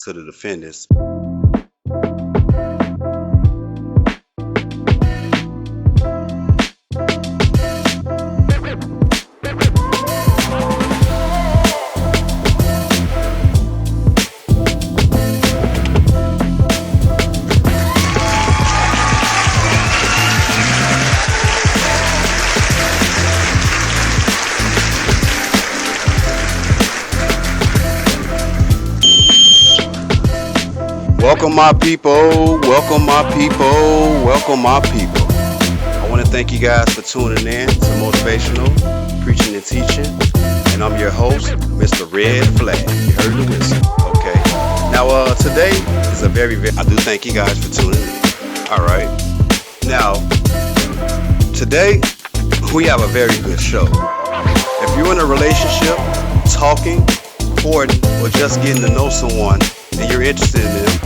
to the defendants. Welcome my people, welcome my people, welcome my people. I want to thank you guys for tuning in to Motivational Preaching and Teaching. And I'm your host, Mr. Red Flag. You heard the whistle, okay? Now, today is I do thank you guys for tuning in. All right. Now, today we have a very good show. If you're in a relationship, talking, courting, or just getting to know someone, and you're interested in them,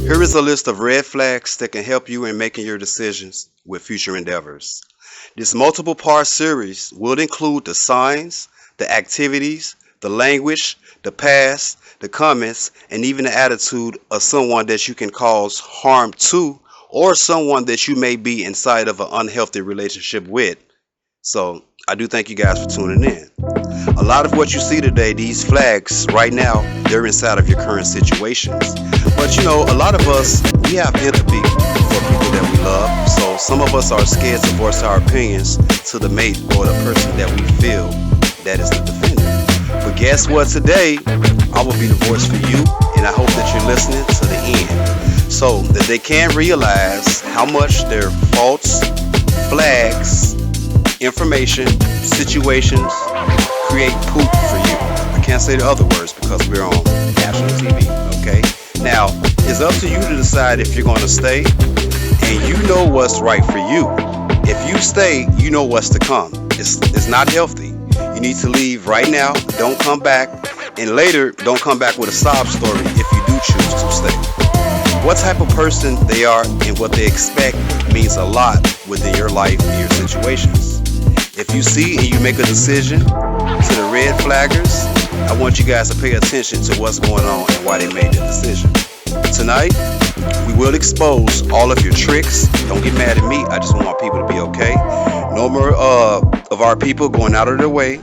here is a list of red flags that can help you in making your decisions with future endeavors. This multiple part series will include the signs, the activities, the language, the past, the comments, and even the attitude of someone that you can cause harm to, or someone that you may be inside of an unhealthy relationship with. So I do thank you guys for tuning in. A lot of what you see today, these flags right now, they're inside of your current situations. But you know, a lot of us, we have empathy for people that we love. So some of us are scared to voice our opinions to the mate or the person that we feel that is the defendant. But guess what? Today, I will be the voice for you, and I hope that you're listening to the end, so that they can realize how much their faults, flags, information, situations create poop for you. I can't say the other words because we're on national TV, okay? Now, it's up to you to decide if you're going to stay, and you know what's right for you. If you stay, you know what's to come. It's not healthy. You need to leave right now. Don't come back, and later, don't come back with a sob story if you do choose to stay. What type of person they are and what they expect means a lot within your life and your situations. If you see and you make a decision to the red flaggers, I want you guys to pay attention to what's going on and why they made the decision. Tonight, we will expose all of your tricks. Don't get mad at me. I just want my people to be okay. No more of our people going out of their way.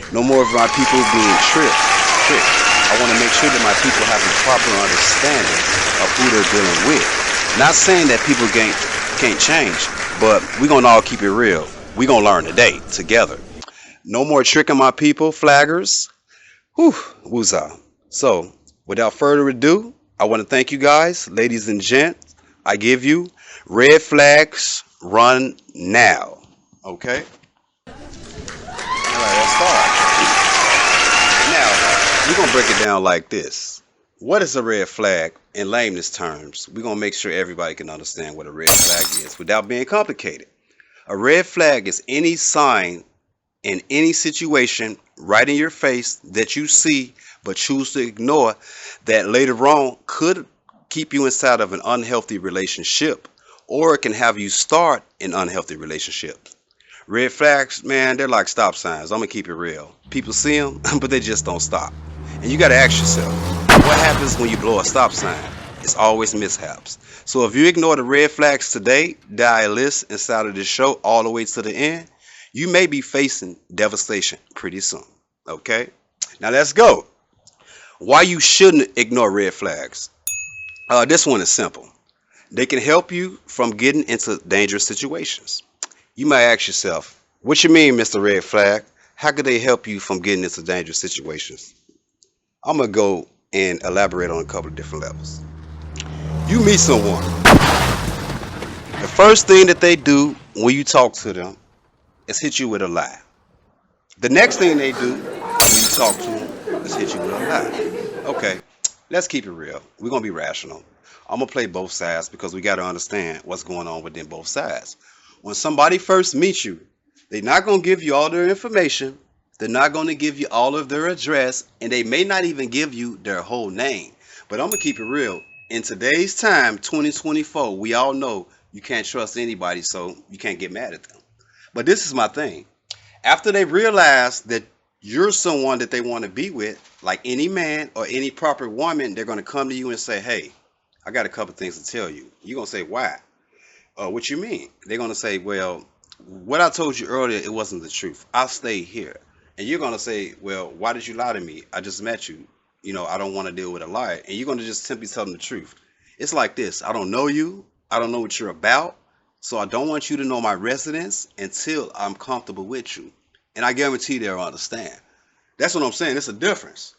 No more of our people being tricked. I want to make sure that my people have a proper understanding of who they're dealing with. Not saying that people can't change, but we're going to all keep it real. We're going to learn today together. No more tricking my people, flaggers. Whew, woozah. So, without further ado, I want to thank you guys, ladies and gents. I give you red flags, run now. Okay? Alright, let's start. Now, we're going to break it down like this. What is a red flag in layman's terms? We're going to make sure everybody can understand what a red flag is without being complicated. A red flag is any sign in any situation right in your face that you see but choose to ignore that later on could keep you inside of an unhealthy relationship, or it can have you start an unhealthy relationship. Red flags, man, they're like stop signs. I'm going to keep it real. People see them, but they just don't stop. And you got to ask yourself, what happens when you blow a stop sign? It's always mishaps. So if you ignore the red flags today, die a list inside of this show all the way to the end, you may be facing devastation pretty soon. Okay? Now let's go. Why you shouldn't ignore red flags. This one is simple. They can help you from getting into dangerous situations. You might ask yourself, what you mean, Mr. Red Flag? How could they help you from getting into dangerous situations? I'm going to go and elaborate on a couple of different levels. You meet someone. The first thing that they do when you talk to them is hit you with a lie. The next thing they do when you talk to them is hit you with a lie. Okay, let's keep it real. We're going to be rational. I'm going to play both sides because we got to understand what's going on within both sides. When somebody first meets you, they're not going to give you all their information. They're not going to give you all of their address, and they may not even give you their whole name. But I'm going to keep it real. In today's time, 2024, we all know you can't trust anybody, so you can't get mad at them. But this is my thing. After they realize that you're someone that they want to be with, like any man or any proper woman, they're going to come to you and say, hey, I got a couple things to tell you. You're going to say, why? What you mean? They're going to say, well, what I told you earlier, it wasn't the truth. I'll stay here. And you're going to say, well, why did you lie to me? I just met you. I don't want to deal with a lie. And you're going to just simply tell them the truth. It's like this. I don't know you. I don't know what you're about. So I don't want you to know my residence until I'm comfortable with you. And I guarantee they'll understand. That's what I'm saying. It's a difference.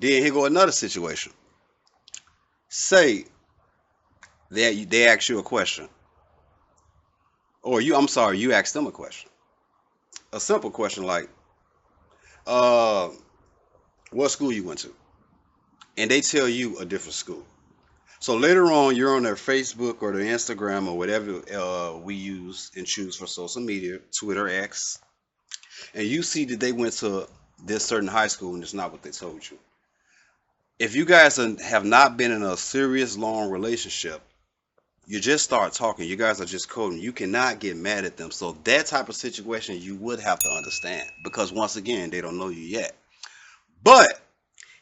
Then here go another situation. Say they ask you a question. Or you ask them a question. A simple question like, what school you went to? And they tell you a different school. So later on, you're on their Facebook or their Instagram or whatever we use and choose for social media, Twitter, X, and you see that they went to this certain high school and it's not what they told you. If you guys have not been in a serious, long relationship, you just start talking. You guys are just coding. You cannot get mad at them. So that type of situation, you would have to understand because once again, they don't know you yet. But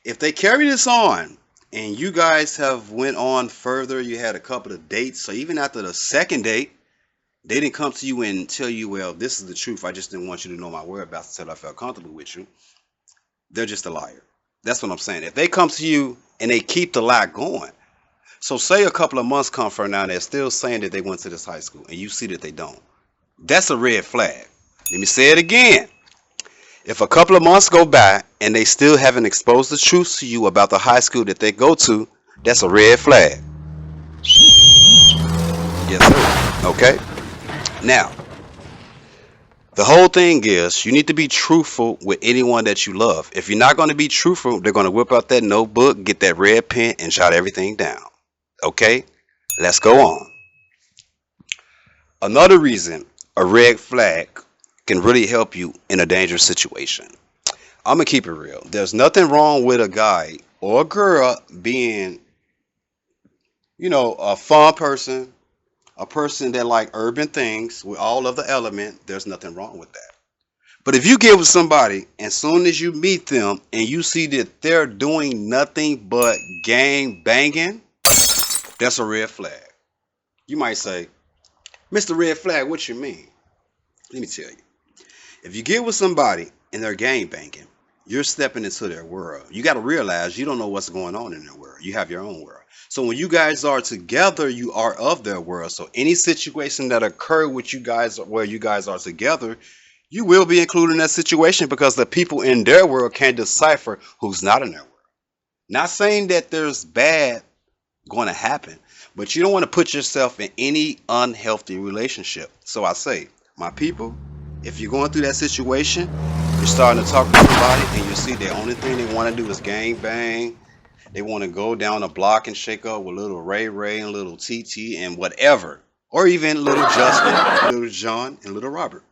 if they carry this on and you guys have went on further, you had a couple of dates, so even after the second date, they didn't come to you and tell you, well, this is the truth. I just didn't want you to know my whereabouts until I felt comfortable with you. They're just a liar. That's what I'm saying. If they come to you and they keep the lie going, so say a couple of months come from now and they're still saying that they went to this high school and you see that they don't. That's a red flag. Let me say it again. If a couple of months go by and they still haven't exposed the truth to you about the high school that they go to, that's a red flag. Yes, sir. Okay? Now, the whole thing is you need to be truthful with anyone that you love. If you're not going to be truthful, they're going to whip out that notebook, get that red pen, and jot everything down. Okay? Let's go on. Another reason a red flag can really help you in a dangerous situation. I'm going to keep it real. There's nothing wrong with a guy or a girl being, a fun person, a person that like urban things with all of the element. There's nothing wrong with that. But if you get with somebody and soon as you meet them and you see that they're doing nothing but gang banging, that's a red flag. You might say, Mr. Red Flag, what you mean? Let me tell you. If you get with somebody and they're gang banging, you're stepping into their world. You got to realize you don't know what's going on in their world. You have your own world. So when you guys are together, you are of their world. So any situation that occur with you guys where you guys are together, you will be included in that situation because the people in their world can't decipher who's not in their world. Not saying that there's bad going to happen, but you don't want to put yourself in any unhealthy relationship. So I say, my people, if you're going through that situation, you're starting to talk to somebody and you see the only thing they want to do is gang bang. They want to go down a block and shake up with little Ray and little TT and whatever. Or even little Justin, little John, and little Robert.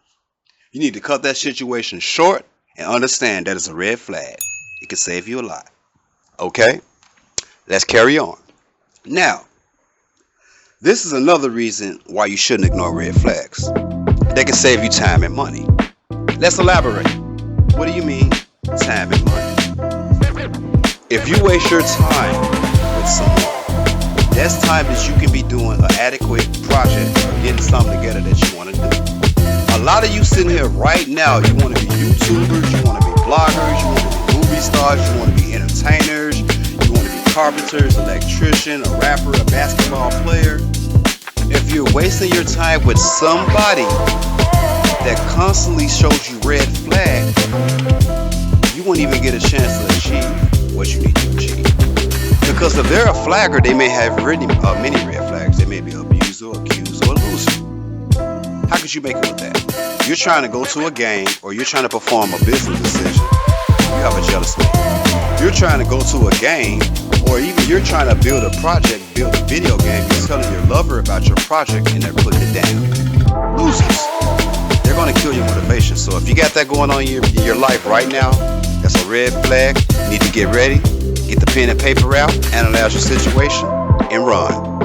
You need to cut that situation short and understand that it's a red flag. It can save you a lot. Okay? Let's carry on. Now, this is another reason why you shouldn't ignore red flags. They can save you time and money. Let's elaborate. What do you mean, time and money? If you waste your time with someone, that's time that you can be doing an adequate project or getting something together that you want to do. A lot of you sitting here right now, you want to be YouTubers, you want to be bloggers, you want to be movie stars, you want to be entertainers, you want to be carpenters, electrician, a rapper, a basketball player. If you're wasting your time with somebody that constantly shows you red flag, you won't even get a chance to achieve what you need to achieve. Because if they're a flagger, they may have many red flags. They may be an abuser, accused, or a loser. How could you make it with that? You're trying to go to a game or you're trying to perform a business decision. You have a jealous man. You're trying to go to a game or even you're trying to build a project, build a video game. You're telling your lover about your project and they're putting it down. Losers. They're going to kill your motivation. So if you got that going on in your life right now, that's a red flag. You need to get ready, get the pen and paper out, analyze your situation, and run.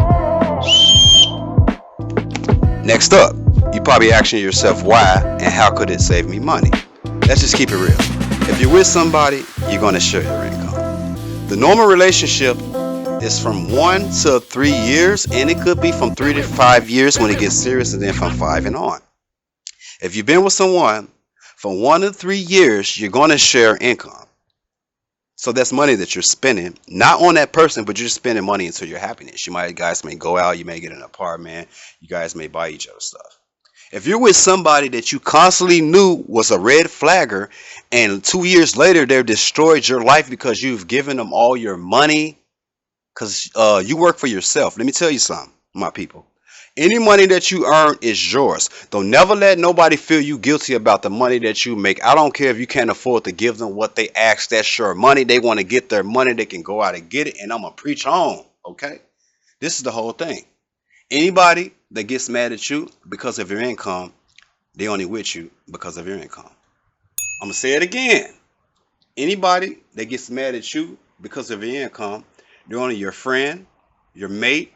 Next up, you probably asking yourself why and how could it save me money? Let's just keep it real. If you're with somebody, you're going to share your income. The normal relationship is from 1 to 3 years, and it could be from 3 to 5 years when it gets serious, and then from 5 and on. If you've been with someone for 1 to 3 years, you're going to share income. So that's money that you're spending, not on that person, but you're spending money into your happiness. Guys may go out, you may get an apartment, you guys may buy each other stuff. If you're with somebody that you constantly knew was a red flagger, and 2 years later they've destroyed your life because you've given them all your money, because you work for yourself. Let me tell you something, my people. Any money that you earn is yours. Don't never let nobody feel you guilty about the money that you make. I don't care if you can't afford to give them what they ask. That's your money. They want to get their money. They can go out and get it. And I'm going to preach on. Okay? This is the whole thing. Anybody that gets mad at you because of your income, they only with you because of your income. I'm going to say it again. Anybody that gets mad at you because of your income, they're only your friend, your mate,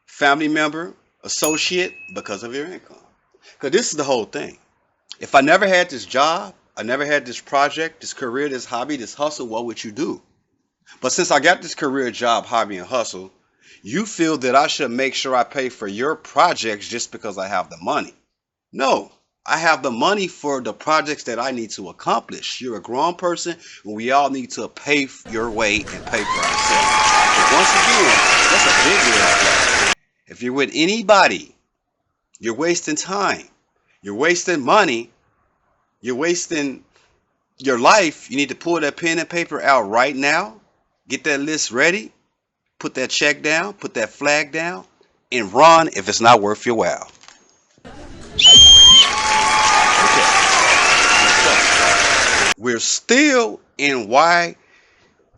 family member, associate because of your income. Because this is the whole thing. If I never had this job, I never had this project, this career, this hobby, this hustle, what would you do? But since I got this career, job, hobby, and hustle, you feel that I should make sure I pay for your projects just because I have the money. No, I have the money for the projects that I need to accomplish. You're a grown person, and we all need to pay your way and pay for ourselves. But once again, that's a big red flag. If you're with anybody, you're wasting time. You're wasting money. You're wasting your life. You need to pull that pen and paper out right now. Get that list ready. Put that check down. Put that flag down. And run if it's not worth your while. Okay. We're still in why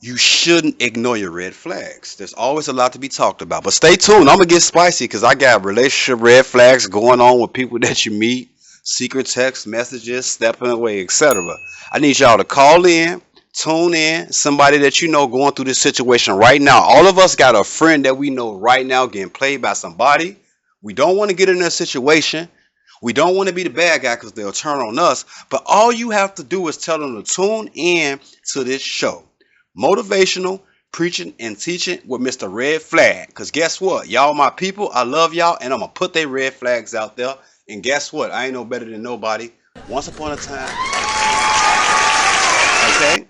you shouldn't ignore your red flags. There's always a lot to be talked about. But stay tuned. I'm going to get spicy because I got relationship red flags going on with people that you meet. Secret text messages, stepping away, etc. I need y'all to call in, tune in. Somebody that you know going through this situation right now. All of us got a friend that we know right now getting played by somebody. We don't want to get in that situation. We don't want to be the bad guy because they'll turn on us. But all you have to do is tell them to tune in to this show. Motivational preaching and teaching with Mr. Red Flag. Because guess what? Y'all my people. I love y'all. And I'm going to put their red flags out there. And guess what? I ain't no better than nobody. Once upon a time. Okay?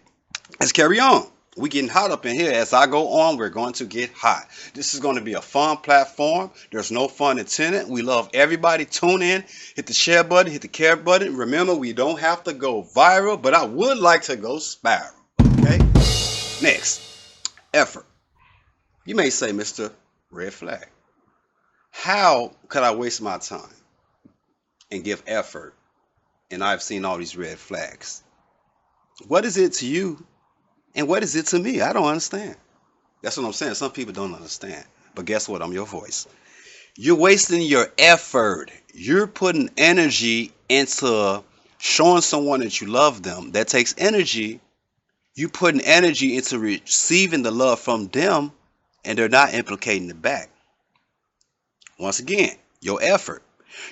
Let's carry on. We getting hot up in here. As I go on, we're going to get hot. This is going to be a fun platform. There's no fun intended. We love everybody. Tune in. Hit the share button. Hit the care button. Remember, we don't have to go viral. But I would like to go spiral. Okay? Next, effort. You may say, Mr. Red Flag, how could I waste my time and give effort? And I've seen all these red flags. What is it to you? And what is it to me? I don't understand. That's what I'm saying. Some people don't understand. But guess what? I'm your voice. You're wasting your effort. You're putting energy into showing someone that you love them. That takes energy. You putting energy into receiving the love from them, and they're not implicating it back. Once again, your effort.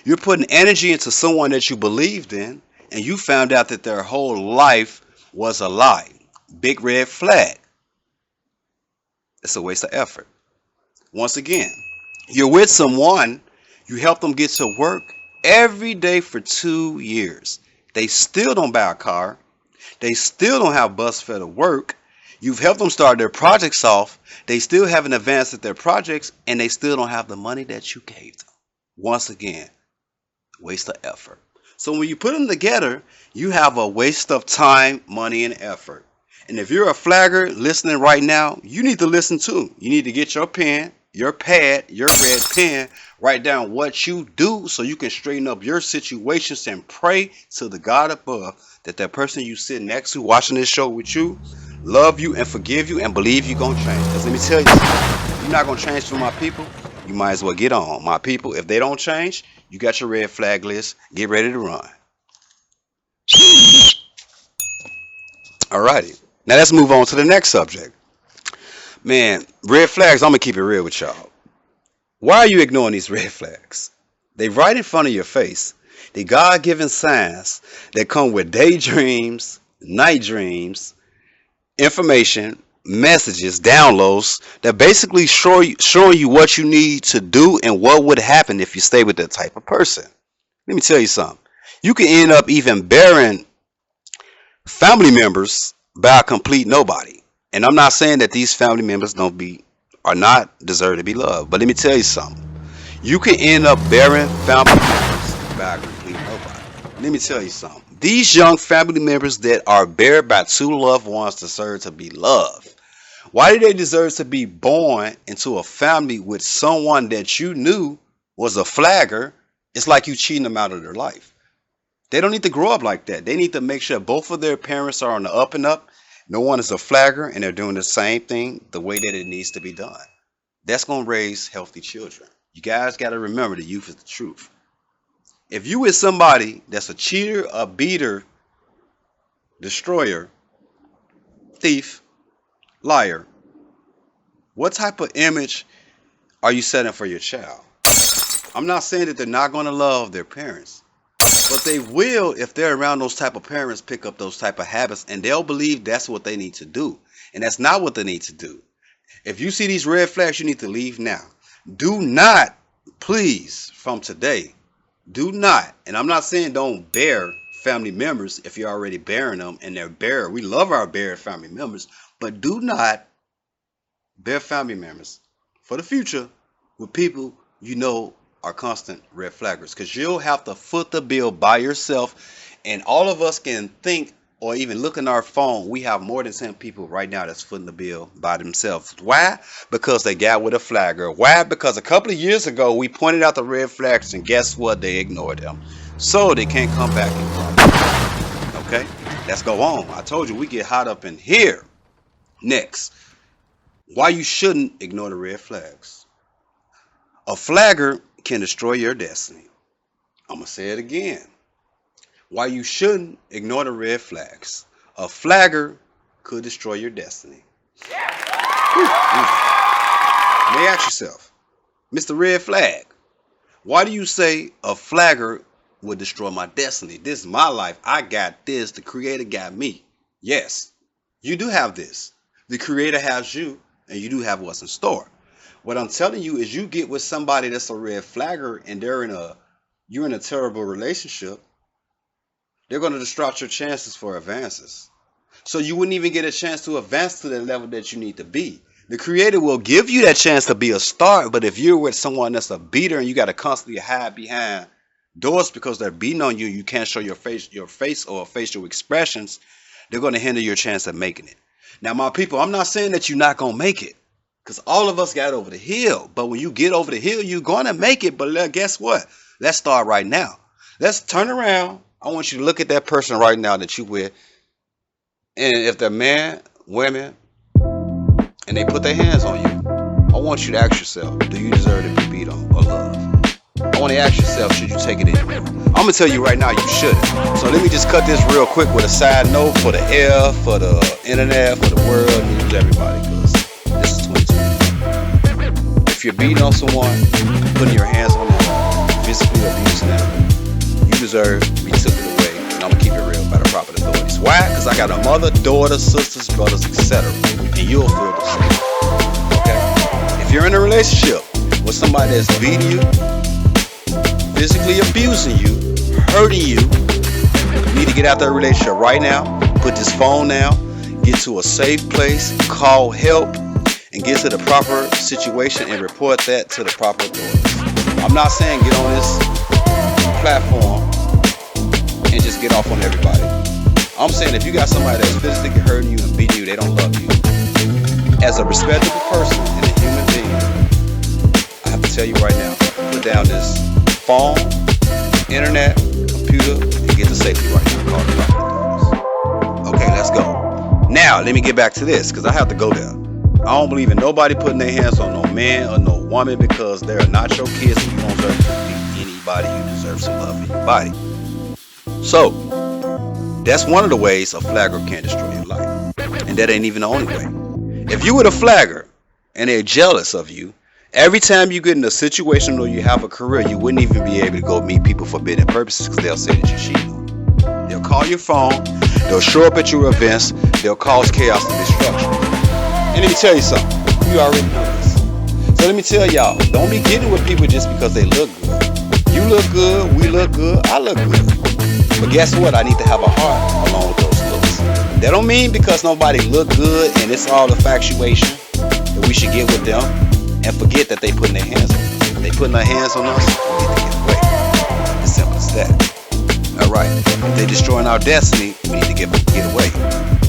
You're putting energy into someone that you believed in, and you found out that their whole life was a lie. Big red flag. It's a waste of effort. Once again, you're with someone, you help them get to work every day for 2 years. They still don't buy a car. They still don't have bus fare to work. You've helped them start their projects off. They still haven't advanced at their projects, and they still don't have the money that you gave them. Once again, waste of effort. So when you put them together, you have a waste of time, money, and effort. And if you're a flagger listening right now, you need to listen too. You need to get your pen, your pad, your red pen, write down what you do so you can straighten up your situations and pray to the God above that that person you sit next to watching this show with you love you and forgive you and believe you're going to change. Because let me tell you something. If you're not going to change for my people, you might as well get on. My people, if they don't change, you got your red flag list. Get ready to run. Alrighty. Now let's move on to the next subject. Man, red flags, I'm going to keep it real with y'all. Why are you ignoring these red flags? They right in front of your face. They God-given signs that come with daydreams, night dreams, information, messages, downloads that basically showing you what you need to do and what would happen if you stay with that type of person. Let me tell you something. You can end up even burying family members by a complete nobody. And I'm not saying that these family members are not deserve to be loved. But let me tell you something. You can end up burying family members by a complete nobody. Let me tell you something. These young family members that are buried by two loved ones deserve to be loved. Why do they deserve to be born into a family with someone that you knew was a flagger? It's like you cheating them out of their life. They don't need to grow up like that. They need to make sure both of their parents are on the up and up. No one is a flagger and they're doing the same thing the way that it needs to be done. That's going to raise healthy children. You guys got to remember the youth is the truth. If you with somebody that's a cheater, a beater, destroyer, thief, liar, what type of image are you setting for your child? I'm not saying that they're not going to love their parents, but they will, if they're around those type of parents, pick up those type of habits, and they'll believe that's what they need to do. And that's not what they need to do. If you see these red flags, you need to leave now. Do not, please, from today, do not, and I'm not saying don't bear family members if you're already bearing them and they're bare. We love our bare family members, but do not bear family members for the future with people you know are constant red flaggers, because you'll have to foot the bill by yourself. And all of us can think or even look in our phone. We have more than 10 people right now that's footing the bill by themselves. Why? Because they got with a flagger. Why? Because a couple of years ago we pointed out the red flags, and guess what? They ignored them, so they can't come back and come. Okay, let's go on. I told you we get hot up in here. Next, why you shouldn't ignore the red flags. A flagger can destroy your destiny. I'm going to say it again. Why you shouldn't ignore the red flags. A flagger could destroy your destiny. You may ask yourself, Mr. Red Flag, why do you say a flagger would destroy my destiny? This is my life. I got this. The Creator got me. Yes, you do have this. The Creator has you, and you do have what's in store. What I'm telling you is you get with somebody that's a red flagger and you're in a terrible relationship, they're going to disrupt your chances for advances. So you wouldn't even get a chance to advance to the level that you need to be. The Creator will give you that chance to be a star, but if you're with someone that's a beater and you got to constantly hide behind doors because they're beating on you, you can't show your face or facial expressions, they're going to hinder your chance of making it. Now, my people, I'm not saying that you're not going to make it, because all of us got over the hill. But when you get over the hill, you're going to make it. But guess what? Let's start right now. Let's turn around. I want you to look at that person right now that you with. And if they're men, women, and they put their hands on you, I want you to ask yourself, do you deserve to be beat on or loved? I want to ask yourself, should you take it in? I'm going to tell you right now, you shouldn't. So let me just cut this real quick with a side note for the air, for the internet, for the world, news, everybody, because this is 2020. If you're beating on someone, putting your hands on them, physically abusing them, you deserve to be taken away. And I'm going to keep it real by the proper authorities. Why? Because I got a mother, daughter, sisters, brothers, etc. And you'll feel the same. Okay? If you're in a relationship with somebody that's beating you, physically abusing you, hurting you, you need to get out that relationship right now. Put this phone down. Get to a safe place. Call help. And get to the proper situation and report that to the proper authorities. I'm not saying get on this platform and just get off on everybody. I'm saying if you got somebody that's physically hurting you and beating you, they don't love you. As a respectable person and a human being, I have to tell you right now, put down this phone, internet, computer, and get to safety right now. Call the proper authorities. Okay, let's go. Now, let me get back to this because I have to go there. I don't believe in nobody putting their hands on no man or no woman because they're not your kids and you don't deserve to beat anybody. You deserve some love in your body. So, that's one of the ways a flagger can destroy your life. And that ain't even the only way. If you were a flagger and they're jealous of you, every time you get in a situation or you have a career, you wouldn't even be able to go meet people for business purposes because they'll say that you're cheating. They'll call your phone. They'll show up at your events. They'll cause chaos and destruction. And let me tell you something. You already know this. So let me tell y'all, don't be getting with people just because they look good. You look good, we look good, I look good. But guess what? I need to have a heart along with those looks. That don't mean because nobody look good and it's all infatuation that we should get with them and forget that they putting their hands on us. If they putting their hands on us, we need to get away. It's simple as that. Alright. If they destroying our destiny, we need to get away.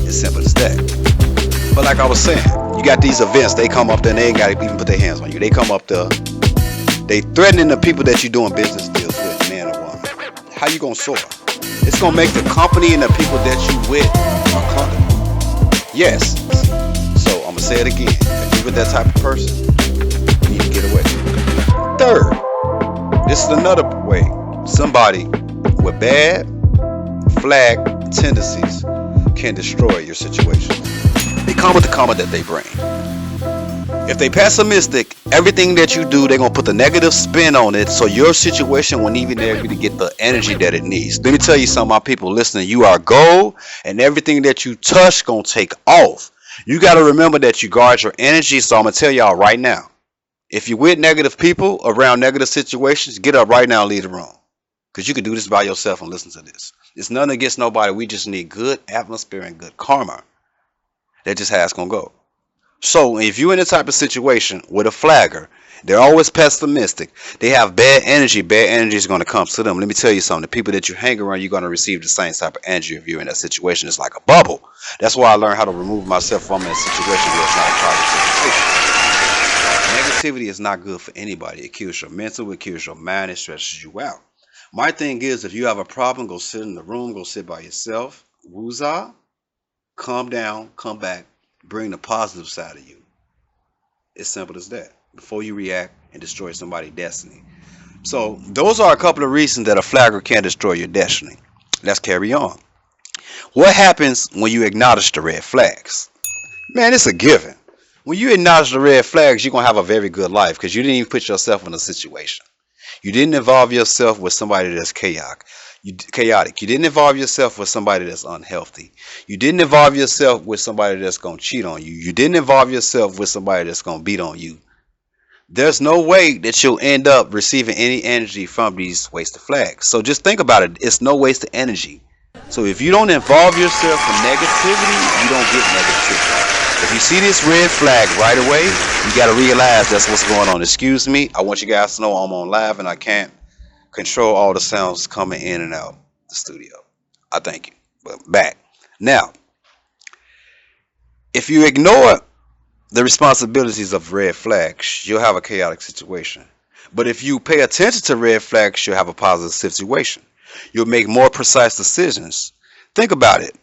It's simple as that. But like I was saying, you got these events, they come up there and they ain't got to even put their hands on you. They come up there, they threatening the people that you're doing business deals with, man or woman. How you gonna soar? It's gonna make the company and the people that you with uncomfortable. Yes. So I'm gonna say it again. If you're with that type of person, you need to get away. Third, this is another way. Somebody with bad flag tendencies can destroy your situation. They come with the karma that they bring. If they pessimistic, everything that you do, they're going to put the negative spin on it, so your situation won't even be able to get the energy that it needs. Let me tell you something, my people listening. You are gold, and everything that you touch going to take off. You got to remember that you guard your energy, so I'm going to tell y'all right now. If you're with negative people, around negative situations, get up right now and leave the room. Because you can do this by yourself and listen to this. It's nothing against nobody. We just need good atmosphere and good karma. That's just how it's going to go. So if you're in a type of situation with a flagger, they're always pessimistic. They have bad energy. Bad energy is going to come to them. Let me tell you something. The people that you hang around, you're going to receive the same type of energy if you're in that situation. It's like a bubble. That's why I learned how to remove myself from that situation where it's not a positive situation. Negativity is not good for anybody. It kills your mental. It kills your mind. It stresses you out. My thing is, if you have a problem, go sit in the room. Go sit by yourself. Woozah. Calm down. Come back. Bring the positive side of you. It's simple as that. Before you react and destroy somebody's destiny. So those are a couple of reasons that a flagger can destroy your destiny. Let's carry on. What happens when you acknowledge the red flags? Man, it's a given. When you acknowledge the red flags, you're going to have a very good life because you didn't even put yourself in a situation. You didn't involve yourself with somebody that's chaotic. You didn't involve yourself with somebody that's unhealthy. You didn't involve yourself with somebody that's going to cheat on you. You didn't involve yourself with somebody that's going to beat on you. There's no way that you'll end up receiving any energy from these wasted flags. So just think about it. It's no wasted energy. So if you don't involve yourself in negativity, you don't get negativity. If you see this red flag right away, you got to realize that's what's going on. Excuse me. I want you guys to know I'm on live and I can't control all the sounds coming in and out the studio. I thank you. But back. Now, if you ignore the responsibilities of red flags, you'll have a chaotic situation. But if you pay attention to red flags, you'll have a positive situation. You'll make more precise decisions. Think about it.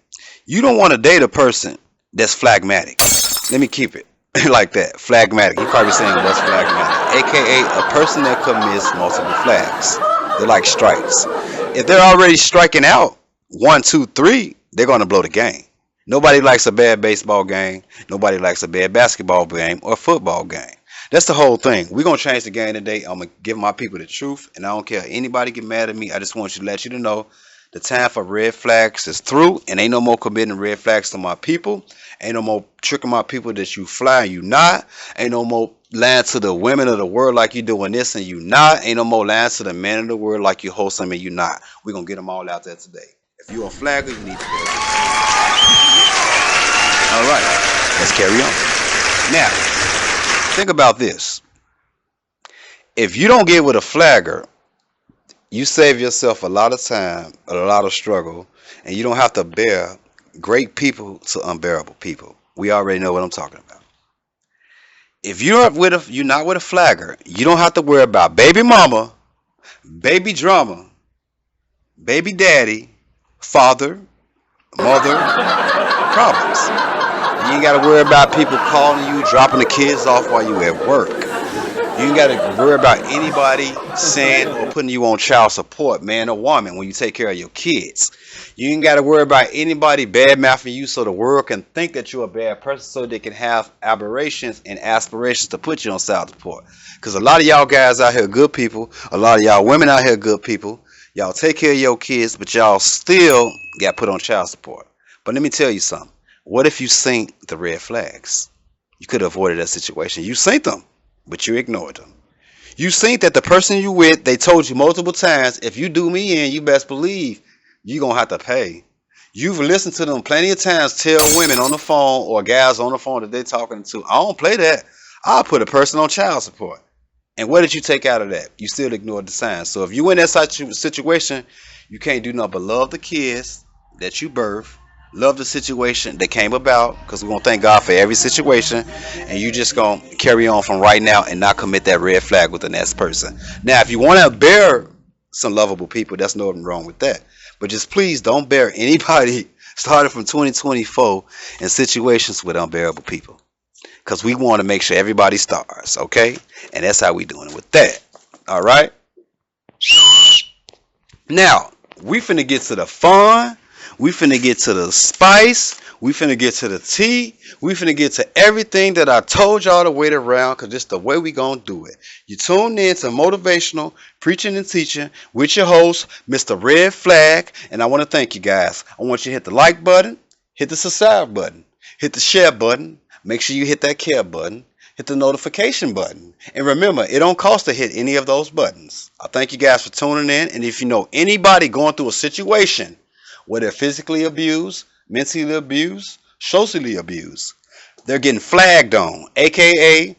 You don't want to date a person that's phlegmatic. Let me keep it like that. Phlegmatic. You're probably saying what's phlegmatic? AKA a person that commits multiple flags. They're like strikes. If they're already striking out 1, 2, 3, they're going to blow the game. Nobody likes a bad baseball game. Nobody likes a bad basketball game or football game. That's the whole thing. We're going to change the game today. I'm going to give my people the truth. And I don't care if anybody get mad at me. I just want you to let you to know the time for red flags is through. And ain't no more committing red flags to my people. Ain't no more tricking my people that you fly and you not. Ain't no more lying to the women of the world like you doing this and you not. Ain't no more lying to the men of the world like you host them and you not. We're going to get them all out there today. If you're a flagger, you need to get it. All right, let's carry on. Now, think about this. If you don't get with a flagger, you save yourself a lot of time, a lot of struggle, and you don't have to bear great people to unbearable people. We already know what I'm talking about. If you're not with a flagger, you don't have to worry about baby mama, baby drama, baby daddy, father, mother problems. You ain't got to worry about people calling you, dropping the kids off while you at work. You ain't got to worry about anybody saying or putting you on child support, man or woman, when you take care of your kids. You ain't got to worry about anybody bad-mouthing you so the world can think that you're a bad person so they can have aberrations and aspirations to put you on child support. Because a lot of y'all guys out here good people. A lot of y'all women out here good people. Y'all take care of your kids, but y'all still got put on child support. But let me tell you something. What if you seen the red flags? You could have avoided that situation. You seen them, but you ignored them. You seen that the person you with, they told you multiple times, if you do me in, you best believe you gonna have to pay. You've listened to them plenty of times tell women on the phone or guys on the phone that they're talking to, I don't play that. I'll put a person on child support. And what did you take out of that? You still ignored the signs. So if you in that situation, you can't do nothing but love the kids that you birthed, love the situation that came about, because we're going to thank God for every situation, and you just going to carry on from right now and not commit that red flag with the next person. Now, if you want to bear some lovable people, that's nothing wrong with that. But just please don't bear anybody starting from 2024 in situations with unbearable people. Because we want to make sure everybody stars, okay? And that's how we doing it with that. All right? Now, we finna get to the fun. We finna get to the spice. We finna get to the tea. We finna get to everything that I told y'all to wait around, because it's the way we gonna do it. You tuned in to Motivational Preaching and Teaching with your host, Mr. Red Flag. And I want to thank you guys. I want you to hit the like button, hit the subscribe button, hit the share button. Make sure you hit that care button, hit the notification button. And remember, it don't cost to hit any of those buttons. I thank you guys for tuning in. And if you know anybody going through a situation where they're physically abused, mentally abused, socially abused, they're getting flagged on, aka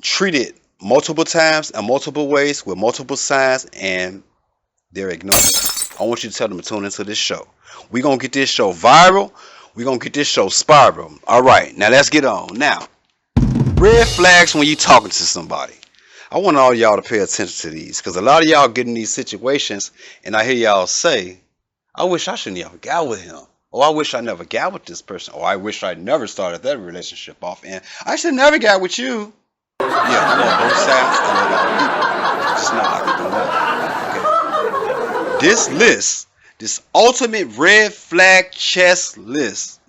treated multiple times and multiple ways with multiple signs, and they're ignored, I want you to tell them to tune into this show. We're going to get this show viral. We're going to get this show spiral. All right, now let's get on. Now, red flags when you talking to somebody. I want all y'all to pay attention to these, because a lot of y'all get in these situations and I hear y'all say, I wish I shouldn't ever got with him. Or I wish I never got with this person. Or I wish I never started that relationship off. And I should never got with you. Yeah, I'm on both sides. I let all people. Just not like doing that. Okay. This list, this ultimate red flag checklist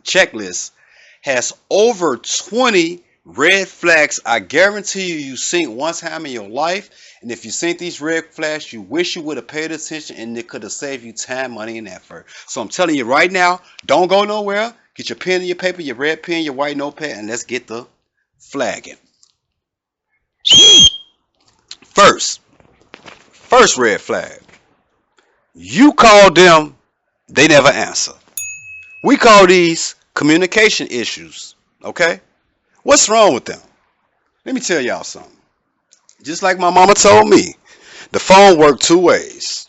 has over 20 red flags. I guarantee you've seen one time in your life. And if you seen these red flags, you wish you would have paid attention, and it could have saved you time, money, and effort. So I'm telling you right now, don't go nowhere. Get your pen and your paper, your red pen, your white notepad, and let's get the flagging. First red flag. You call them, they never answer. We call these communication issues. Okay? What's wrong with them? Let me tell y'all something. Just like my mama told me, the phone works two ways.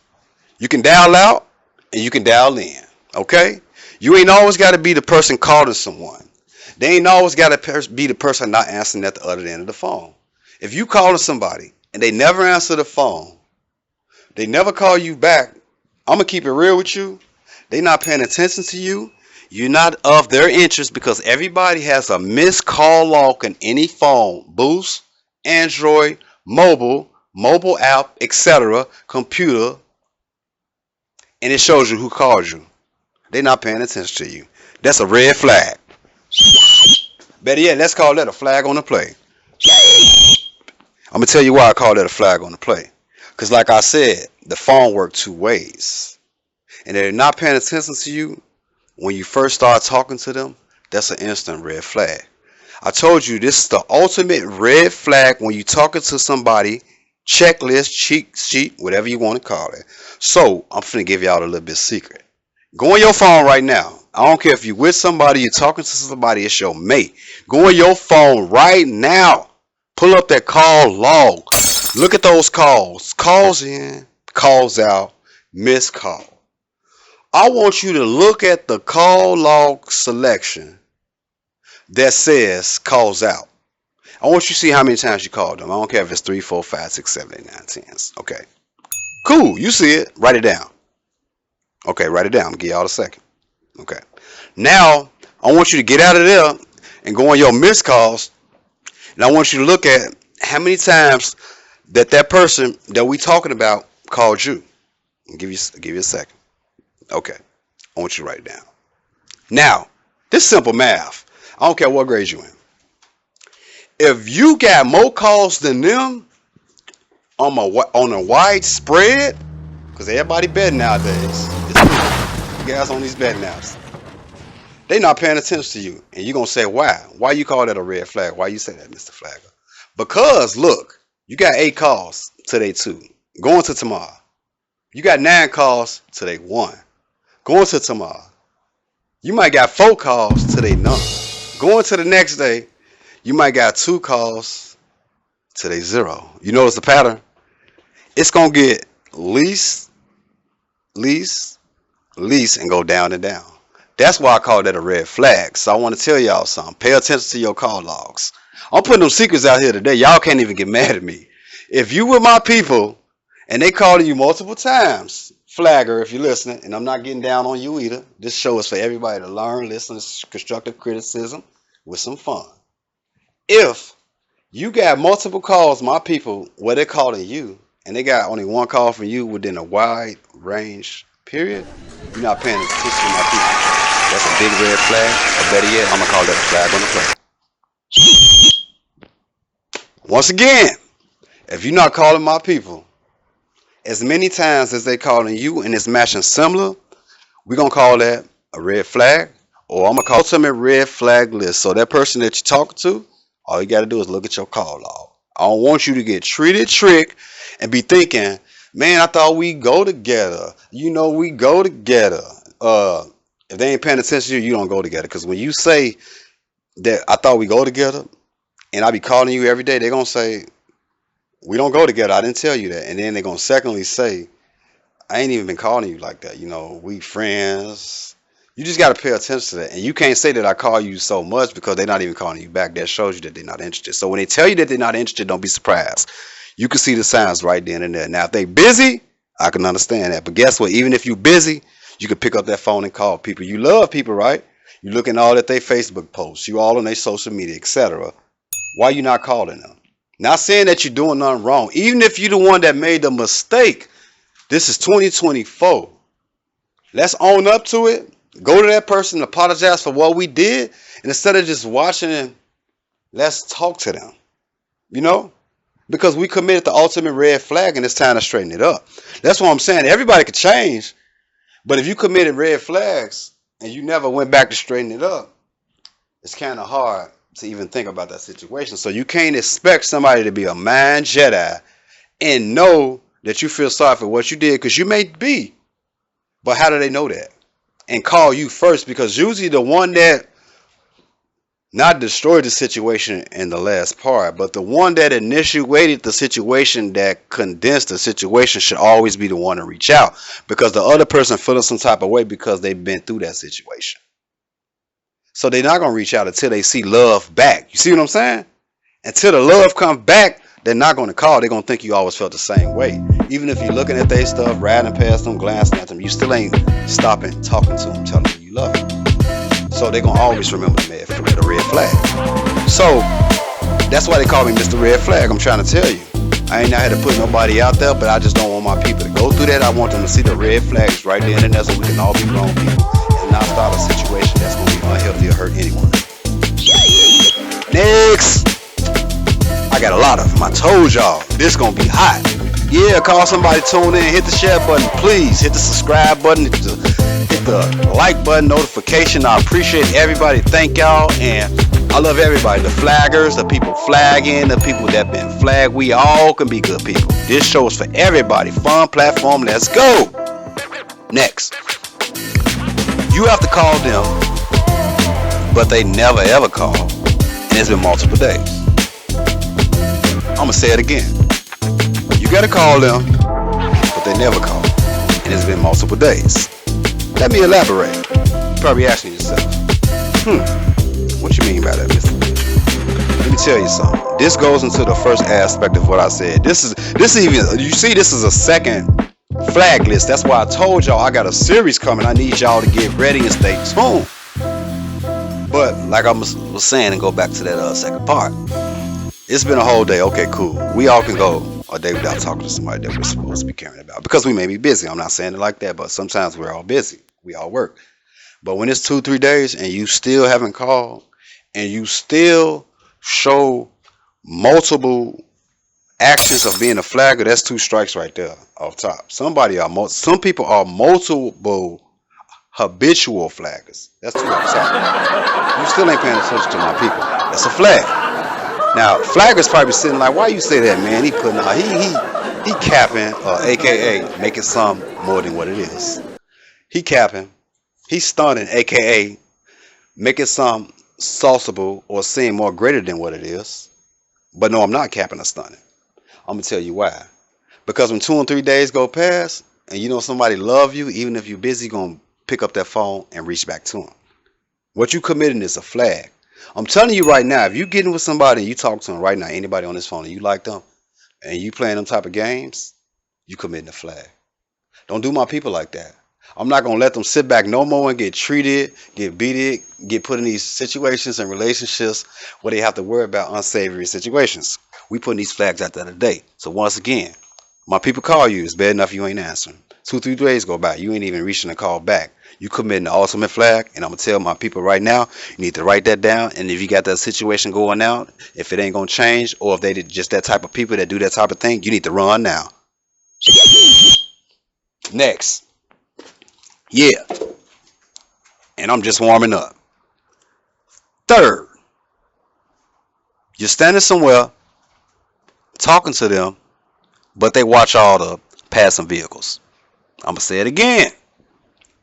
You can dial out and you can dial in. Okay? You ain't always got to be the person calling someone. They ain't always got to be the person not answering at the other end of the phone. If you calling somebody and they never answer the phone, they never call you back, I'm going to keep it real with you. They not paying attention to you. You're not of their interest, because everybody has a missed call log in any phone. Boost, Android, mobile app, etc., computer, and it shows you who called you. They're not paying attention to you. That's a red flag. Better yet, let's call that a flag on the play. I'm going to tell you why I call that a flag on the play. Because like I said, the phone works two ways. And they're not paying attention to you when you first start talking to them. That's an instant red flag. I told you this is the ultimate red flag when you're talking to somebody. Checklist, cheat sheet, whatever you want to call it. So I'm finna give y'all a little bit secret. Go on your phone right now. I don't care if you're with somebody, you're talking to somebody, it's your mate. Go on your phone right now. Pull up that call log. Look at those calls. Calls in, calls out, missed call. I want you to look at the call log selection that says calls out. I want you to see how many times you called them. I don't care if it's 3, 4, 5, 6, 7, 8, 9, 10. Okay. Cool. You see it. Write it down. Okay, write it down. I'm going to give y'all a second. Okay. Now, I want you to get out of there and go on your missed calls. And I want you to look at how many times that person that we talking about called you. I'll give you a second. Okay. I want you to write it down. Now, this simple math. I don't care what grade you in. If you got more calls than them on a wide spread, because everybody betting nowadays. You guys on these betting apps. They not paying attention to you. And you're going to say, why? Why you call that a red flag? Why you say that, Mr. Flagger? Because, look, you got 8 calls today, 2. Going to tomorrow. You got 9 calls today, 1. Going to tomorrow. You might got 4 calls today, none. Going to the next day, you might got 2 calls today, 0. You notice the pattern? It's going to get least, and go down and down. That's why I call that a red flag. So I want to tell y'all something. Pay attention to your call logs. I'm putting them secrets out here today. Y'all can't even get mad at me. If you with my people and they calling you multiple times, flagger if you're listening, and I'm not getting down on you either. This show is for everybody to learn, listen to constructive criticism with some fun. If you got multiple calls, my people, where they're calling you, and they got only 1 call from you within a wide range period, you're not paying attention to my people. That's a big red flag, or better yet, I'm going to call that a flag on the play. Once again, if you're not calling my people as many times as they calling you and it's matching similar, we're going to call that a red flag, or I'm going to call ultimate red flag list. So that person that you're talking to, all you got to do is look at your call log. I don't want you to get treated trick and be thinking, man, I thought we go together. You know, we go together. If they ain't paying attention to you, you don't go together. Because when you say that I thought we go together and I be calling you every day, they're going to say, we don't go together. I didn't tell you that. And then they're going to secondly say, I ain't even been calling you like that. You know, we friends. You just got to pay attention to that. And you can't say that I call you so much because they're not even calling you back. That shows you that they're not interested. So when they tell you that they're not interested, don't be surprised. You can see the signs right then and there. Now, if they busy, I can understand that. But guess what? Even if you're busy, you can pick up that phone and call people. You love people, right? You looking all at their Facebook posts. You all on their social media, etc. Why you not calling them? Not saying that you're doing nothing wrong. Even if you're the one that made the mistake, this is 2024. Let's own up to it. Go to that person and apologize for what we did. And instead of just watching them, let's talk to them. You know? Because we committed the ultimate red flag and it's time to straighten it up. That's what I'm saying. Everybody could change. But if you committed red flags and you never went back to straighten it up, it's kind of hard to even think about that situation. So you can't expect somebody to be a mind Jedi and know that you feel sorry for what you did, because you may be. But how do they know that? And call you first, because usually the one that not destroyed the situation in the last part, but the one that initiated the situation, that condensed the situation, should always be the one to reach out, because the other person feels some type of way because they've been through that situation. So they're not going to reach out until they see love back. You see what I'm saying? Until the love comes back, they're not going to call. They're going to think you always felt the same way. Even if you're looking at their stuff, riding past them, glancing at them, you still ain't stopping, talking to them, telling them you love them. So they're going to always remember the red flag. So that's why they call me Mr. Red Flag. I'm trying to tell you. I ain't out here to put nobody out there, but I just don't want my people to go through that. I want them to see the red flags right there and there, so we can all be grown people and not start a situation that's going to be unhealthy or hurt anyone. Next. I got a lot of them. I told y'all, this going to be hot. Yeah, call somebody, tune in, hit the share button, please. Hit the subscribe button, hit the like button, notification. I appreciate everybody. Thank y'all. And I love everybody. The flaggers, the people flagging, the people that been flagged. We all can be good people. This show is for everybody. Fun platform. Let's go. Next. You have to call them, but they never ever call. And it's been multiple days. I'm going to say it again. You got to call them, but they never call. And it's been multiple days. Let me elaborate. You're probably asking yourself, what you mean by that, Mr. Mitchell? Let me tell you something. This goes into the first aspect of what I said. This is a second flag list. That's why I told y'all I got a series coming. I need y'all to get ready and stay tuned. But like I was saying, and go back to that second part. It's been a whole day. Okay, cool. We all can go a day without talking to somebody that we're supposed to be caring about, because we may be busy. I'm not saying it like that, but sometimes we're all busy. We all work. But when it's 2-3 days and you still haven't called, and you still show multiple actions of being a flagger, that's 2 strikes right there off top. Some people are multiple habitual flaggers. That's too much. You still ain't paying attention to my people. That's a flag. Now, flaggers probably sitting like, why you say that, man? He putting out, he capping, aka making some more than what it is. He capping, he stunning, aka making some sauceable or seem more greater than what it is. But no, I'm not capping or stunning. I'm gonna tell you why. Because when 2 and 3 days go past, and you know somebody love you, even if you're busy, gonna pick up that phone and reach back to them. What you committing is a flag. I'm telling you right now, if you getting with somebody and you talk to them right now, anybody on this phone, and you like them, and you playing them type of games, you committing a flag. Don't do my people like that. I'm not gonna let them sit back no more and get treated, get beated, get put in these situations and relationships where they have to worry about unsavory situations. We putting these flags out there today. So once again, my people call you. It's bad enough you ain't answering. 2, 3 days go by. You ain't even reaching a call back. You committing the ultimate flag, and I'm gonna tell my people right now, you need to write that down. And if you got that situation going out, if it ain't gonna change, or if they just that type of people that do that type of thing, you need to run now. Next. Yeah. And I'm just warming up. Third, you're standing somewhere talking to them, but they watch all the passing vehicles. I'm going to say it again.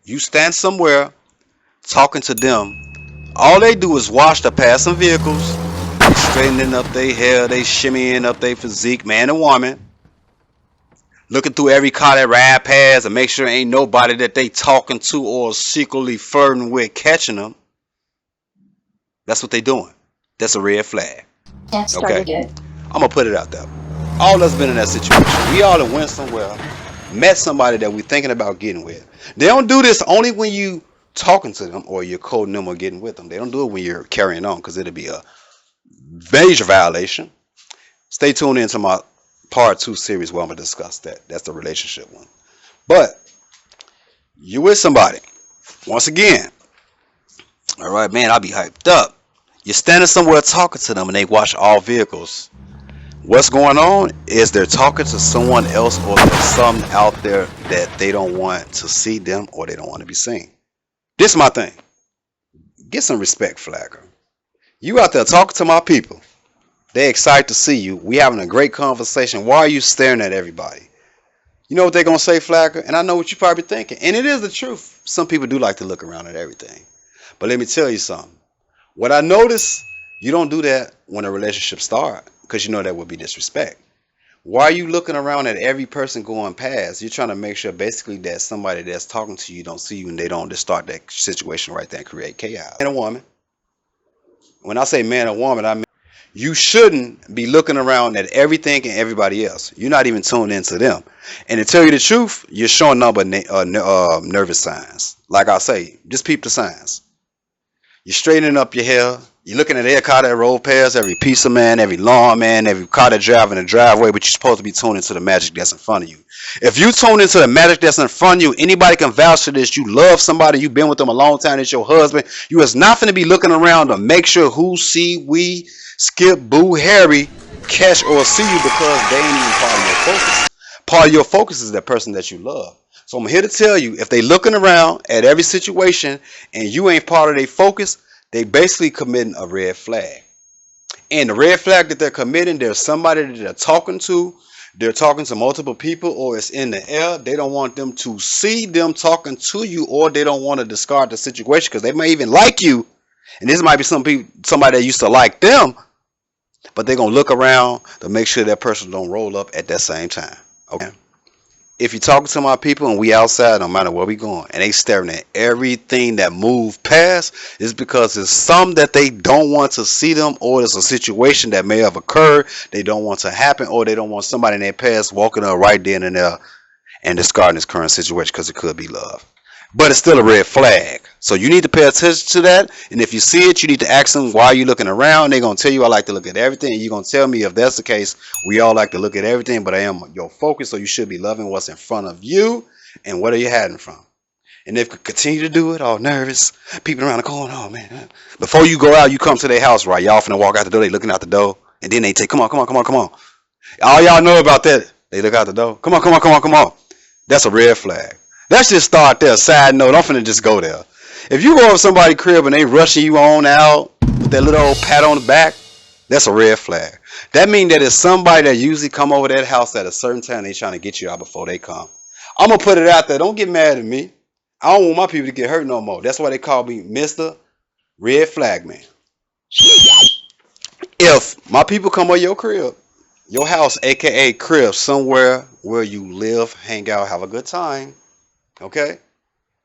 You stand somewhere talking to them. All they do is watch the passing vehicles. They straightening up their hair. They shimmying up their physique, man and woman. Looking through every car that ride past and make sure ain't nobody that they talking to or secretly flirting with catching them. That's what they doing. That's a red flag. Okay? I'm going to put it out there. All of us been in that situation. We all have went somewhere, met somebody that we thinking about getting with. They don't do this only when you talking to them or you're coding them or getting with them. They don't do it when you're carrying on, because it'll be a major violation. Stay tuned into my part 2 series where I'm going to discuss that. That's the relationship one. But you with somebody. Once again. All right, man, I'll be hyped up. You're standing somewhere talking to them and they watch all vehicles. What's going on is they're talking to someone else, or there's something out there that they don't want to see them, or they don't want to be seen. This is my thing. Get some respect, flagger. You out there talking to my people. They excited to see you. We having a great conversation. Why are you staring at everybody? You know what they're going to say, flagger? And I know what you're probably thinking. And it is the truth. Some people do like to look around at everything. But let me tell you something. What I notice, you don't do that when a relationship starts, because you know that would be disrespect. Why are you looking around at every person going past? You're trying to make sure basically that somebody that's talking to you don't see you, and they don't just start that situation right there and create chaos. Man or woman. When I say man or woman, I mean you shouldn't be looking around at everything and everybody else. You're not even tuned into them. And to tell you the truth, you're showing number nervous signs. Like I say, just peep the signs. You're straightening up your hair. You're looking at every car that roll past, every pizza man, every lawn man, every car that drive in the driveway, but you're supposed to be tuned into the magic that's in front of you. If you tune into the magic that's in front of you, anybody can vouch for this. You love somebody, you've been with them a long time, it's your husband. You is not going to be looking around to make sure who, see, we, Skip, Boo, Harry catch or see you, because they ain't even part of your focus. Part of your focus is that person that you love. So I'm here to tell you, if they looking around at every situation and you ain't part of their focus, they basically committing a red flag. And the red flag that they're committing, there's somebody that they're talking to. They're talking to multiple people, or it's in the air. They don't want them to see them talking to you, or they don't want to discard the situation because they may even like you. And this might be somebody that used to like them, but they're going to look around to make sure that person don't roll up at that same time. Okay. If you're talking to my people and we outside, no matter where we going, and they staring at everything that move past, it's because it's some that they don't want to see them, or it's a situation that may have occurred they don't want to happen, or they don't want somebody in their past walking up right then and there and discarding this current situation because it could be love. But it's still a red flag. So you need to pay attention to that. And if you see it, you need to ask them, why are you looking around? They're going to tell you, I like to look at everything. And you're going to tell me if that's the case, we all like to look at everything, but I am your focus. So you should be loving what's in front of you. And what are you hiding from? And if you continue to do it, all nervous, peeping around the corner, oh man. Before you go out, you come to their house, right? Y'all finna walk out the door. They looking out the door. And then they take, come on. All y'all know about that. They look out the door. Come on. That's a red flag. Let's just start there. Side note, I'm finna just go there. If you go over somebody's crib and they rushing you on out with that little old pat on the back, that's a red flag. That means that it's somebody that usually come over that house at a certain time. They trying to get you out before they come. I'm gonna put it out there. Don't get mad at me. I don't want my people to get hurt no more. That's why they call me Mr. Red Flag Man. If my people come over your crib, your house, aka crib, somewhere where you live, hang out, have a good time, okay?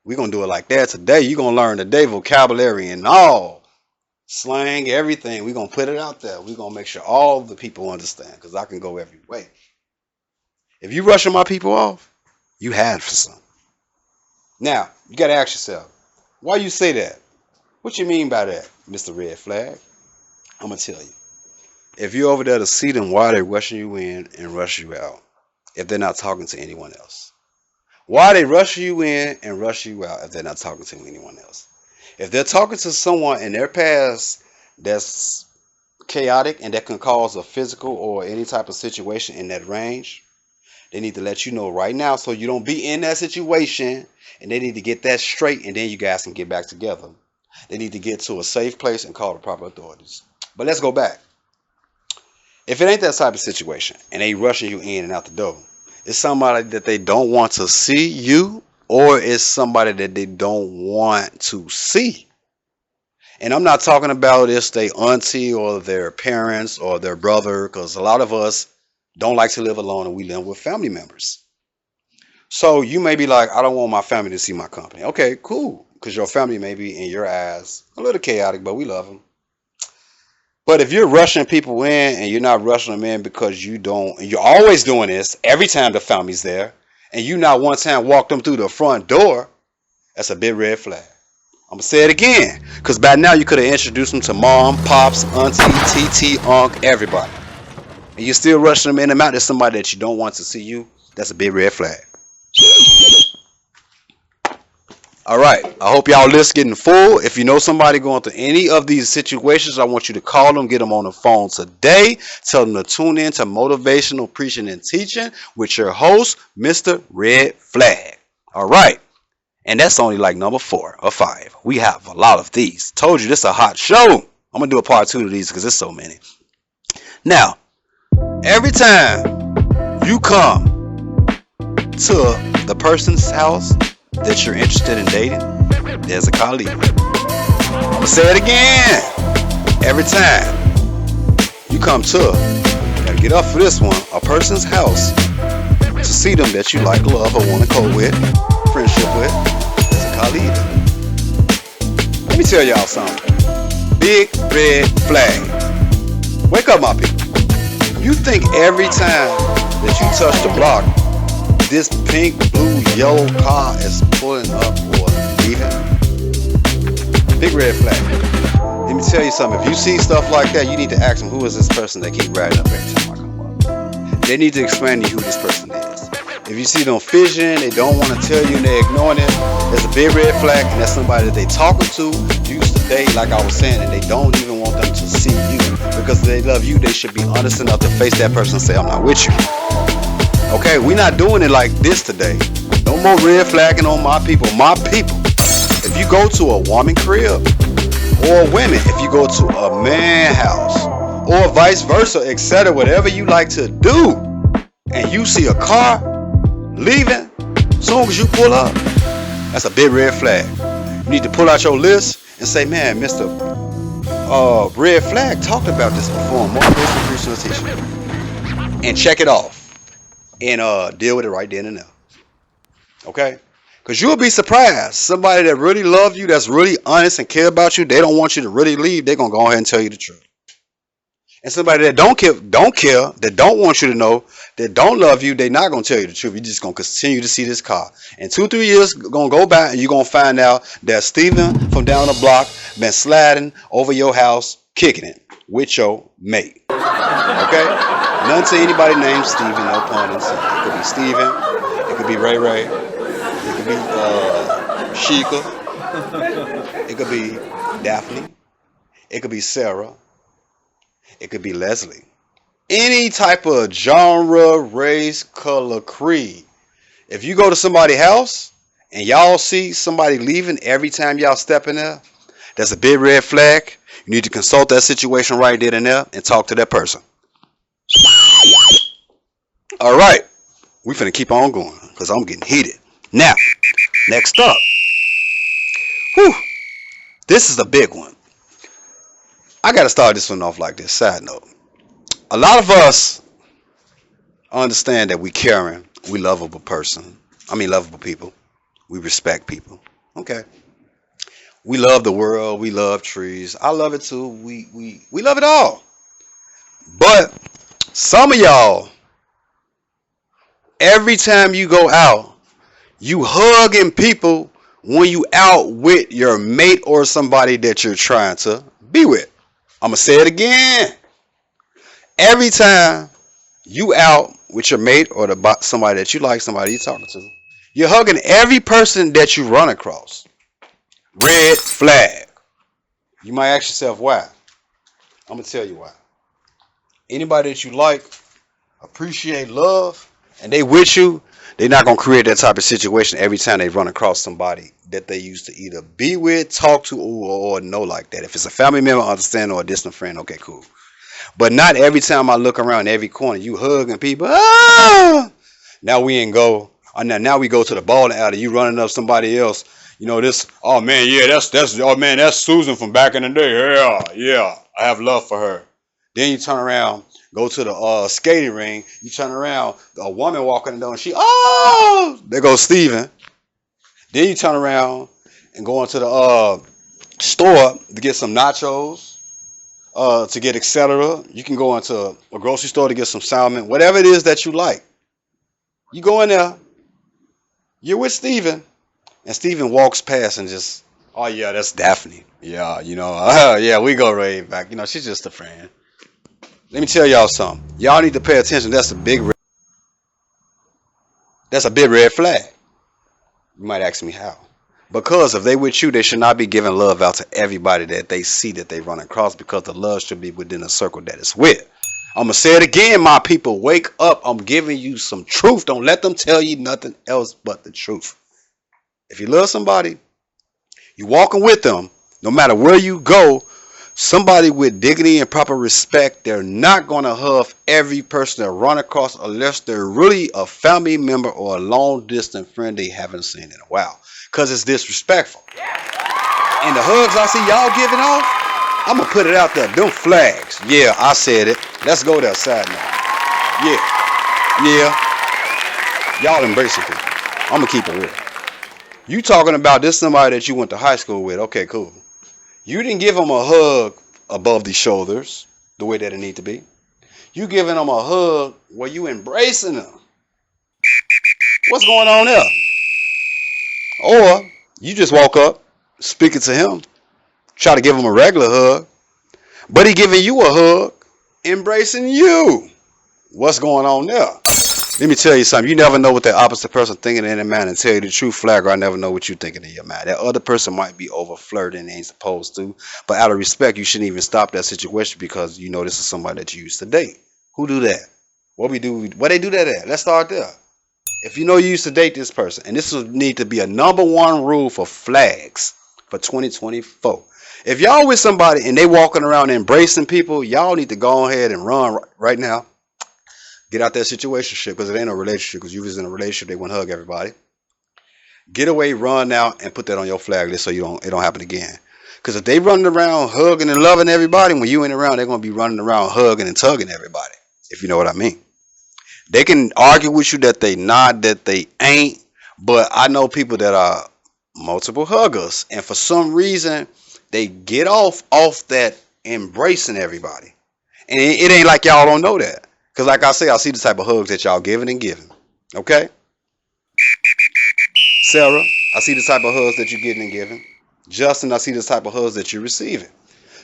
We're gonna do it like that today. You're gonna learn today vocabulary and all slang, everything. We're gonna put it out there. We're gonna make sure all the people understand, because I can go every way. If you rushing my people off, you had for some. Now, you gotta ask yourself, why you say that? What you mean by that, Mr. Red Flag? I'm gonna tell you. If you're over there to see them, why are they rushing you in and rush you out if they're not talking to anyone else? Why are they rushing you in and rush you out if they're not talking to anyone else? If they're talking to someone in their past that's chaotic and that can cause a physical or any type of situation in that range, they need to let you know right now so you don't be in that situation, and they need to get that straight, and then you guys can get back together. They need to get to a safe place and call the proper authorities. But let's go back. If it ain't that type of situation and they rushing you in and out the door, it's somebody that they don't want to see you, or it's somebody that they don't want to see. And I'm not talking about it's their auntie or their parents or their brother, because a lot of us don't like to live alone and we live with family members. So you may be like, I don't want my family to see my company. Okay, cool, because your family may be in your eyes a little chaotic, but we love them. But if you're rushing people in and you're not rushing them in because you don't, and you're always doing this every time the family's there, and you not one time walk them through the front door, that's a big red flag. I'm going to say it again, because by now you could have introduced them to mom, pops, auntie, TT, unc, everybody. And you're still rushing them in and out to somebody that you don't want to see you, that's a big red flag. All right, I hope y'all list getting full. If you know somebody going through any of these situations, I want you to call them, get them on the phone today. Tell them to tune in to Motivational Preaching and Teaching with your host, Mr. Red Flag. All right, and that's only like number 4 or 5. We have a lot of these. Told you this is a hot show. I'm going to do a part 2 of these because there's so many. Now, every time you come to the person's house that you're interested in dating, there's a colleague. I'm gonna say it again. Every time you come to, gotta get up for this one, a person's house to see them that you like, love, or want to co with, friendship with, there's a colleague. Let me tell y'all something. Big red flag. Wake up, my people. You think every time that you touch the block, this pink, blue, yellow car is pulling up or leaving? Big red flag. Let me tell you something. If you see stuff like that, you need to ask them, who is this person that keep riding up every time I come up? They need to explain to you who this person is. If you see them fidgeting, they don't want to tell you and they're ignoring it, there's a big red flag, and that's somebody that they talking to, used to date, like I was saying, and they don't even want them to see you. Because if they love you, they should be honest enough to face that person and say, I'm not with you. Okay, we're not doing it like this today. No more red flagging on my people. My people, if you go to a woman crib, or women, if you go to a man house, or vice versa, etc., whatever you like to do, and you see a car leaving, as soon as you pull up, that's a big red flag. You need to pull out your list and say, man, Mr. Red Flag talked about this before on Motivational Preaching and Teaching. And check it off. And deal with it right then and there. Okay? Because you'll be surprised. Somebody that really loves you, that's really honest and care about you, they don't want you to really leave, they're going to go ahead and tell you the truth. And somebody that don't care, that don't want you to know, that don't love you, they're not going to tell you the truth. You're just going to continue to see this car. And 2-3 years going to go by, and you're going to find out that Steven from down the block been sliding over your house, kicking it with your mate. Okay? None to anybody named Steven, no pun intended. It could be Steven, it could be Ray Ray, it could be Sheikah, it could be Daphne, it could be Sarah, it could be Leslie. Any type of genre, race, color, creed. If you go to somebody's house and y'all see somebody leaving every time y'all step in there, that's a big red flag. You need to consult that situation right there and there and talk to that person. All right, we finna keep on going because I'm getting heated. Now, next up, whew, this is a big one. I gotta start this one off like this. Side note: a lot of us understand that we caring, we lovable person. Lovable people. We respect people. Okay. We love the world. We love trees. I love it too. We love it all. But some of y'all, every time you go out, you hugging people when you out with your mate or somebody that you're trying to be with. I'm gonna say it again. Every time you out with your mate or somebody that you like, somebody you're talking to, you're hugging every person that you run across. Red flag. You might ask yourself why. I'm gonna tell you why. Anybody that you like, appreciate, love, and they with you, they're not gonna create that type of situation every time they run across somebody that they used to either be with, talk to, or know like that. If it's a family member, understand, or a distant friend, okay, cool. But not every time I look around every corner, you hugging people. Ah! Now we ain't go. Now we go to the bowling alley. You running up somebody else. You know this. Oh man, yeah, that's Susan from back in the day. Yeah, I have love for her. Then you turn around, go to the skating ring. You turn around, a woman walking in the door, and there goes Steven. Then you turn around and go into the store to get some nachos. To get etc. You can go into a grocery store to get some salmon, whatever it is that you like. You go in there, you're with Steven, and Steven walks past and just, oh yeah, that's Daphne. Yeah, yeah, we go right back. She's just a friend. Let me tell y'all something. Y'all need to pay attention. That's a big red flag. You might ask me how. Because if they with you, they should not be giving love out to everybody that they see that they run across, because the love should be within a circle that it's with. I'm going to say it again, my people. Wake up. I'm giving you some truth. Don't let them tell you nothing else but the truth. If you love somebody, you walking with them, no matter where you go, somebody with dignity and proper respect, they're not going to hug every person they run across unless they're really a family member or a long distance friend they haven't seen in a while. Because it's disrespectful. And the hugs I see y'all giving off, I'm going to put it out there. Them flags. Yeah, I said it. Let's go there side now. Yeah. Y'all embracing people. I'm going to keep it real. You talking about this somebody that you went to high school with. Okay, cool. You didn't give them a hug above the shoulders the way that it need to be. You giving them a hug where you embracing them. What's going on there? Or you just walk up, speaking to him, try to give him a regular hug, but he giving you a hug, embracing you. What's going on there? Let me tell you something. You never know what the opposite person thinking in their mind. And tell you the truth, Flagger, I never know what you're thinking in your mind. That other person might be over flirting and ain't supposed to. But out of respect, you shouldn't even stop that situation because you know this is somebody that you used to date. Who do that? What they do that at? Let's start there. If you know you used to date this person, and this would need to be a number one rule for flags for 2024. If y'all with somebody and they walking around embracing people, y'all need to go ahead and run right now. Get out that situationship, because it ain't no relationship. Because you was in a relationship, they wouldn't hug everybody. Get away, run now, and put that on your flag list so it don't happen again. Because if they running around hugging and loving everybody, when you ain't around, they're gonna be running around hugging and tugging everybody. If you know what I mean. They can argue with you that they not, that they ain't, but I know people that are multiple huggers, and for some reason they get off that embracing everybody, and it ain't like y'all don't know that. Because like I say, I see the type of hugs that y'all giving and giving. Okay? Sarah, I see the type of hugs that you're getting and giving. Justin, I see the type of hugs that you're receiving.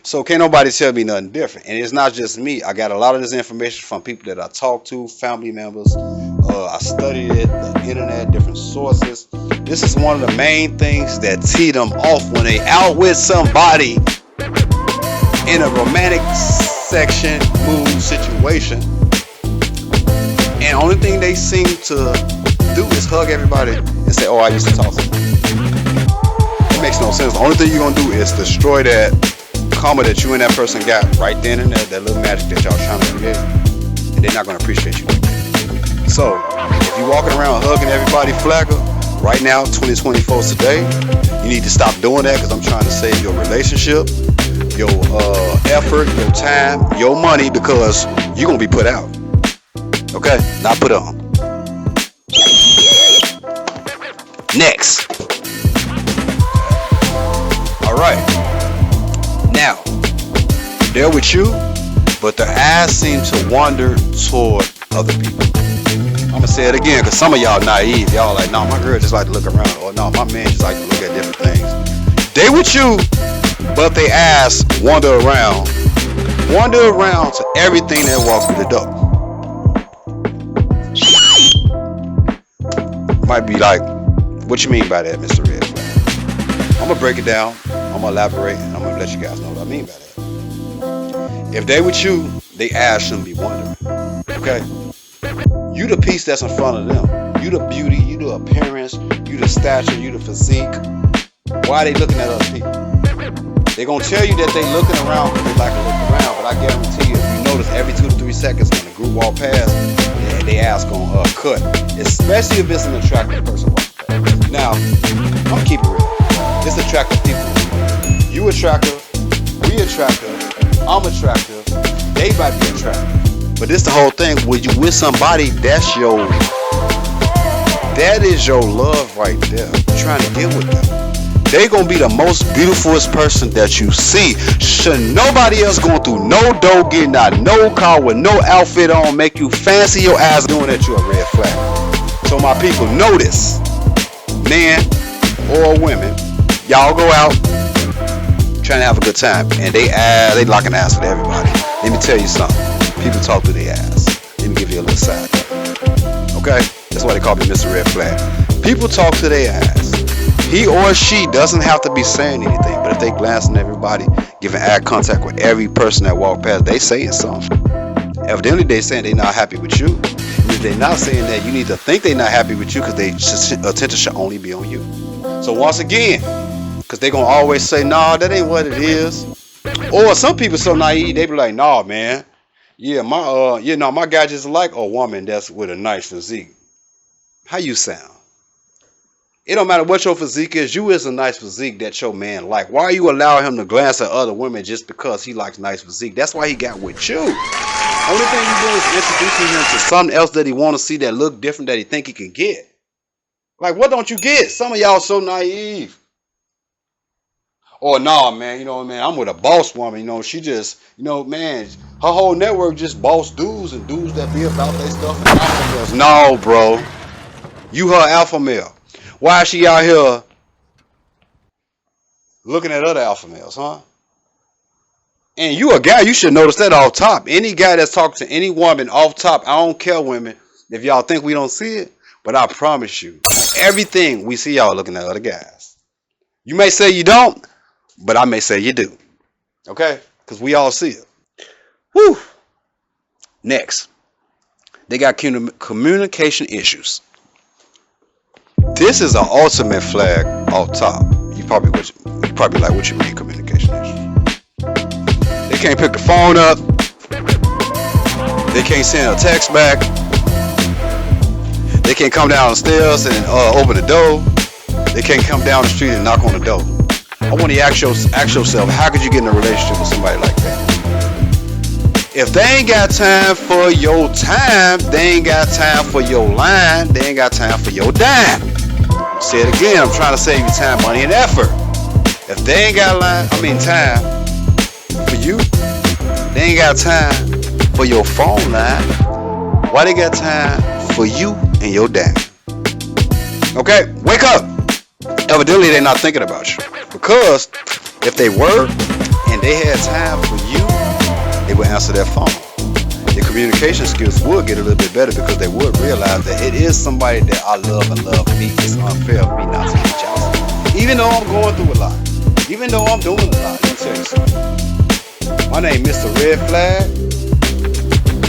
So can't nobody tell me nothing different. And it's not just me. I got a lot of this information from people that I talk to, family members. I studied it, the internet, different sources. This is one of the main things that tee them off when they out with somebody in a romantic section, mood, situation. And the only thing they seem to do is hug everybody and and say, oh, I used to talk to them. It makes no sense. The only thing you're going to do is destroy that karma that you and that person got right then and there, that little magic that y'all trying to create, and they're not going to appreciate you. So, if you're walking around hugging everybody flagger, right now, 2024 today, you need to stop doing that, because I'm trying to save your relationship, your effort, your time, your money, because you're going to be put out. Okay? Not put on. Next. Alright. Now, they're with you, but their eyes seem to wander toward other people. I'm gonna say it again, because some of y'all naive. Y'all like, no, my girl just like to look around, or no, my man just like to look at different things. They with you, but they eyes wander around to everything that walks through the door. Might be like, what you mean by that, Mr. Red Flag? I'm gonna break it down, I'm gonna elaborate, and I'm gonna let you guys know what I mean by that. If they with you, they eyes shouldn't be wandering. Okay? You the piece that's in front of them. You the beauty, you the appearance, you the stature, you the physique. Why are they looking at other people? They're gonna tell you that they looking around because they like to look around, but I guarantee you, if you notice every 2 to 3 seconds when the group walk past, they ass gonna cut. Especially if it's an attractive person walking past. Now, I'm keeping it real. It's attractive people. You attractive, we attractive, I'm attractive, they might be attractive. But this the whole thing. When you with somebody, that is your love right there. You're trying to get with them. They gonna be the most beautifulest person that you see. Should nobody else going through no dough, getting out no car with no outfit on, make you fancy your eyes doing that, you a red flag. So my people, know this. Men or women, y'all go out trying to have a good time, and they locking eyes with everybody. Let me tell you something. People talk through their ass. Let me give you a little side. Okay? That's why they call me Mr. Red Flag. People talk to their ass. He or she doesn't have to be saying anything, but if they glancing at everybody, giving eye contact with every person that walk past, they saying something. Evidently, they saying they not happy with you. And if they're not saying that, you need to think they not happy with you, because their attention should only be on you. So once again, because they gonna always say, nah, that ain't what it is. Or some people so naive, they be like, nah, man. Yeah, my guy just like a woman that's with a nice physique. How you sound? It don't matter what your physique is. You is a nice physique that your man like. Why are you allowing him to glance at other women just because he likes nice physique? That's why he got with you. Only thing you do is introducing him to something else that he want to see that look different, that he think he can get. Like, what don't you get? Some of y'all so naive. Or nah, man, man, I'm with a boss woman, she just, man, her whole network just boss dudes and dudes that be about their stuff and alpha males. No, bro. You her alpha male. Why is she out here looking at other alpha males, huh? And you a guy, you should notice that off top. Any guy that's talking to any woman off top, I don't care, women, if y'all think we don't see it, but I promise you, everything we see y'all looking at other guys. You may say you don't, but I may say you do. Okay? Because we all see it. Whew. Next. They got communication issues. This is an ultimate flag off top. You probably like, what you mean communication issues? They can't pick the phone up. They can't send a text back. They can't come down the stairs and open the door. They can't come down the street and knock on the door. I want you to ask yourself, how could you get in a relationship with somebody like that? If they ain't got time for your time, they ain't got time for your line, they ain't got time for your dime. Say it again, I'm trying to save you time, money, and effort. If they ain't got time for you, they ain't got time for your phone line. Why they got time for you and your dime? Okay, wake up. Evidently, they're not thinking about you. Because if they were and they had time for you, they would answer their phone. Their communication skills would get a little bit better, because they would realize that it is somebody that I love and love me. It's unfair for me not to reach out to. Even though I'm going through a lot. Even though I'm doing a lot. Let me tell you something. My name is Mr. Red Flag.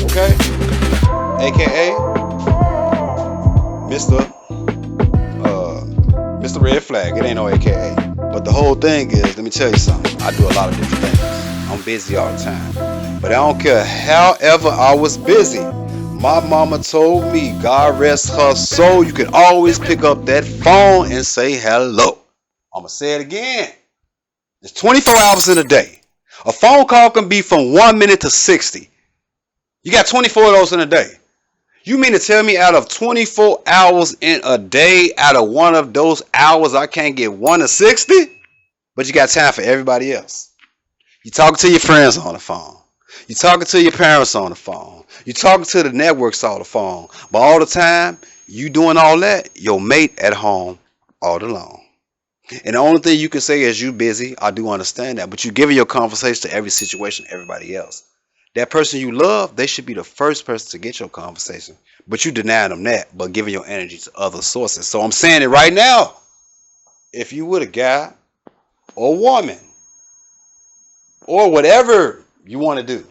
Okay? AKA Mr. red flag. It ain't no AKA. But the whole thing is, let me tell you something. I do a lot of different things. I'm busy all the time. But I don't care however I was busy. My mama told me, God rest her soul, you can always pick up that phone and say hello. I'm going to say it again. There's 24 hours in a day. A phone call can be from 1 minute to 60. You got 24 of those in a day. You mean to tell me out of 24 hours in a day, out of one of those hours, I can't get 1 to 60? But you got time for everybody else. You talking to your friends on the phone. You talking to your parents on the phone. You talking to the networks on the phone. But all the time, you doing all that, your mate at home all alone. And the only thing you can say is you busy. I do understand that. But you giving your conversation to every situation, everybody else. That person you love, they should be the first person to get your conversation. But you denying them that, but giving your energy to other sources. So I'm saying it right now. If you with a guy or woman or whatever you want to do,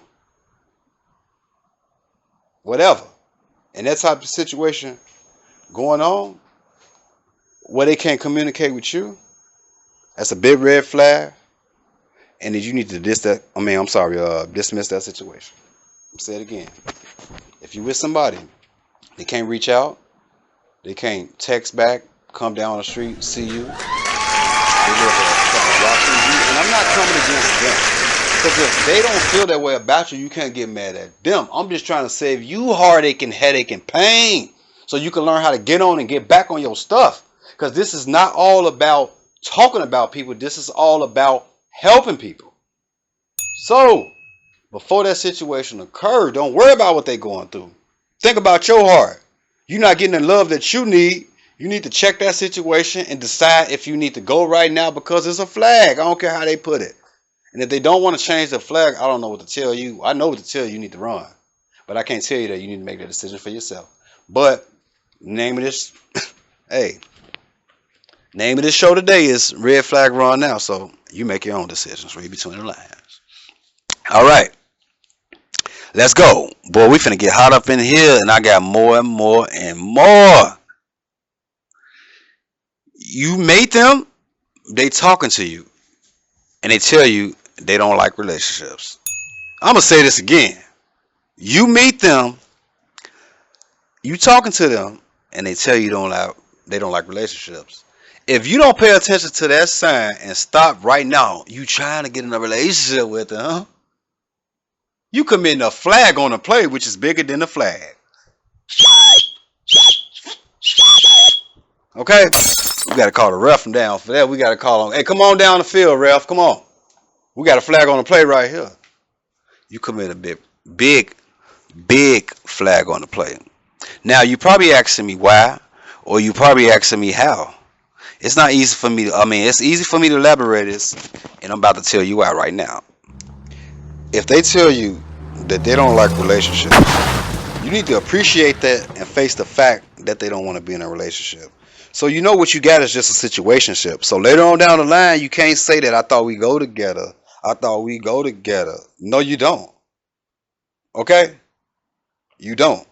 whatever, and that type of situation going on where they can't communicate with you, that's a big red flag. And that you need to dismiss that situation. I'll say it again. If you with somebody, they can't reach out, they can't text back, come down the street, see you, they live a couple blocks from you, and I'm not coming against them. Because if they don't feel that way about you, you can't get mad at them. I'm just trying to save you heartache and headache and pain so you can learn how to get on and get back on your stuff. Because this is not all about talking about people. This is all about helping people. So, before that situation occurred, don't worry about what they're going through. Think about your heart. You're not getting the love that you need. You need to check that situation and decide if you need to go right now because it's a flag. I don't care how they put it. And if they don't want to change the flag, I don't know what to tell you. I know what to tell you. You need to run. But I can't tell you that. You need to make that decision for yourself. But, name of this, hey, name of this show today is Red Flag Run Now. So, you make your own decisions. Read between the lines. All right. Let's go. Boy, we finna get hot up in here, and I got more and more and more. You mate them, they talking to you, and they tell you they don't like relationships. I'm gonna say this again. You meet them, you talking to them, and they tell you they don't like relationships. If you don't pay attention to that sign and stop right now, you trying to get in a relationship with them, huh? You committing a flag on the play, which is bigger than the flag. Okay? We got to call the ref down for that. We got to call him. Hey, come on down the field, ref. Come on. We got a flag on the play right here. You commit a big flag on the play. Now, you probably asking me why, or you probably asking me how. It's not easy for me. It's easy for me to elaborate this, and I'm about to tell you why right now. If they tell you that they don't like relationships, you need to appreciate that and face the fact that they don't want to be in a relationship. So you know what you got is just a situationship. So later on down the line, you can't say that I thought we go together. I thought we go together. No, you don't. Okay? You don't.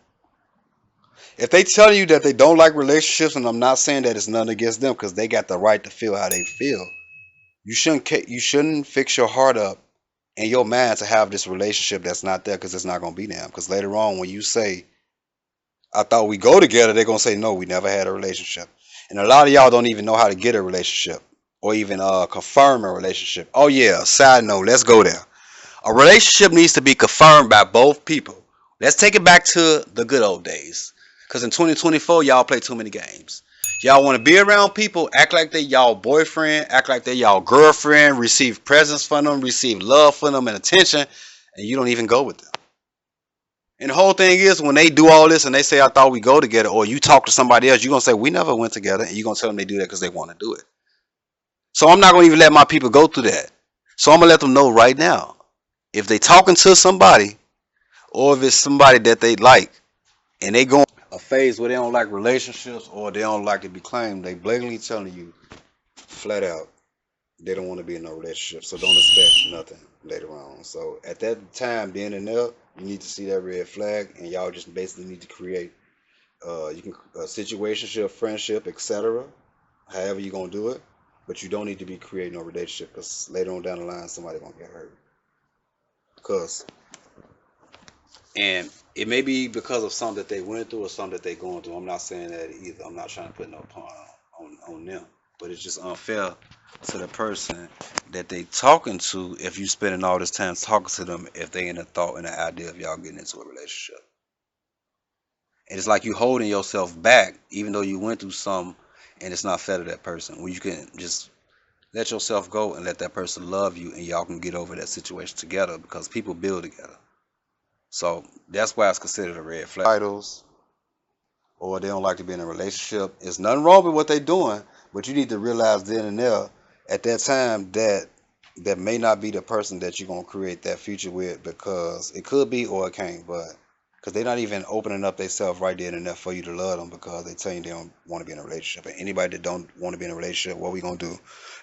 If they tell you that they don't like relationships, and I'm not saying that it's nothing against them because they got the right to feel how they feel, you shouldn't fix your heart up and your mind to have this relationship that's not there because it's not going to be there. Because later on, when you say, I thought we go together, they're going to say, no, we never had a relationship. And a lot of y'all don't even know how to get a relationship or even confirm a relationship. Oh, yeah, side note, let's go there. A relationship needs to be confirmed by both people. Let's take it back to the good old days. Because in 2024, y'all play too many games. Y'all want to be around people, act like they y'all boyfriend, act like they y'all girlfriend, receive presents from them, receive love from them and attention, and you don't even go with them. And the whole thing is when they do all this and they say, I thought we go together, or you talk to somebody else, you're going to say, we never went together, and you're going to tell them they do that because they want to do it. So I'm not going to even let my people go through that. So I'm going to let them know right now, if they talking to somebody, or if it's somebody that they like, and they go a phase where they don't like relationships or they don't like to be claimed, they blatantly telling you flat out they don't want to be in a relationship. So don't expect nothing later on. So at that time, being in there, you need to see that red flag, and y'all just basically need to create a situationship, friendship, etc. however you're going to do it. But you don't need to be creating a relationship because later on down the line, somebody going to get hurt. Because, and it may be because of something that they went through or something that they're going through. I'm not saying that either. I'm not trying to put no pawn on them. But it's just unfair to the person that they talking to if you spending all this time talking to them if they in the thought and the idea of y'all getting into a relationship. And it's like you holding yourself back even though you went through something, and it's not fair to that person. When you can just let yourself go and let that person love you, and y'all can get over that situation together because people build together. So that's why it's considered a red flag. Titles, or they don't like to be in a relationship. There's nothing wrong with what they're doing, but you need to realize then and there at that time that that may not be the person that you're going to create that future with, because it could be or it can't, but because they're not even opening up themselves right then and there for you to love them, because they tell you they don't want to be in a relationship. And anybody that don't want to be in a relationship, what we going to do?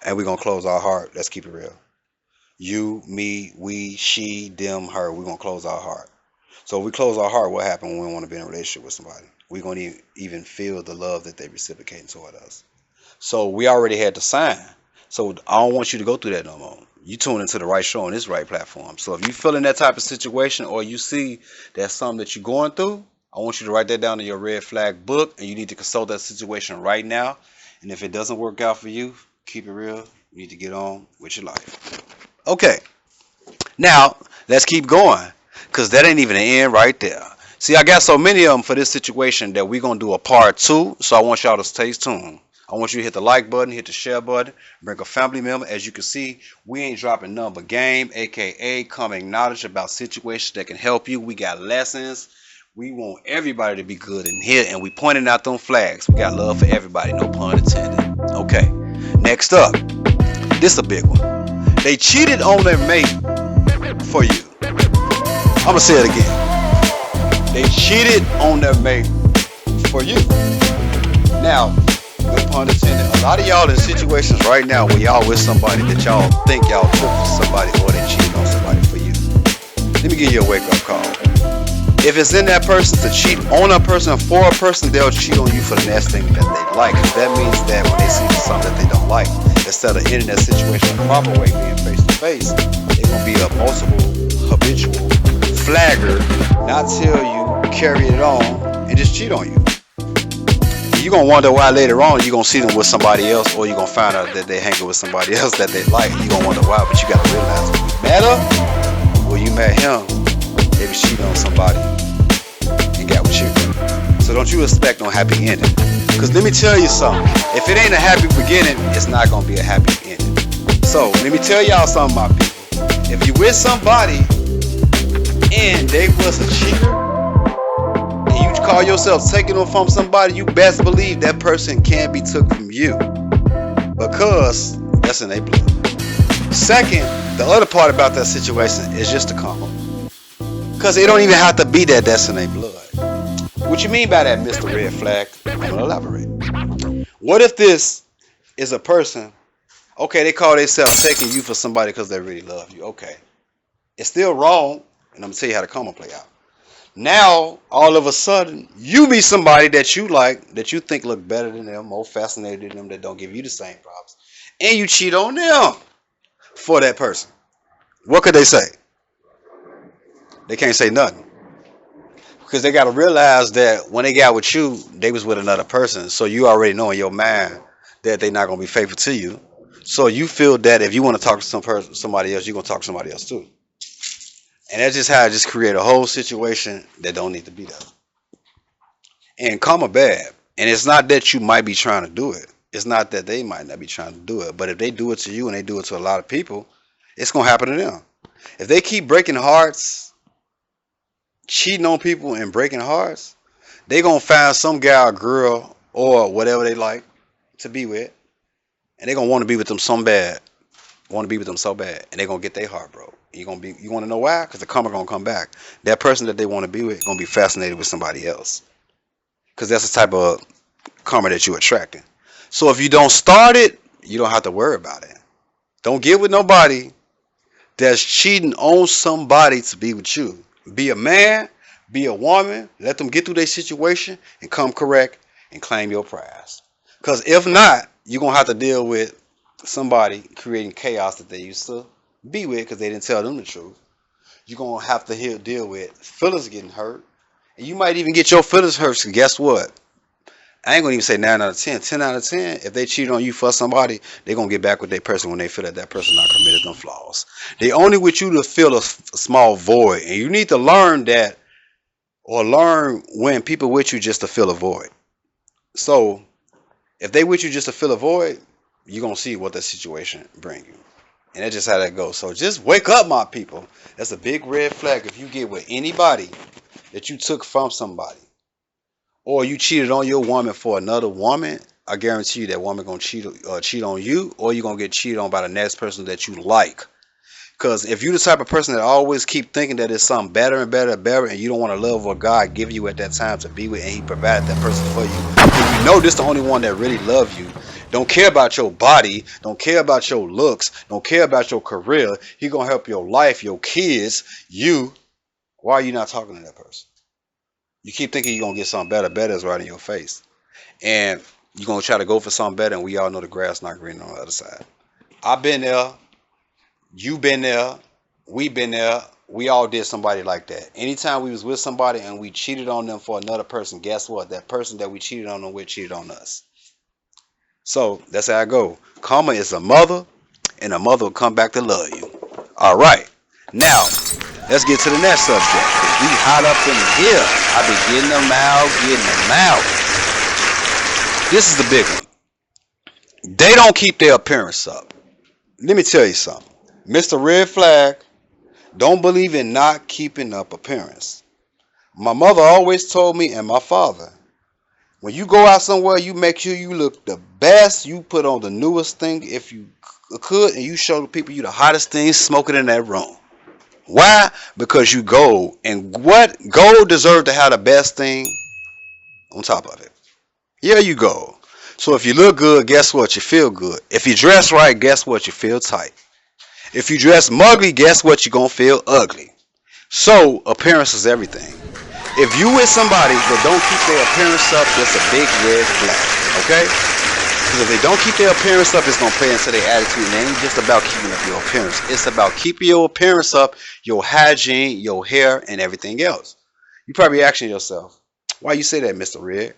And we're going to close our heart. Let's keep it real. You, me, we, she, them, her. We're going to close our heart. So if we close our heart, what happens when we don't want to be in a relationship with somebody? We're going to even feel the love that they reciprocating toward us. So we already had the sign. So I don't want you to go through that no more. You tune into the right show on this right platform. So if you feel in that type of situation, or you see that's something that you're going through, I want you to write that down in your red flag book, and you need to consult that situation right now. And if it doesn't work out for you, keep it real. You need to get on with your life. Okay. Now, let's keep going, because that ain't even the end right there. See, I got so many of them for this situation that we're going to do a part 2. So I want y'all to stay tuned. I want you to hit the like button, hit the share button, bring a family member. As you can see, we ain't dropping none but game, aka common knowledge about situations that can help you. We got lessons. We want everybody to be good in here, and we pointing out them flags. We got love for everybody, no pun intended. Okay, next up, this is a big one. They cheated on their mate for you. I'm gonna say it again. They cheated on their mate for you. Now, no pun intended, a lot of y'all in situations right now where y'all with somebody that y'all think y'all took for somebody, or they cheated on somebody for you. Let me give you a wake up call. If it's in that person to cheat on a person for a person, they'll cheat on you for the next thing that they like. That means that when they see something that they don't like, instead of ending that situation the proper way, being face to face, it's gonna be a multiple habitual flagger, not tell you, carry it on, and just cheat on you. You're going to wonder why later on you're going to see them with somebody else, or you're going to find out that they're hanging with somebody else that they like. You're going to wonder why, but you got to realize when you met her or you met him, they was cheating on somebody and got with you. So don't you expect no happy ending. Because let me tell you something. If it ain't a happy beginning, it's not going to be a happy ending. So let me tell y'all something, my people. If you with somebody and they was a cheater, call yourself taking them from somebody, you best believe that person can't be took from you, because that's in their blood. Second, the other part about that situation is just the karma, because it don't even have to be that that's in their blood. What you mean by that, Mr. Red Flag? I'm gonna elaborate. What if this is a person? Okay, they call themselves taking you for somebody because they really love you. Okay, it's still wrong, and I'm gonna tell you how the karma play out. Now, all of a sudden, you be somebody that you like, that you think look better than them, more fascinated than them, that don't give you the same problems, and you cheat on them for that person. What could they say? They can't say nothing, because they got to realize that when they got with you, they was with another person. So you already know in your mind that they're not going to be faithful to you. So you feel that if you want to talk to somebody else, you're going to talk to somebody else too. And that's just how I just create a whole situation that don't need to be there. And karma bad. And it's not that you might be trying to do it. It's not that they might not be trying to do it. But if they do it to you and they do it to a lot of people, it's going to happen to them. If they keep breaking hearts, cheating on people and breaking hearts, they going to find some guy or girl or whatever they like to be with. And they're going to want to be with them so bad. Want to be with them so bad. And they're going to get their heart broke. You want to know why? Because the karma going to come back. That person that they want to be with is going to be fascinated with somebody else. Because that's the type of karma that you're attracting. So if you don't start it, you don't have to worry about it. Don't get with nobody that's cheating on somebody to be with you. Be a man, be a woman, let them get through their situation and come correct and claim your prize. Because if not, you're going to have to deal with somebody creating chaos that they used to be with because they didn't tell them the truth. You're going to have to deal with feelings getting hurt. And you might even get your feelings hurt. So guess what? I ain't going to even say 9 out of 10. 10 out of 10, if they cheat on you for somebody, they're going to get back with their person when they feel that that person not committed them flaws. They only with you to fill a small void. And you need to learn that, or learn when people with you just to fill a void. So if they with you just to fill a void, you're going to see what that situation bring you. And that's just how that goes. So just wake up, my people. That's a big red flag if you get with anybody that you took from somebody. Or you cheated on your woman for another woman. I guarantee you that woman going to cheat on you. Or you're going to get cheated on by the next person that you like. Because if you're the type of person that always keep thinking that it's something better and better and better, and you don't want to love what God give you at that time to be with, and He provided that person for you, and you know this the only one that really love you, don't care about your body, don't care about your looks, don't care about your career, He gonna help your life, your kids, you. Why are you not talking to that person? You keep thinking you're gonna get something better is right in your face, and you're gonna try to go for something better, and we all know the grass not green on the other side. I've been there. You been there, we been there, we all did somebody like that. Anytime we was with somebody and we cheated on them for another person, guess what? That person that we cheated on them with cheated on us. So that's how I go. Karma is a mother, and a mother will come back to love you. All right. Now, let's get to the next subject. We hot up in here. I be getting them out. This is the big one. They don't keep their appearance up. Let me tell you something. Mr. Red Flag, don't believe in not keeping up appearance. My mother always told me, and my father, when you go out somewhere, you make sure you look the best. You put on the newest thing if you could, and you show the people you the hottest thing smoking in that room. Why? Because you gold. And what? Gold deserves to have the best thing on top of it. Yeah, you gold. So if you look good, guess what? You feel good. If you dress right, guess what? You feel tight. If you dress mugly, guess what? You're going to feel ugly. So, appearance is everything. If you with somebody that don't keep their appearance up, that's a big red flag. Okay? Because if they don't keep their appearance up, it's going to play into their attitude. And it ain't just about keeping up your appearance. It's about keeping your appearance up, your hygiene, your hair, and everything else. You probably asking yourself, why you say that, Mr. Red?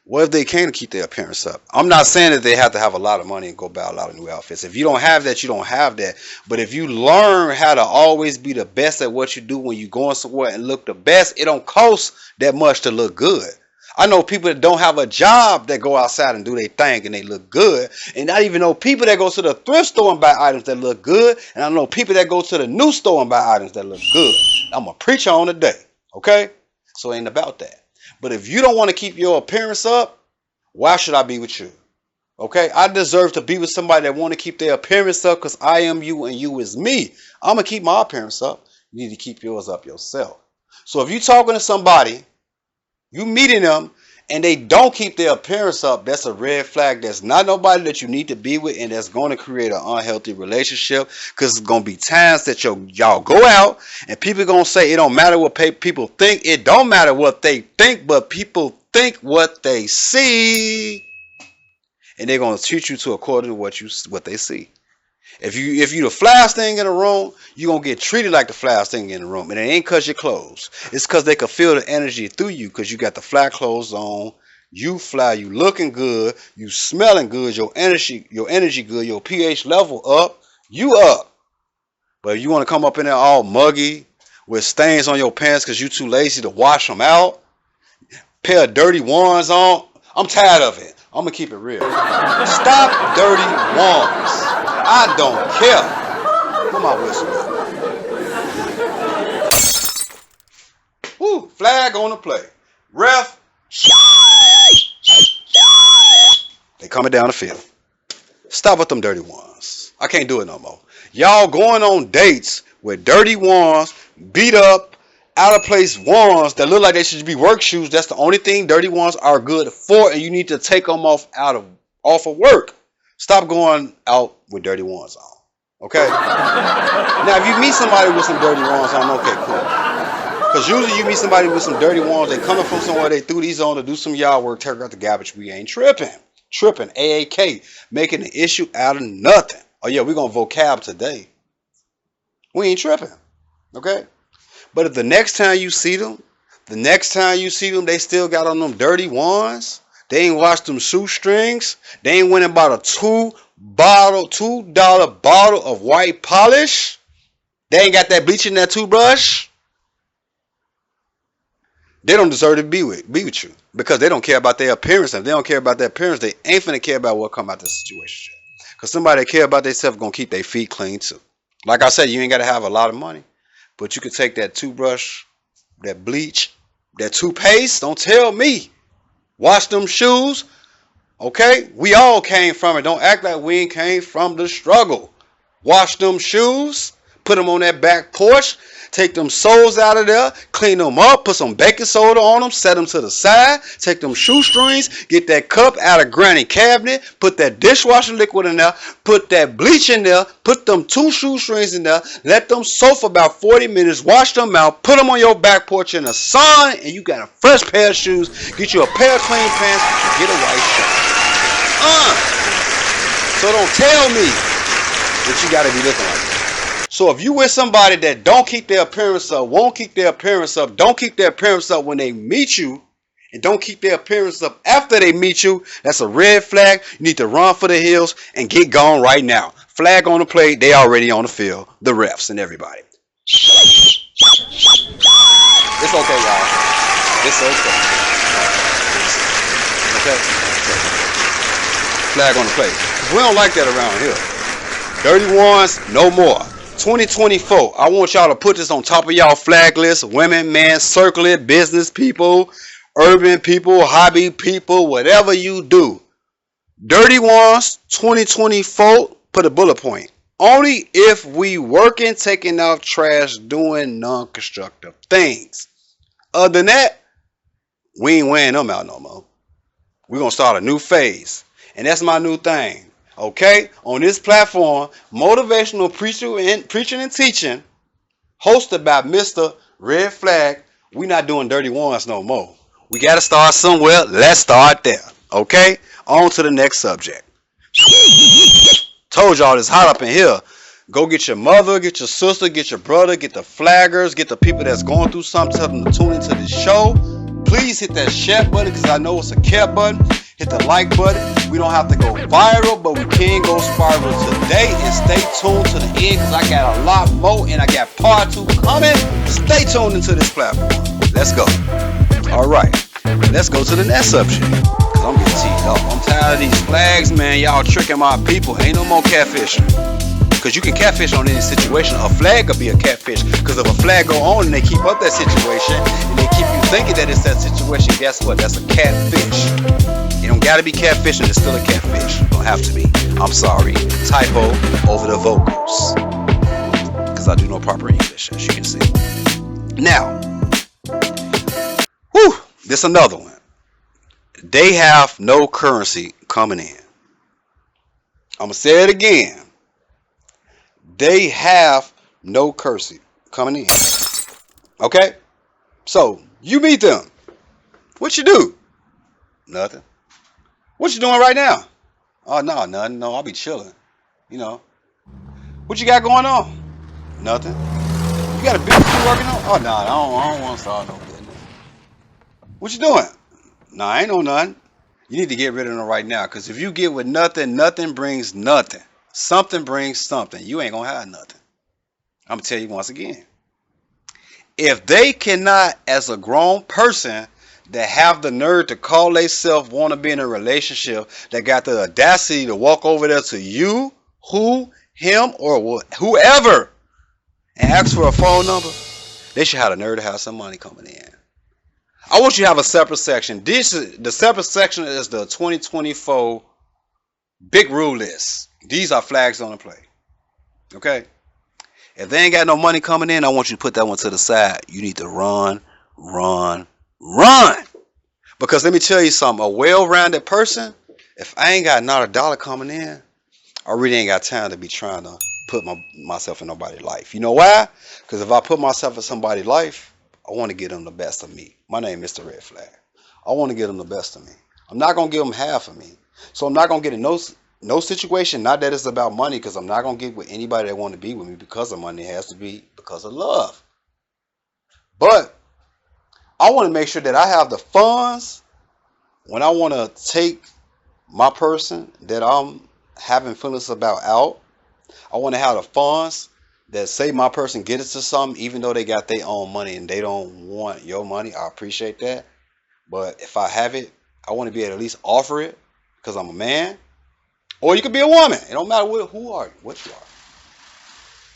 What if they can't keep their appearance up? I'm not saying that they have to have a lot of money and go buy a lot of new outfits. If you don't have that, you don't have that. But if you learn how to always be the best at what you do when you're going somewhere and look the best, it don't cost that much to look good. I know people that don't have a job that go outside and do their thing and they look good. And I even know people that go to the thrift store and buy items that look good. And I know people that go to the new store and buy items that look good. I'm a preacher on the day. Okay? So it ain't about that. But if you don't want to keep your appearance up, why should I be with you? Okay? I deserve to be with somebody that want to keep their appearance up because I am you and you is me. I'm going to keep my appearance up. You need to keep yours up yourself. So if you're talking to somebody, you meeting them, and they don't keep their appearance up, that's a red flag. That's not nobody that you need to be with, and that's going to create an unhealthy relationship because it's going to be times that y'all go out, and people are going to say it don't matter what people think. It don't matter what they think, but people think what they see, and they're going to treat you to according to what they see. If you the flyest thing in the room, you're going to get treated like the flyest thing in the room. And it ain't because your clothes. It's because they can feel the energy through you because you got the fly clothes on. You fly, you looking good, you smelling good, your energy good, your pH level up, you up. But if you want to come up in there all muggy with stains on your pants because you too lazy to wash them out, pair of dirty ones on, I'm tired of it. I'm going to keep it real. Stop dirty ones. I don't care. Where my whistle? Woo, flag on the play. Ref. They coming down the field. Stop with them dirty ones. I can't do it no more. Y'all going on dates with dirty ones, beat up, out of place ones that look like they should be work shoes. That's the only thing dirty ones are good for, and you need to take them off of work. Stop going out with dirty ones on. Okay? Now, if you meet somebody with some dirty ones on, okay, cool. Because usually you meet somebody with some dirty ones, they coming from somewhere, they threw these on to do some yard work, take out the garbage, we ain't tripping. Tripping, AAK, making an issue out of nothing. Oh yeah, we're gonna vocab today. We ain't tripping, okay? But if the next time you see them, they still got on them dirty ones. They ain't washed them shoestrings. They ain't went and bought a $2 bottle of white polish. They ain't got that bleach in that toothbrush. They don't deserve to be with you because they don't care about their appearance. And if they don't care about their appearance, they ain't finna care about what come out the situation. Because somebody that care about themselves gonna keep their feet clean too. Like I said, you ain't gotta have a lot of money, but you can take that toothbrush, that bleach, that toothpaste. Don't tell me. Wash them shoes. Okay? We all came from it. Don't act like we ain't came from the struggle. Wash them shoes. Put them on that back porch. Take them soles out of there. Clean them up. Put some baking soda on them. Set them to the side. Take them shoestrings. Get that cup out of granny cabinet. Put that dishwasher liquid in there. Put that bleach in there. Put them 2 shoestrings in there. Let them soak for about 40 minutes. Wash them out. Put them on your back porch in the sun. And you got a fresh pair of shoes. Get you a pair of clean pants. And get a white shirt. So don't tell me that you got to be looking like that. So if you with somebody that don't keep their appearance up, won't keep their appearance up, don't keep their appearance up when they meet you, and don't keep their appearance up after they meet you, that's a red flag. You need to run for the hills and get gone right now. Flag on the plate, they already on the field, the refs and everybody. It's okay, y'all. It's okay. Okay? Flag on the plate. We don't like that around here. Dirty ones, no more. 2024, I want y'all to put this on top of y'all flag list. Women, men, circle it, business people, urban people, hobby people, whatever you do. Dirty ones, 2024, put a bullet point. Only if we working, taking out trash, doing non-constructive things. Other than that, we ain't wearing them out no more. We're going to start a new phase. And that's my new thing. Okay, on this platform, motivational preaching and teaching, hosted by Mr. Red Flag. We not doing dirty ones no more. We got to start somewhere. Let's start there. Okay, on to the next subject. Told y'all it's hot up in here. Go get your mother, get your sister, get your brother, get the flaggers, get the people that's going through something. Tell them to tune into this show. Please hit that share button because I know it's a care button. Hit the like button. We don't have to go viral, but we can go spiral today. And stay tuned to the end because I got a lot more and I got part 2 coming. Stay tuned into this platform. Let's go. All right. Let's go to the next subject because I'm getting teed up. I'm tired of these flags, man. Y'all tricking my people. Ain't no more catfishing. Because you can catfish on any situation. A flag could be a catfish. Because if a flag go on and they keep up that situation and they keep you thinking that it's that situation, guess what? That's a catfish. It don't gotta be catfishing, it's still a catfish. Don't have to be. I'm sorry. Typo over the vocals. Because I do know proper English, as you can see. Now, this another one. They have no currency coming in. I'm gonna say it again. They have no currency coming in. Okay? So, you meet them. What you do? Nothing. What you doing right now? Oh, no, nothing. No, I'll be chilling. You know. What you got going on? Nothing. You got a business you working on? Oh, no, I don't want to start no business. What you doing? No, I ain't no nothing. You need to get rid of them right now. Because if you get with nothing, nothing brings nothing. Something brings something. You ain't going to have nothing. I'm going to tell you once again. If they cannot, as a grown person, that have the nerve to call themselves want to be in a relationship, that got the audacity to walk over there to you, him, or whoever, and ask for a phone number, they should have the nerve to have some money coming in. I want you to have a separate section. The separate section is the 2024 big rule list. These are flags on the play. Okay? If they ain't got no money coming in, I want you to put that one to the side. You need to run. Because let me tell you something. A well-rounded person, if I ain't got not a dollar coming in, I really ain't got time to be trying to put myself in nobody's life. You know why? Because if I put myself in somebody's life, I want to give them the best of me. My name is Mr. Red Flag. I want to give them the best of me. I'm not going to give them half of me. So I'm not gonna get in no situation. Not that it's about money, because I'm not gonna get with anybody that want to be with me because of money. It has to be because of love. But I want to make sure that I have the funds when I want to take my person that I'm having feelings about out. I want to have the funds that say my person get into something, even though they got their own money and they don't want your money. I appreciate that. But if I have it, I want to be able to at least offer it because I'm a man. Or you could be a woman. It don't matter who are you, what you are.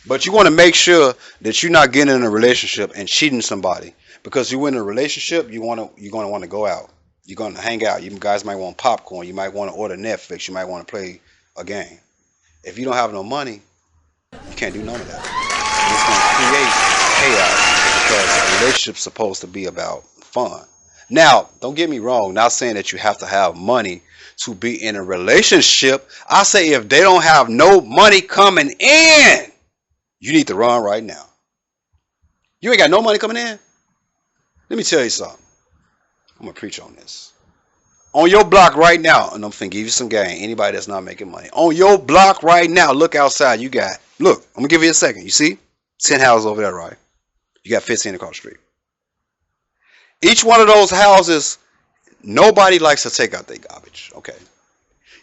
But you want to make sure that you're not getting in a relationship and cheating somebody. Because you're in a relationship, you're going to want to go out. You're going to hang out. You guys might want popcorn. You might want to order Netflix. You might want to play a game. If you don't have no money, you can't do none of that. It's going to create chaos because a relationship's supposed to be about fun. Now, don't get me wrong. Not saying that you have to have money to be in a relationship. I say if they don't have no money coming in, you need to run right now. You ain't got no money coming in? Let me tell you something. I'm going to preach on this. On your block right now, and I'm finna give you some game. Anybody that's not making money. On your block right now, look outside. You got, look, I'm going to give you a second. You see? 10 houses over there, right? You got 15 across the street. Each one of those houses, nobody likes to take out their garbage. Okay.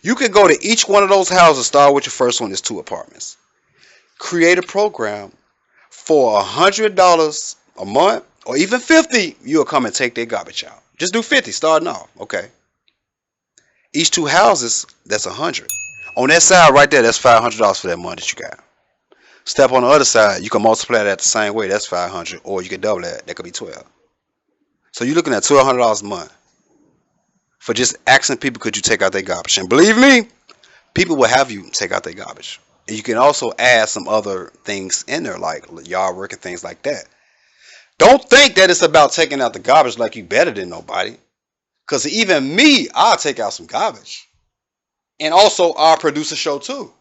You could go to each one of those houses, start with your first one, is 2 apartments. Create a program for $100 a month, or even $50, you'll come and take their garbage out. Just do 50 starting off. Okay. Each 2 houses, that's $100. On that side right there, that's $500 for that month that you got. Step on the other side, you can multiply that the same way. That's $500, or you can double that. That could be $12. So you're looking at $1,200 a month for just asking people, could you take out their garbage? And believe me, people will have you take out their garbage. And you can also add some other things in there, like yard work and things like that. Don't think that it's about taking out the garbage like you better than nobody. Because even me, I'll take out some garbage. And also, I'll produce a show too.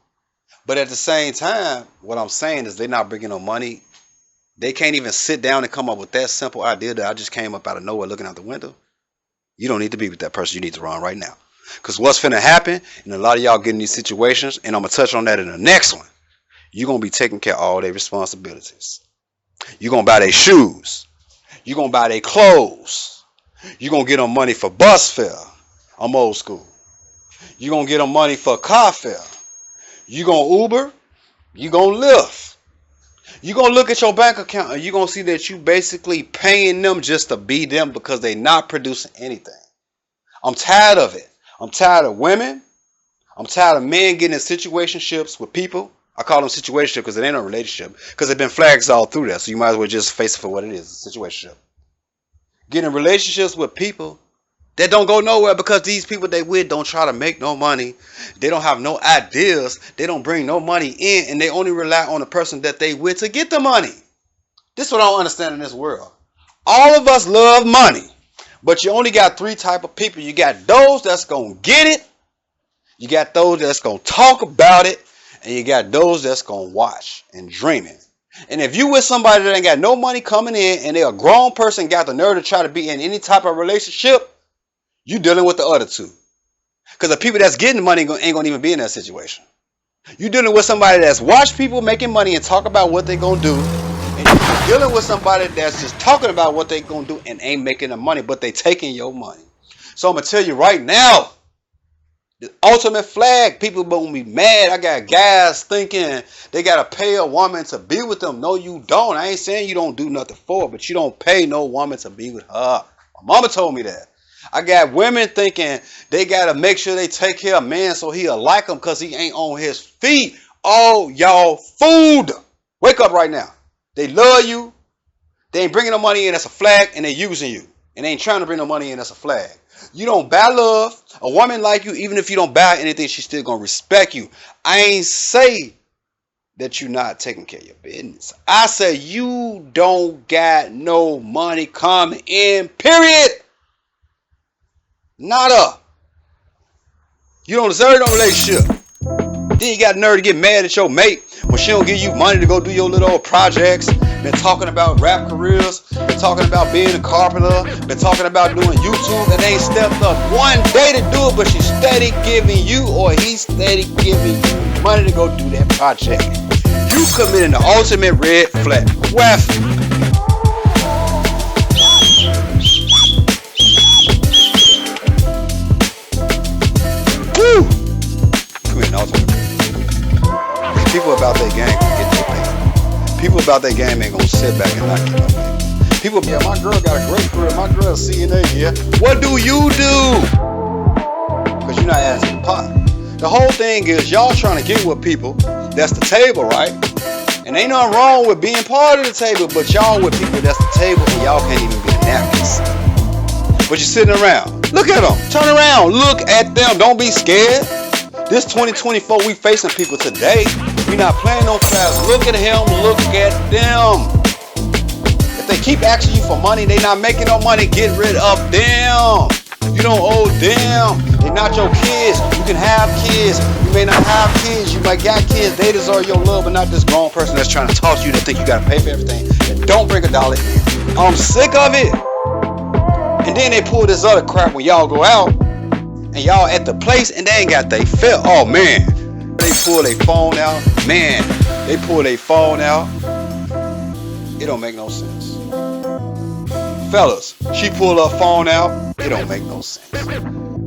But at the same time, what I'm saying is they're not bringing no money. They can't even sit down and come up with that simple idea that I just came up out of nowhere looking out the window. You don't need to be with that person. You need to run right now. Because what's finna happen, and a lot of y'all get in these situations, and I'm going to touch on that in the next one, you're going to be taking care of all their responsibilities. You're going to buy their shoes. You're going to buy their clothes. You're going to get them money for bus fare. I'm old school. You're going to get them money for car fare. You're going to Uber. You're going to Lyft. You're going to look at your bank account and you're going to see that you basically paying them just to be them because they're not producing anything. I'm tired of it. I'm tired of women. I'm tired of men getting in situationships with people. I call them situationship because it ain't a relationship. Because there have been flags all through that. So you might as well just face it for what it is. A situationship. Getting in relationships with people that don't go nowhere because these people they with don't try to make no money. They don't have no ideas. They don't bring no money in. And they only rely on the person that they with to get the money. This is what I don't understand in this world. All of us love money. But you only got 3 type of people. You got those that's going to get it. You got those that's going to talk about it. And you got those that's going to watch and dream it. And if you with somebody that ain't got no money coming in and they a grown person got the nerve to try to be in any type of relationship, you dealing with the other 2. Because the people that's getting the money ain't going to even be in that situation. You dealing with somebody that's watched people making money and talk about what they going to do. And you're dealing with somebody that's just talking about what they going to do and ain't making the money, but they taking your money. So I'm going to tell you right now, the ultimate flag, people going to be mad. I got guys thinking they got to pay a woman to be with them. No, you don't. I ain't saying you don't do nothing for her, but you don't pay no woman to be with her. My mama told me that. I got women thinking they got to make sure they take care of man so he'll like him because he ain't on his feet. Oh, y'all food. Wake up right now. They love you. They ain't bringing no money in. That's a flag. And they using you. And they ain't trying to bring no money in. That's a flag. You don't buy love. A woman like you, even if you don't buy anything, she's still going to respect you. I ain't say that you're not taking care of your business. I say you don't got no money coming in, period. Nada. You don't deserve no relationship. Then you got nerve to get mad at your mate when she don't give you money to go do your little old projects. Been talking about rap careers. Been talking about being a carpenter, been talking about doing YouTube, and ain't stepped up one day to do it, but she's steady giving you, or he's steady giving you money to go do that project. You committing the ultimate red flag. Wef. Woo! Committing the ultimate red flag. People about their game gonna get their pay. People about their game ain't gonna sit back and not get no pay. People be like, my girl got a great career, my girl CNA, yeah. What do you do? Because you're not asking the pot. The whole thing is y'all trying to get with people. That's the table, right? And ain't nothing wrong with being part of the table, but y'all with people that's the table and y'all can't even be the napkins. But you're sitting around. Look at them. Turn around. Look at them. Don't be scared. This 2024, we facing people today. We not playing no class. Look at him. Look at them. If they keep asking you for money, they not making no money. Get rid of them. You don't owe them. They're not your kids. You can have kids. You may not have kids. You might got kids. They deserve your love, but not this grown person that's trying to talk to you that think you got to pay for everything and don't bring a dollar in. I'm sick of it. And then they pull this other crap when y'all go out and y'all at the place and they ain't got they fill. Oh man. They pull their phone out. Man, they pull their phone out. It don't make no sense. Fellas, she pull her phone out. It don't make no sense.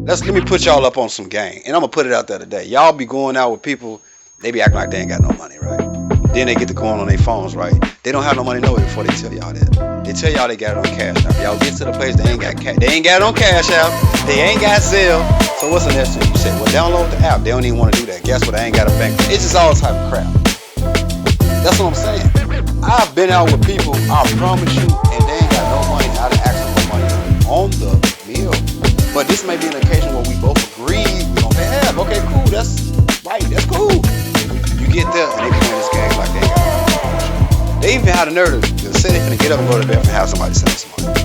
Let me put y'all up on some game. And I'm going to put it out there today. Y'all be going out with people. They be acting like they ain't got no money, right? Then they get to going on their phones, right? They don't have no money no way before they tell y'all that. They tell y'all they got it on Cash App. Y'all get to the place, they ain't got they ain't got it on Cash App. They ain't got Zelle. So what's the next thing you say? Well, download the app. They don't even want to do that. Guess what? I ain't got a bank. It's just all type of crap. That's what I'm saying. I've been out with people, I promise you, and they ain't got no money. I done asked them for money on the meal. But this may be an occasion where we both agree we don't pay half. Okay, cool. That's right. That's cool. You get there and they play this game like they ain't got no money. They even had a nerve to say they're gonna get up and go to bed and have somebody send them some money.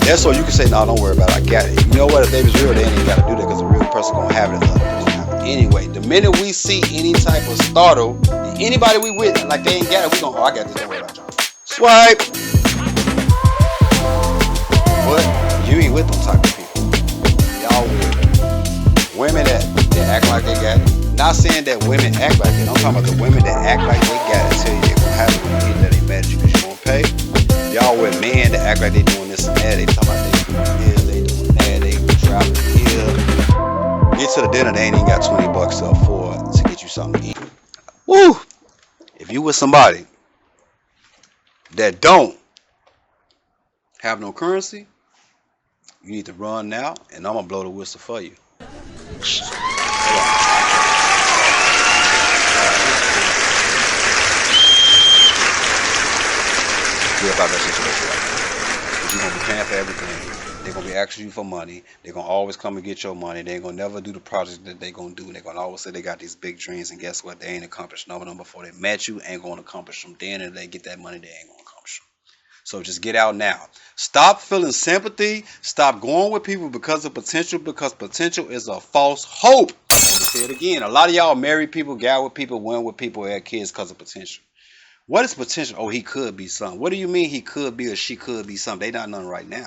That's so you can say, no, don't worry about it. I got it. You know what? If they was real, they ain't even got to do that because the real person gonna have it if the other person have it. Anyway, the minute we see any type of startle, anybody we with, like they ain't got it, we gonna, oh, I got this, don't worry about y'all. Swipe. But you ain't with them type of people. Y'all with women that act like they got it. Not saying that women act like it. I'm talking about the women that act like they got it. Tell you they gonna have it when you get there, they mad at you because you won't pay. Y'all with men that act like they doing this and that. They talking about they doing this, they doing that, they traveling here. Get to the dinner, they ain't even got $20 up for to get you something to eat. Woo! If you with somebody that don't have no currency, you need to run now, and I'm gonna blow the whistle for you. About that situation right now. But you're gonna be paying for everything. They're gonna be asking you for money. They're gonna always come and get your money. They ain't gonna never do the projects that they gonna do. They're gonna always say they got these big dreams, and guess what? They ain't accomplished none of them before they met you. Ain't gonna accomplish them. Then if they get that money, they ain't gonna accomplish them. So just get out now. Stop feeling sympathy. Stop going with people because of potential. Because potential is a false hope. I'm gonna say it again. A lot of y'all married people, got with people, went with people, had kids because of potential. What is potential? Oh, he could be something. What do you mean he could be or she could be something? They not nothing right now.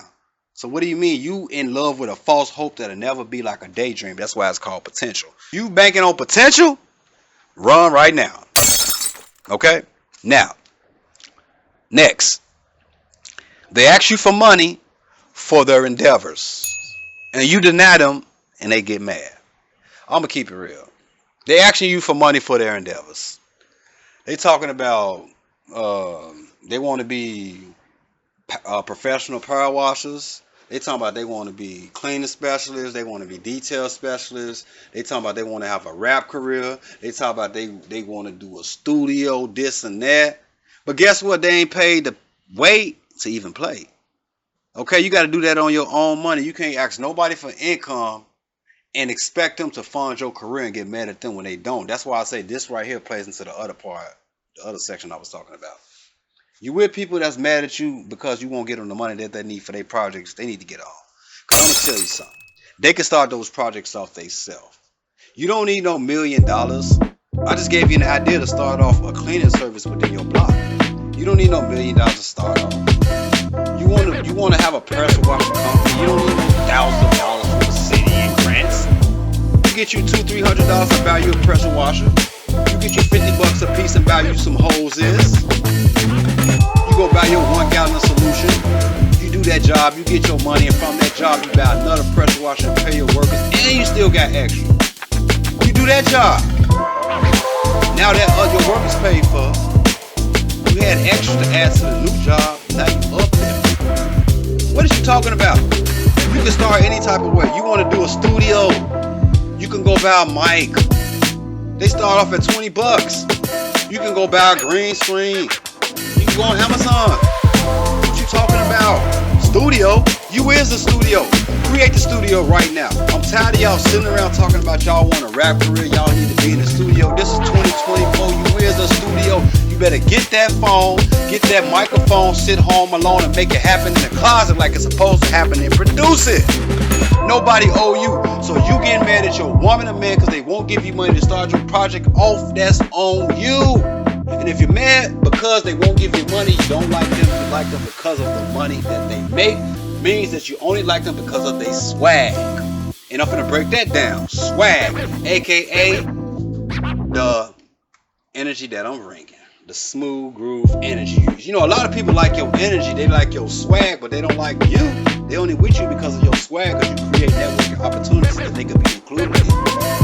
So what do you mean? You in love with a false hope that'll never be like a daydream. That's why it's called potential. You banking on potential? Run right now. Okay? Now, next. They ask you for money for their endeavors. And you deny them and they get mad. I'm going to keep it real. They asking you for money for their endeavors. They talking about they want to be professional power washers. They talking about they want to be cleaning specialists. They want to be detail specialists. They talking about they want to have a rap career. They talking about they want to do a studio, this and that. But guess what? They ain't paid to wait to even play. Okay, you got to do that on your own money. You can't ask nobody for income and expect them to fund your career and get mad at them when they don't. That's why I say this right here plays into the other part, the other section I was talking about. You with people that's mad at you because you won't get them the money that they need for their projects. They need to get off. Because I'm going to tell you something. They can start those projects off themselves. You don't need no $1 million. I just gave you an idea to start off a cleaning service within your block. You don't need no $1 million to start off. You You wanna have a pressure washer company. You don't need thousands of dollars from the city and grants. You get you $200-300 to value a pressure washer. You get you $50 a piece and value some hoses. You go buy your 1 gallon of solution. You do that job, you get your money, and from that job you buy another pressure washer and pay your workers, and you still got extra. You do that job. Now that your work is paid for, you had extra to add to the new job. Now you up there. What is you talking about? You can start any type of way. You want to do a studio, you can go buy a mic. They start off at $20. You can go buy a green screen. You can go on Amazon. What you talking about? Studio? You is the studio. Create the studio right now. I'm tired of y'all sitting around talking about y'all want a rap career. Y'all need to be in the studio. This is 2024. You is the studio. You better get that phone, get that microphone, sit home alone and make it happen in the closet like it's supposed to happen and produce it. Nobody owe you. So you getting mad at your woman or man because they won't give you money to start your project off, that's on you. And if you're mad because they won't give you money, you don't like them, you like them because of the money that they make, means that you only like them because of their swag. And I'm gonna break that down. Swag, aka the energy that I'm bringing. The smooth groove energy. You know, a lot of people like your energy, they like your swag, but they don't like you. They only with you because of your swag, because you create networking opportunities that they could be included in.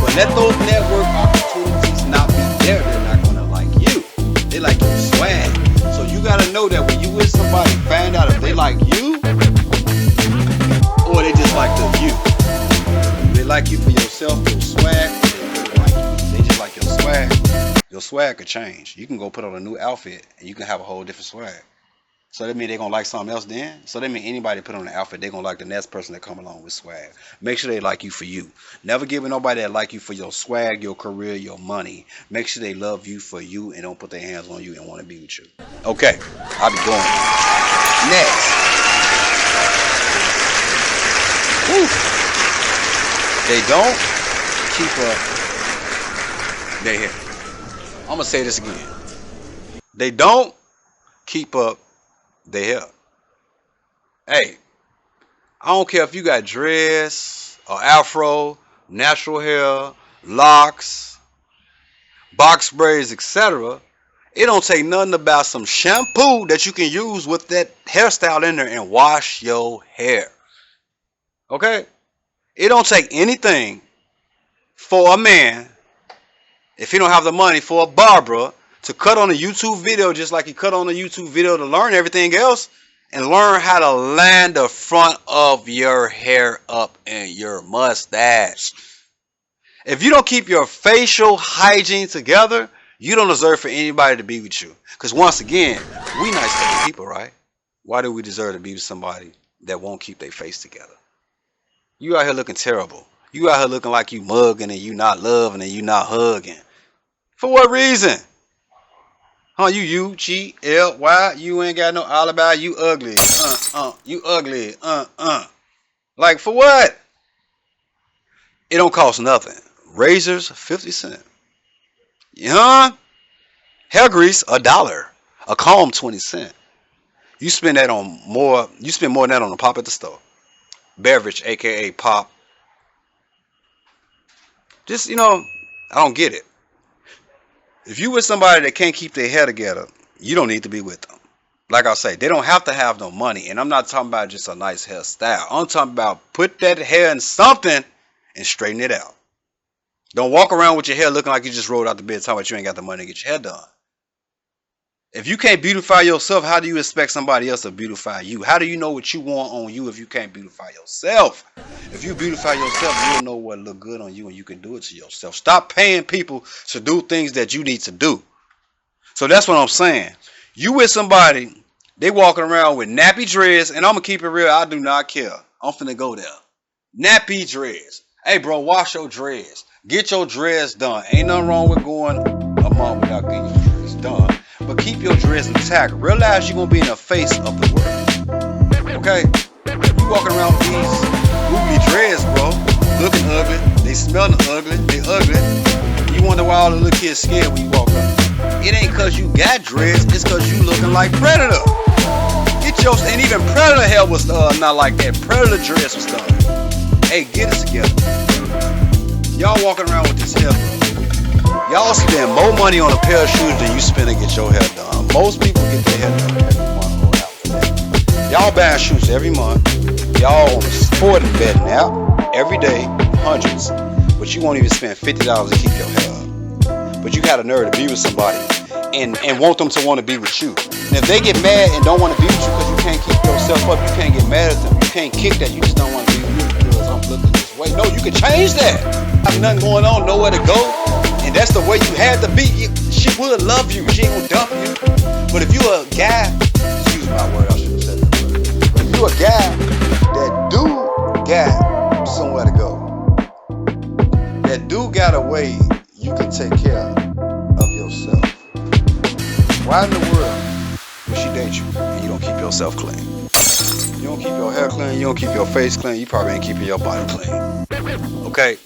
But let those network opportunities not be there. They're not gonna like you. They like your swag. So you gotta know that when you with somebody, find out if they like you or they just like the you. They like you for yourself, your swag, or they really like you. They just like your swag. Your swag could change. You can go put on a new outfit and you can have a whole different swag. So that means they're gonna like something else then? So that means anybody put on an outfit, they're gonna like the next person that come along with swag. Make sure they like you for you. Never give nobody that like you for your swag, your career, your money. Make sure they love you for you and don't put their hands on you and want to be with you. Okay, I'll be going. Next. Woo. They don't keep up their hair. I'm gonna say this again. They don't keep up their hair. Hey, I don't care if you got dreads or afro, natural hair, locks, box braids, etc. It don't take nothing about some shampoo that you can use with that hairstyle in there and wash your hair. Okay? It don't take anything for a man, if he don't have the money, for a barber to cut on a YouTube video just like he cut on a YouTube video to learn everything else and learn how to line the front of your hair up and your mustache. If you don't keep your facial hygiene together, you don't deserve for anybody to be with you. Because once again, we nice looking people, right? Why do we deserve to be with somebody that won't keep their face together? You out here looking terrible. You out here looking like you mugging and you not loving and you not hugging. For what reason? Huh, you G-L-Y, you ain't got no alibi, you ugly, you ugly, Like, for what? It don't cost nothing. Razors, 50 cents. Hair grease, $1. A comb, 20 cents. You spend that on more, you spend more than that on a pop at the store. Beverage, aka pop. Just, I don't get it. If you with somebody that can't keep their hair together, you don't need to be with them. Like I say, they don't have to have no money. And I'm not talking about just a nice hairstyle. I'm talking about put that hair in something and straighten it out. Don't walk around with your hair looking like you just rolled out the bed talking about you ain't got the money to get your hair done. If you can't beautify yourself, how do you expect somebody else to beautify you? How do you know what you want on you if you can't beautify yourself? If you beautify yourself, you'll know what look good on you and you can do it to yourself. Stop paying people to do things that you need to do. So that's what I'm saying. You with somebody, they walking around with nappy dreads, and I'm going to keep it real, I do not care. I'm finna go there. Nappy dreads. Hey, bro, wash your dreads. Get your dreads done. Ain't nothing wrong with going a month without getting your dreads done. But keep your dreads intact. Realize you're going to be in the face of the world. Okay? You walking around with these goofy dreads, bro. Looking ugly. They smelling ugly. They ugly. You wonder why all the little kids scared when you walk up. It ain't because you got dreads. It's because you looking like Predator. Get And even Predator hair was not like that. Predator dress was done. Hey, get it together. Y'all walking around with this hair. Y'all spend more money on a pair of shoes than you spend to get your hair done. Most people get their hair done every month or out. Y'all buying shoes every month. Y'all on a sporting betting app every day, hundreds. But you won't even spend $50 to keep your hair up. But you got a nerve to be with somebody and want them to want to be with you. And if they get mad and don't want to be with you because you can't keep yourself up, you can't get mad at them. You can't kick that. You just don't want to be with me because I'm looking this way. No, you can change that. There's nothing going on, nowhere to go. And that's the way you had to be. She would love you. She ain't gonna dump you. But if you a guy, excuse my word, I should have said that word. But if you a guy that do got somewhere to go, that do got a way you can take care of yourself. Why in the world would she date you and you don't keep yourself clean? You don't keep your hair clean, you don't keep your face clean, you probably ain't keeping your body clean. Okay?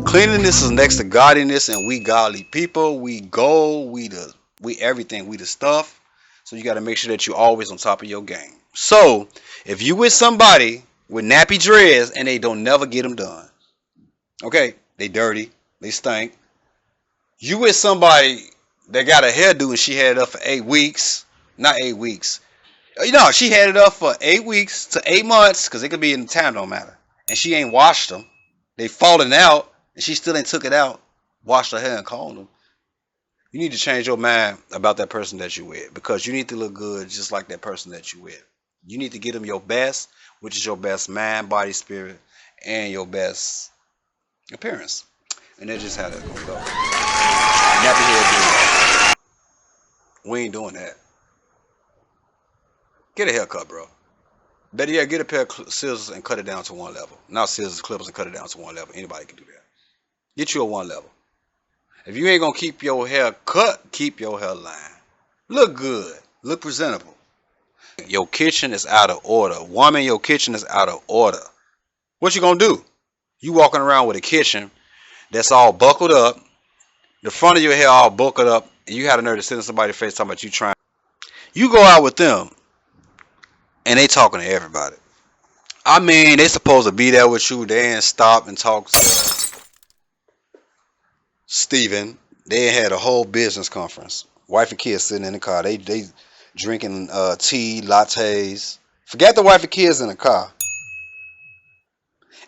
Cleanliness is next to godliness, and we godly people. We gold, we everything, we the stuff. So you got to make sure that you're always on top of your game. So if you with somebody with nappy dreads and they don't never get them done, okay, they dirty, they stink. You with somebody that got a hairdo and she had it up for 8 weeks, not 8 weeks. You know, she had it up for 8 weeks to 8 months, because it could be in the time, don't matter. And she ain't washed them. They falling out, and she still ain't took it out, washed her hair and combed them. You need to change your mind about that person that you with, because you need to look good just like that person that you with. You need to give them your best, which is your best mind, body, spirit, and your best appearance. And that's just how that's gonna go. Nappy head dude. We ain't doing that. Get a haircut, bro. Better yet, get a pair of scissors and cut it down to one level. Not scissors, clippers, and cut it down to one level. Anybody can do that. Get you a one level. If you ain't gonna keep your hair cut, keep your hairline. Look good. Look presentable. Your kitchen is out of order. Woman, your kitchen is out of order. What you gonna do? You walking around with a kitchen that's all buckled up, the front of your hair all buckled up, and you had a nerve to sit in somebody's face talking about you trying. You go out with them, and they talking to everybody. I mean, they supposed to be there with you. They ain't stop and talk to Steven. They had a whole business conference. Wife and kids sitting in the car. They drinking tea, lattes. Forget the wife and kids in the car.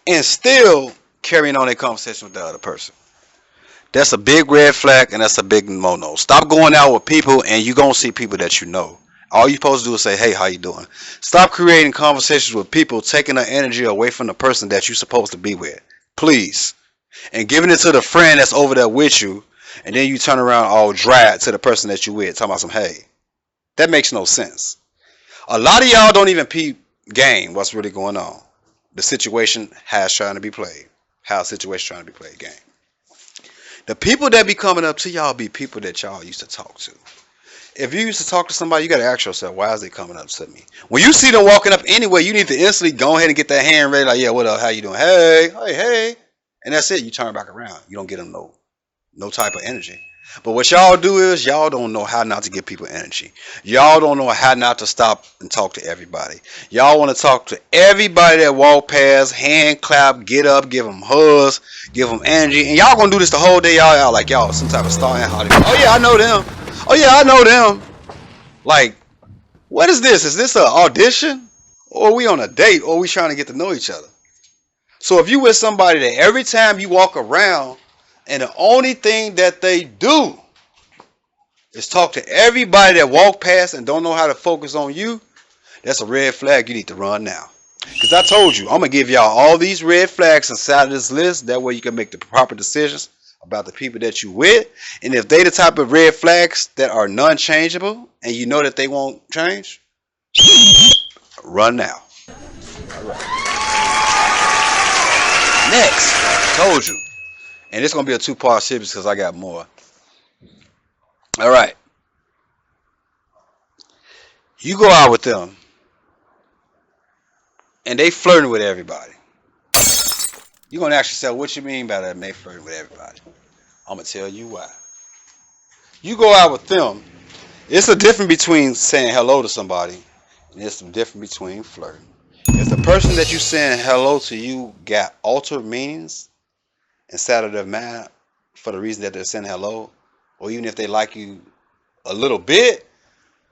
And still carrying on their conversation with the other person. That's a big red flag, and that's a big no-no. Stop going out with people, and you're going to see people that you know. All you're supposed to do is say, hey, how you doing? Stop creating conversations with people, taking the energy away from the person that you're supposed to be with. Please. And giving it to the friend that's over there with you, and then you turn around all dry to the person that you with, talking about some, hey. That makes no sense. A lot of y'all don't even peep game what's really going on. The situation has trying to be played. How the situation trying to be played game. The people that be coming up to y'all be people that y'all used to talk to. If you used to talk to somebody, you got to ask yourself, why is they coming up to me? When you see them walking up anyway, you need to instantly go ahead and get that hand ready. Like, yeah, what up? How you doing? Hey, hey, hey. And that's it. You turn back around. You don't get them no type of energy. But what y'all do is y'all don't know how not to give people energy. Y'all don't know how not to stop and talk to everybody. Y'all want to talk to everybody that walk past, hand clap, get up, give them hugs, give them energy. And y'all gonna do this the whole day. Y'all like y'all some type of star in Hollywood. Oh yeah, I know them. Oh yeah, I know them. Like, what is this? Is this an audition? Or are we on a date? Or are we trying to get to know each other? So if you with somebody that every time you walk around, and the only thing that they do is talk to everybody that walk past and don't know how to focus on you, that's a red flag you need to run now. Because I told you, I'm going to give y'all all these red flags inside of this list. That way you can make the proper decisions about the people that you with. And if they the type of red flags that are non-changeable and you know that they won't change, run now. All right. Next, told you. And it's going to be a two-part series because I got more. All right. You go out with them. And they flirting with everybody. You're going to ask yourself, what you mean by that? They flirting with everybody. I'm going to tell you why. You go out with them. It's a difference between saying hello to somebody And there's some difference between flirting. If the person that you saying hello to you got altered meanings inside of their mind for the reason that they're saying hello, or even if they like you a little bit,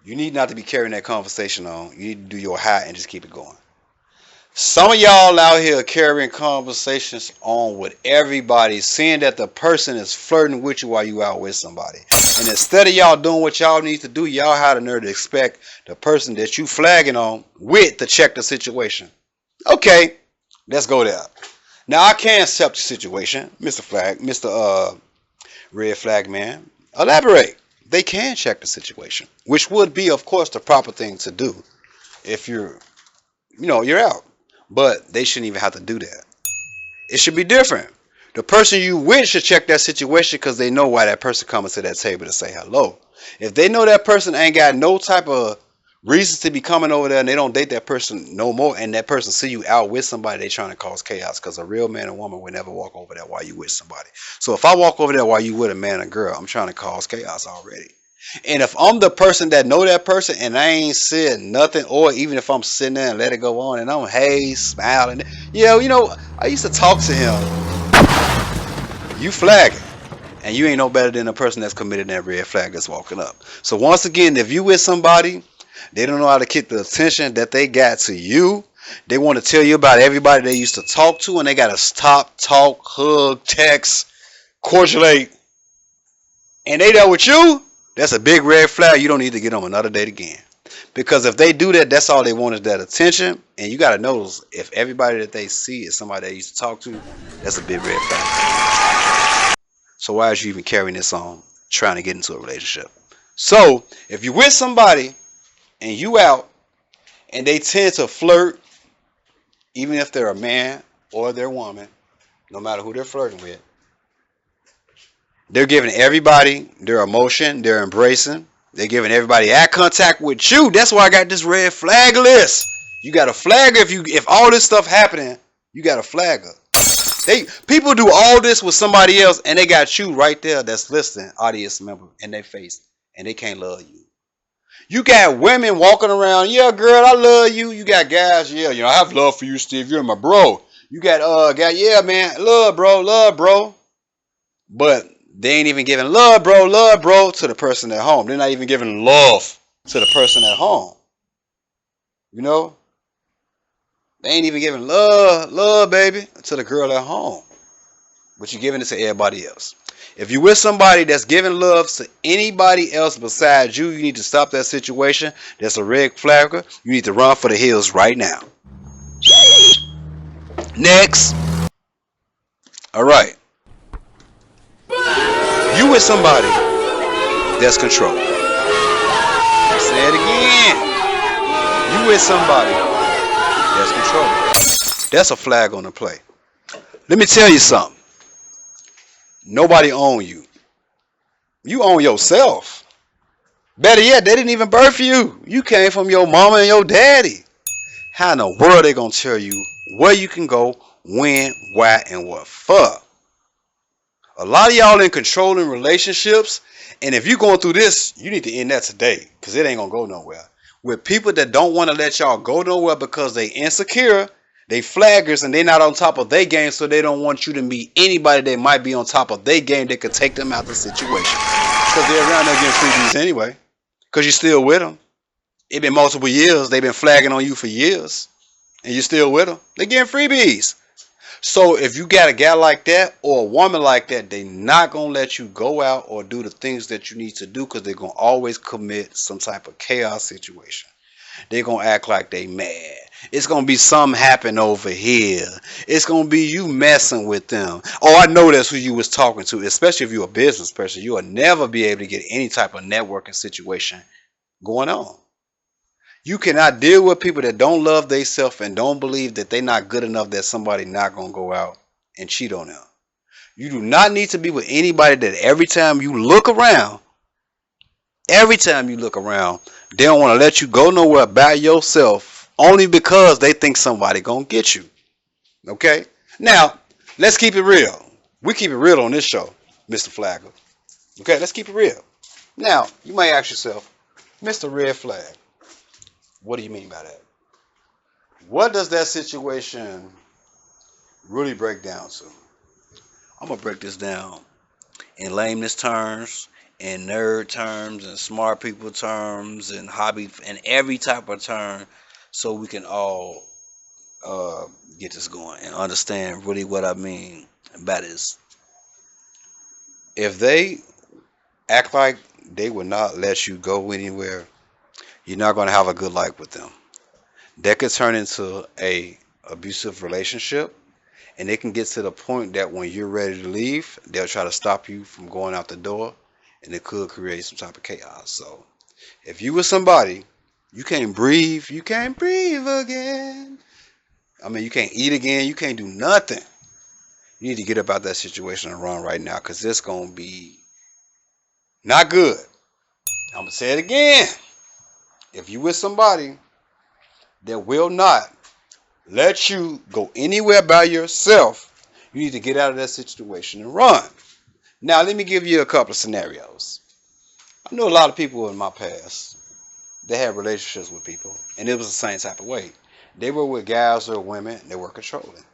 you need not to be carrying that conversation on. You need to do your high and just keep it going. Some of y'all out here carrying conversations on with everybody, seeing that the person is flirting with you while you out with somebody. And instead of y'all doing what y'all need to do, y'all had the nerve to expect the person that you flagging on with to check the situation. Okay, let's go there. Now I can accept the situation, Mr. Red Flag Man. Elaborate. They can check the situation, which would be, of course, the proper thing to do if you're out. But they shouldn't even have to do that. It should be different. The person you with should check that situation because they know why that person coming to that table to say hello. If they know that person ain't got no type of reasons to be coming over there and they don't date that person no more, and that person see you out with somebody, they trying to cause chaos, because a real man and woman would never walk over there while you with somebody. So if I walk over there while you with a man and girl, I'm trying to cause chaos already. And if I'm the person that know that person and I ain't said nothing, or even if I'm sitting there and let it go on and I'm smiling, I used to talk to him, you flagging. And you ain't no better than the person that's committed that red flag that's walking up. So once again, if you with somebody, they don't know how to get the attention that they got to you. They want to tell you about everybody they used to talk to, and they got to stop, talk, hug, text, cordialate, and they there with you. That's a big red flag. You don't need to get on another date again. Because if they do that, that's all they want is that attention. And you got to notice, if everybody that they see is somebody they used to talk to, that's a big red flag. So why is you even carrying this on, trying to get into a relationship? So if you're with somebody and you out and they tend to flirt, even if they're a man or they're a woman, no matter who they're flirting with, they're giving everybody their emotion, they're embracing, they're giving everybody eye contact with you. That's why I got this red flag list. You got a flagger. If all this stuff happening, you got a flagger. People do all this with somebody else, and they got you right there that's listening, audience member, in their face, and they can't love you. You got women walking around, yeah, girl, I love you. You got guys, yeah, I have love for you, Steve. You're my bro. You got guy, yeah, man, love, bro. But they ain't even giving love, bro, to the person at home. They're not even giving love to the person at home. They ain't even giving love, baby, to the girl at home. But you're giving it to everybody else. If you're with somebody that's giving love to anybody else besides you, you need to stop that situation. That's a red flagger. You need to run for the hills right now. Next. All right. You with somebody that's controlling. Say it again. You with somebody that's controlling. That's a flag on the play. Let me tell you something. Nobody own you. You own yourself. Better yet, they didn't even birth you. You came from your mama and your daddy. How in the world they gonna tell you where you can go, when, why, and what for? A lot of y'all in controlling relationships, and if you're going through this, you need to end that today, because it ain't gonna go nowhere. With people that don't want to let y'all go nowhere because they insecure, they flaggers, and they not on top of their game, so they don't want you to meet anybody that might be on top of their game that could take them out of the situation. Because they're around there getting freebies anyway. Because you're still with them. It been multiple years. They've been flagging on you for years. And you're still with them. They're getting freebies. So if you got a guy like that or a woman like that, they not going to let you go out or do the things that you need to do, because they're going to always commit some type of chaos situation. They're going to act like they mad. It's going to be something happen over here. It's going to be you messing with them. Oh, I know that's who you was talking to, especially if you're a business person. You will never be able to get any type of networking situation going on. You cannot deal with people that don't love themselves and don't believe that they're not good enough, that somebody not going to go out and cheat on them. You do not need to be with anybody that every time you look around, they don't want to let you go nowhere by yourself, only because they think somebody going to get you. Okay? Now, let's keep it real. We keep it real on this show, Mr. Flagger. Okay, let's keep it real. Now, you might ask yourself, Mr. Red Flag, What do you mean by that? What does that situation really break down to? I'm gonna break this down in layman's terms, in nerd terms, and smart people terms, and hobby, and every type of term, so we can all uh, get this going and understand really what I mean by this. If they act like they will not let you go anywhere, you're not gonna have a good life with them. That could turn into a abusive relationship, and it can get to the point that when you're ready to leave, they'll try to stop you from going out the door, and it could create some type of chaos. So if you with somebody, you can't breathe again. I mean, you can't eat again, you can't do nothing. You need to get up out that situation and run right now, because it's gonna be not good. I'm gonna say it again. If you with somebody that will not let you go anywhere by yourself, you need to get out of that situation and run. Now, let me give you a couple of scenarios. I know a lot of people in my past that had relationships with people, and it was the same type of way. They were with guys or women, and they were controlling.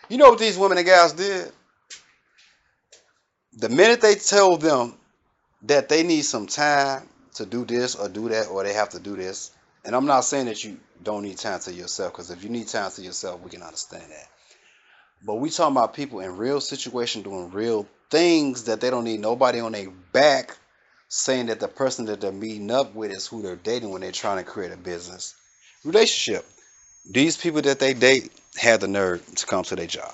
You know what these women and guys did? The minute they told them that they need some time to do this or do that, or they have to do this, and I'm not saying that you don't need time to yourself, because if you need time to yourself, we can understand that. But we talking about people in real situations doing real things that they don't need nobody on their back saying that the person that they're meeting up with is who they're dating when they're trying to create a business relationship. These people that they date have the nerve to come to their job.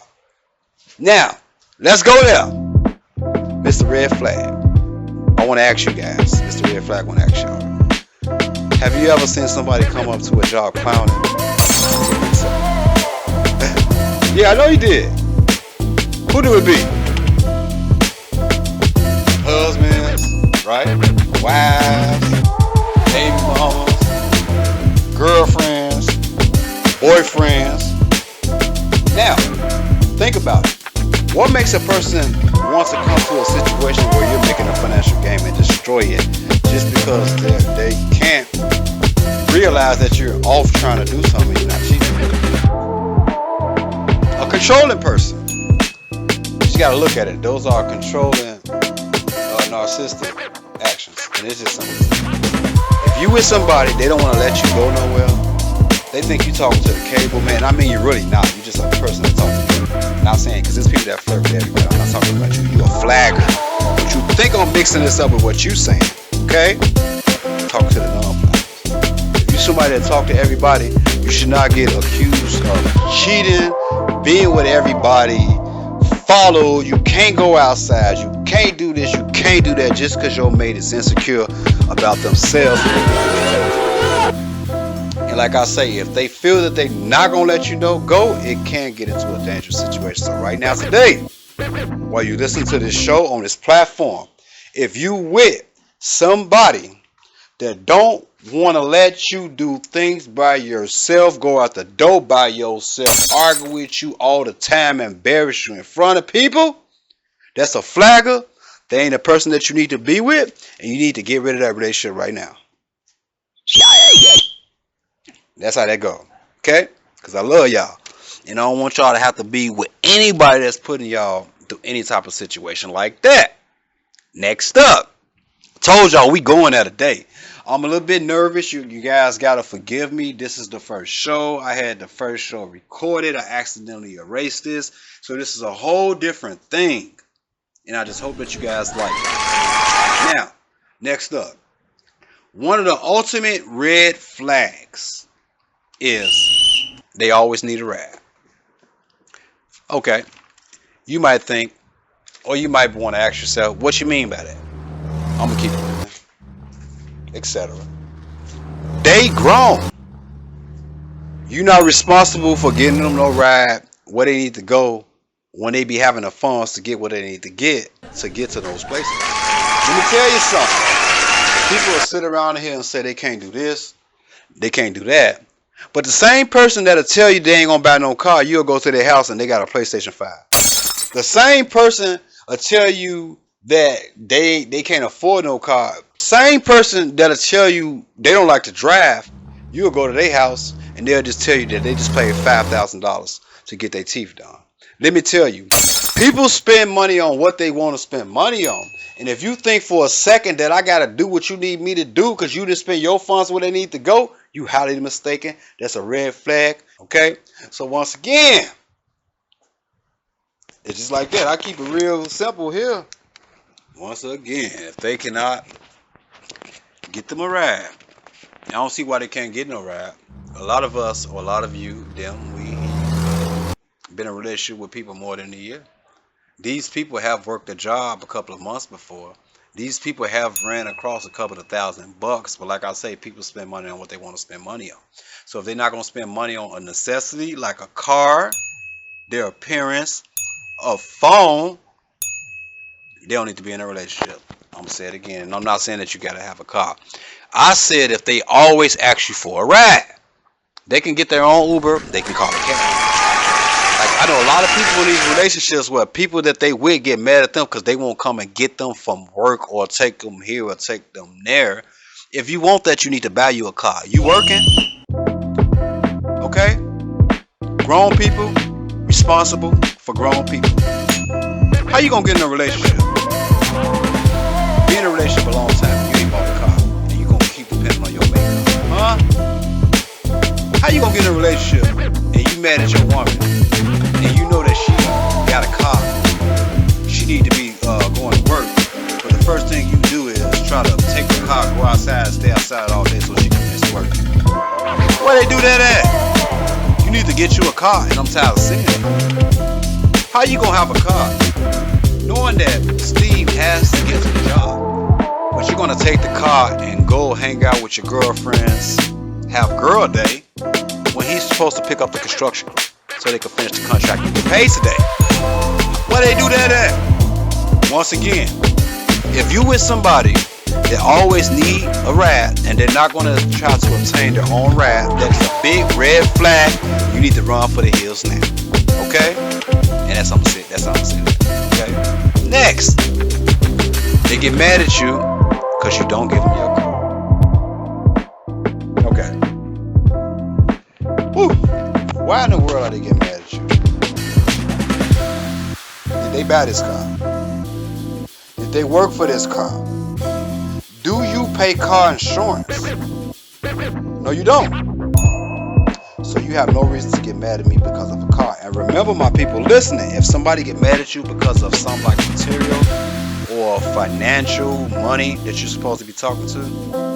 Now, let's go there. Mr. Red Flag. I want to ask you guys. Mr. Red Flag, I want to ask y'all. Have you ever seen somebody come up to a job clowning? Yeah, I know you did. Who do it be? Husbands, right? Wives, baby mamas, girlfriends, boyfriends. Now, think about it. What makes a person want to come to a situation where you're making a financial game and destroy it just because they can't realize that you're off trying to do something you're not cheating? A controlling person. You got to look at it. Those are controlling, narcissistic actions. And it's just something. If you with somebody, they don't want to let you go nowhere. They think you talking to the cable man. I mean, you're really not. You're just a person that talks to you. Not saying, because there's people that flirt with everybody. I'm not talking about you. You're a flagger. But you think I'm mixing this up with what you saying. Okay? Talk to the non-flaggers. If you're somebody that talk to everybody, you should not get accused of cheating, being with everybody, followed. You can't go outside. You can't do this. You can't do that just because your mate is insecure about themselves. And like I say, if they feel that they're not going to let you know, go, it can get into a dangerous situation. So right now, today, while you listen to this show on this platform, if you with somebody that don't want to let you do things by yourself, go out the door by yourself, argue with you all the time, embarrass you in front of people, that's a flagger. They ain't a person that you need to be with, and you need to get rid of that relationship right now. That's how that go. Okay? Because I love y'all. And I don't want y'all to have to be with anybody that's putting y'all through any type of situation like that. Next up. Told y'all we going at a day. I'm a little bit nervous. You guys got to forgive me. This is the first show. I had the first show recorded. I accidentally erased this. So this is a whole different thing. And I just hope that you guys like it. Now, next up. One of the ultimate red flags is they always need a ride. Okay. You might think, or you might want to ask yourself, what you mean by that? I'm going to keep it moving, etc. They grown. You're not responsible for getting them no ride where they need to go when they be having the funds to get what they need to get to those places. Let me tell you something. People will sit around here and say they can't do this, they can't do that. But the same person that'll tell you they ain't gonna buy no car, you'll go to their house and they got a PlayStation 5. The same person will tell you that they can't afford no car. Same person that'll tell you they don't like to drive, You'll go to their house and they'll just tell you that they just paid $5,000 to get their teeth done. Let me tell you, people spend money on what they want to spend money on. And if you think for a second that I got to do what you need me to do because you didn't spend your funds where they need to go, you highly mistaken. That's a red flag. Okay? So once again, it's just like that. I keep it real simple here. Once again, if they cannot get them a ride, I don't see why they can't get no ride. A lot of us, or a lot of you, them, we been in a relationship with people more than a year. These people have worked a job a couple of months before. These people have ran across a couple of $1,000, but like I say, people spend money on what they want to spend money on. So if they're not going to spend money on a necessity like a car, their appearance, a phone, they don't need to be in a relationship. I'm going to say it again. And I'm not saying that you got to have a car. I said if they always ask you for a ride, they can get their own Uber, they can call a cab. Like, I know a lot of people in these relationships where people that they with get mad at them because they won't come and get them from work or take them here or take them there. If you want that, you need to buy you a car. You working? Okay? Grown people, responsible for grown people. How you gonna get in a relationship? Be in a relationship a long time, you ain't bought a car, and you gonna keep depending on your makeup. Huh? How you gonna get in a relationship and you mad at your woman and you know that she got a car, she need to be going to work, but the first thing you do is try to take the car, go outside, stay outside all day so she can miss work. Where they do that at? You need to get you a car, and I'm tired of seeing it. How you gonna have a car knowing that Steve has to get to the job, but you're gonna take the car and go hang out with your girlfriends, have girl day, when he's supposed to pick up the construction so they can finish the contract and get paid today? Why they do that at? Once again, if you with somebody that always need a ride and they're not going to try to obtain their own ride, that's a big red flag. You need to run for the hills now. Okay? And that's how I'm saying. That's how I'm saying. Okay? Next, they get mad at you because you don't give them your car. Okay. Woo. Why in the world are they getting mad at you? Did they buy this car? Did they work for this car? Do you pay car insurance? No, you don't. So you have no reason to get mad at me because of a car. And remember, my people listening, if somebody get mad at you because of some like material or financial money that you're supposed to be talking to,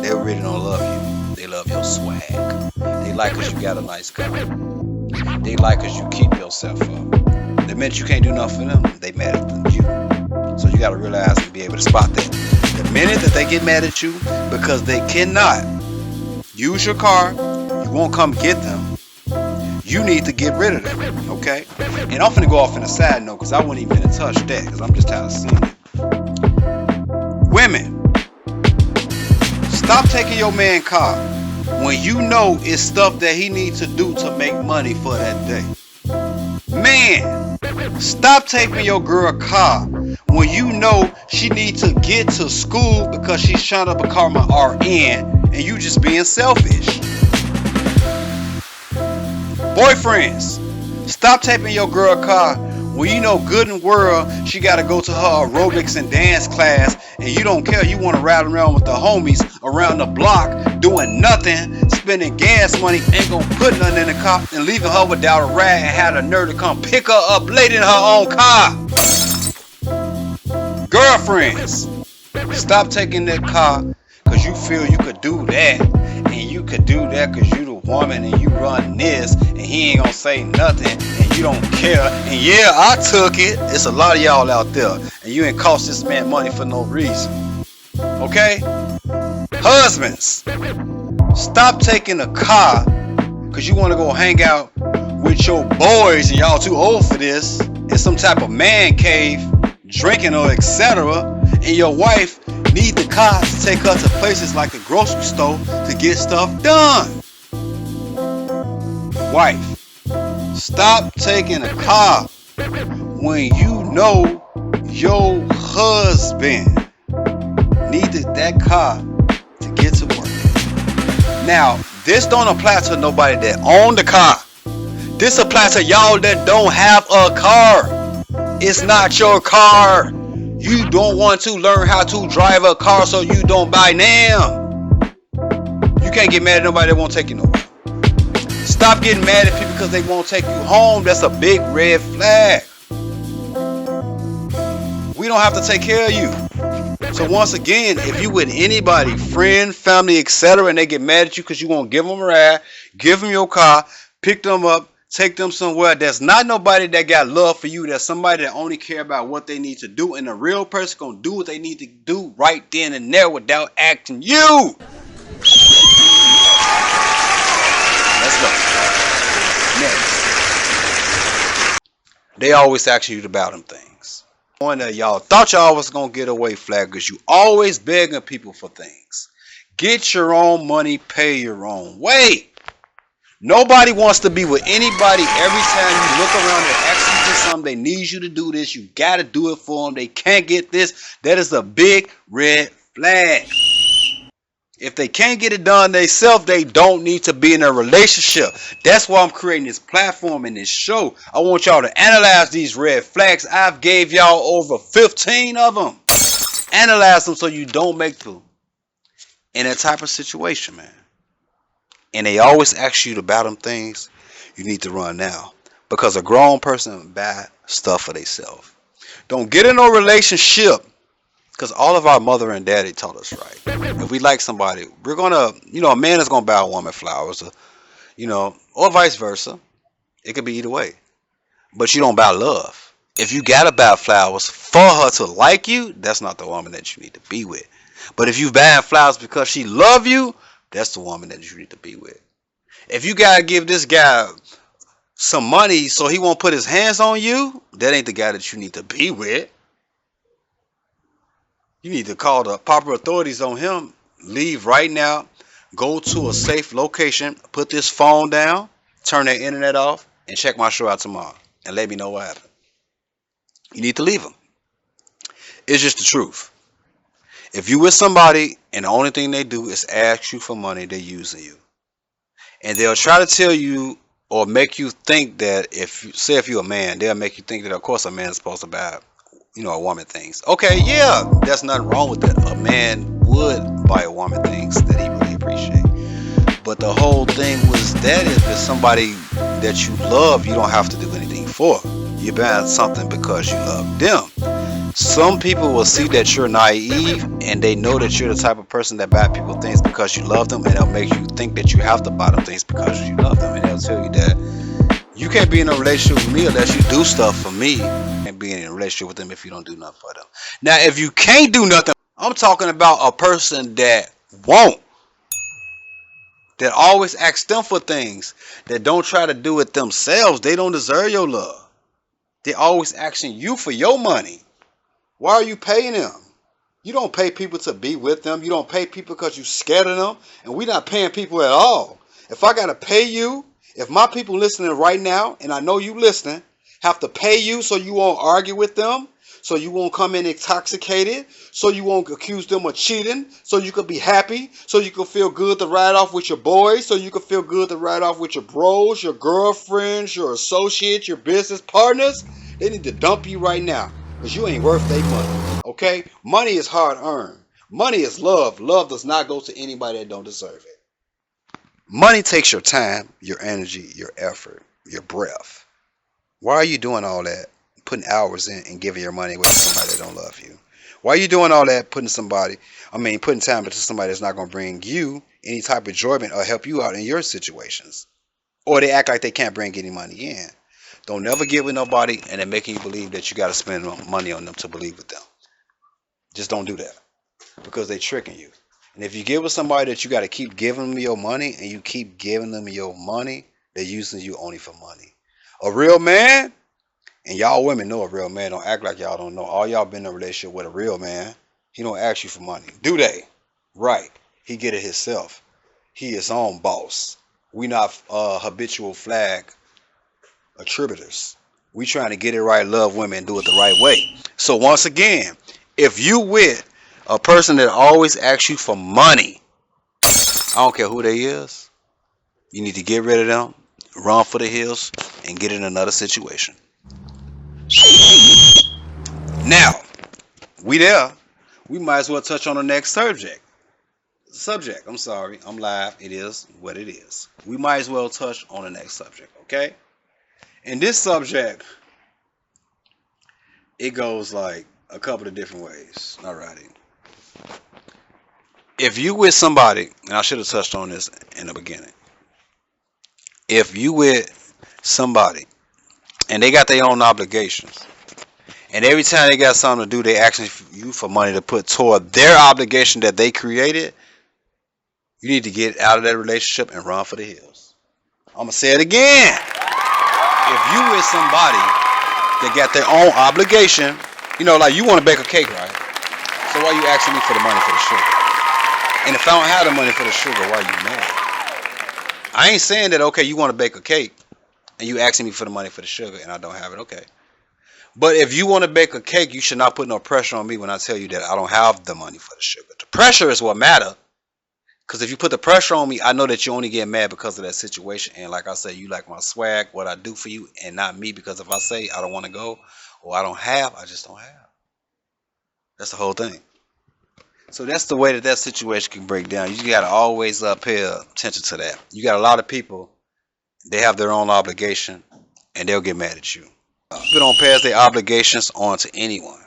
they really don't love you. They love your swag. They like because you got a nice car. They like because you keep yourself up. The minute you can't do nothing for them, they mad at you. So you got to realize and be able to spot that. The minute that they get mad at you because they cannot use your car, you won't come get them, you need to get rid of them, okay? And I'm finna go off in a side note because I wouldn't even touch that because I'm just tired of seeing it. Women, stop taking your man car when you know it's stuff that he needs to do to make money for that day. Man, stop taking your girl car when you know she needs to get to school because she's trying to become an RN and you just being selfish. Boyfriends, stop taking your girl car when you know good and well she got to go to her aerobics and dance class and you don't care. You want to ride around with the homies around the block doing nothing, spending gas money, ain't gonna put nothing in the car and leaving her without a ride and had a nerve to come pick her up late in her own car. Girlfriends, stop taking that car because you feel you could do that and you could do that because you the woman and you run this and he ain't gonna say nothing and you don't care. And yeah, I took it. It's a lot of y'all out there and you ain't cost this man money for no reason. Okay? Husbands, stop taking a car because you want to go hang out with your boys and y'all too old for this in some type of man cave, drinking or etc. And your wife need the car to take her to places like the grocery store to get stuff done. Wife, stop taking a car when you know your husband needed that car to get to work. Now, This don't apply to nobody that own the car. This applies to y'all that don't have a car. It's not your car. You don't want to learn how to drive a car, so you don't buy now. You can't get mad at nobody that won't take you nowhere. Stop getting mad at people because they won't take you home. That's a big red flag. We don't have to take care of you. So once again, if you with anybody, friend, family, etc., and they get mad at you because you won't give them a ride, give them your car, pick them up, take them somewhere, that's not nobody that got love for you. That's somebody that only care about what they need to do, and a real person gonna do what they need to do right then and there without acting you. Let's go. Next. They always ask you about them things. One that y'all thought y'all was gonna get away flag because you always begging people for things. Get your own money, pay your own way. Nobody wants to be with anybody. Every time you look around and ask you for something, they need you to do this. You got to do it for them. They can't get this. That is a big red flag. If they can't get it done themselves, they don't need to be in a relationship. That's why I'm creating this platform and this show. I want y'all to analyze these red flags. I've gave y'all over 15 of them. Analyze them so you don't make them in that type of situation, man. And they always ask you about them things, you need to run now. Because a grown person buy stuff for themselves. Don't get in no relationship. Because all of our mother and daddy taught us right. If we like somebody, we're going to, a man is going to buy a woman flowers, or vice versa. It could be either way. But you don't buy love. If you got to buy flowers for her to like you, that's not the woman that you need to be with. But if you buying flowers because she love you, that's the woman that you need to be with. If you got to give this guy some money so he won't put his hands on you, that ain't the guy that you need to be with. You need to call the proper authorities on him. Leave right now. Go to a safe location. Put this phone down. Turn that internet off. And check my show out tomorrow. And let me know what happened. You need to leave him. It's just the truth. If you with somebody and the only thing they do is ask you for money, they're using you. And they'll try to tell you or make you think that if you're a man, they'll make you think that of course a man is supposed to buy a woman things. Okay, yeah, there's nothing wrong with that. A man would buy a woman things that he really appreciate. But the whole thing was that if it's somebody that you love, you don't have to do anything for. You're buying something because you love them. Some people will see that you're naive and they know that you're the type of person that buy people things because you love them, and they'll make you think that you have to buy them things because you love them. And they'll tell you that you can't be in a relationship with me unless you do stuff for me. And be in a relationship with them if you don't do nothing for them. Now, if you can't do nothing, I'm talking about a person that won't. That always asks them for things. That don't try to do it themselves. They don't deserve your love. They're always asking you for your money. Why are you paying them? You don't pay people to be with them. You don't pay people because you're scared of them. And we're not paying people at all. If I got to pay you, if my people listening right now, and I know you listening, have to pay you so you won't argue with them, so you won't come in intoxicated, so you won't accuse them of cheating, so you could be happy, so you could feel good to ride off with your boys, so you could feel good to ride off with your bros, your girlfriends, your associates, your business partners. They need to dump you right now because you ain't worth their money. Okay? Money is hard earned. Money is love. Love does not go to anybody that don't deserve it. Money takes your time, your energy, your effort, your breath. Why are you doing all that, putting hours in and giving your money away to somebody that don't love you? Why are you doing all that, putting time into somebody that's not going to bring you any type of enjoyment or help you out in your situations? Or they act like they can't bring any money in. Don't never get with nobody and they're making you believe that you got to spend money on them to believe with them. Just don't do that because they're tricking you. And if you get with somebody that you got to keep giving them your money and you keep giving them your money, they're using you only for money. A real man, and y'all women know a real man, don't act like y'all don't know. All y'all been in a relationship with a real man. He don't ask you for money. Do they? Right. He get it himself. He his own boss. We not habitual flag attributors. We trying to get it right, love women, and do it the right way. So once again, if you with a person that always asks you for money, I don't care who they is, You need to get rid of them, run for the hills, and get in another situation. Now, we there. We might as well touch on the next subject. I'm sorry. I'm live. It is what it is. We might as well touch on the next subject, okay? And this subject, it goes like a couple of different ways. Alrighty. If you with somebody, and I should have touched on this in the beginning. If you with somebody and they got their own obligations, and every time they got something to do, they asking you for money to put toward their obligation that they created, you need to get out of that relationship and run for the hills. I'm going to say it again. If you with somebody that got their own obligation, like you want to bake a cake, right? So why you asking me for the money for the sugar? And if I don't have the money for the sugar, why you mad? I ain't saying that, okay, you want to bake a cake and you asking me for the money for the sugar and I don't have it, okay. But if you want to bake a cake, you should not put no pressure on me when I tell you that I don't have the money for the sugar. The pressure is what matters. Because if you put the pressure on me, I know that you only get mad because of that situation. And like I said, you like my swag, what I do for you, and not me. Because if I say I don't want to go or I don't have, I just don't have. That's the whole thing. So that's the way that situation can break down. You got to always pay attention to that. You got a lot of people, they have their own obligation, and they'll get mad at you. People don't pass their obligations on to anyone.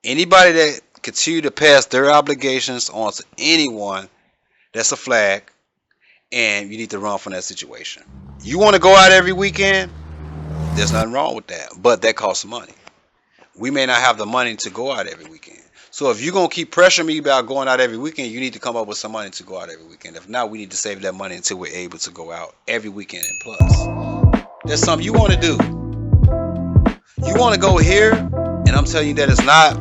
Anybody that continue to pass their obligations on to anyone, that's a flag, and you need to run from that situation. You want to go out every weekend? There's nothing wrong with that, but that costs money. We may not have the money to go out every weekend. So if you're going to keep pressuring me about going out every weekend, you need to come up with some money to go out every weekend. If not, we need to save that money until we're able to go out every weekend and plus. That's something you want to do. You want to go here, and I'm telling you that it's not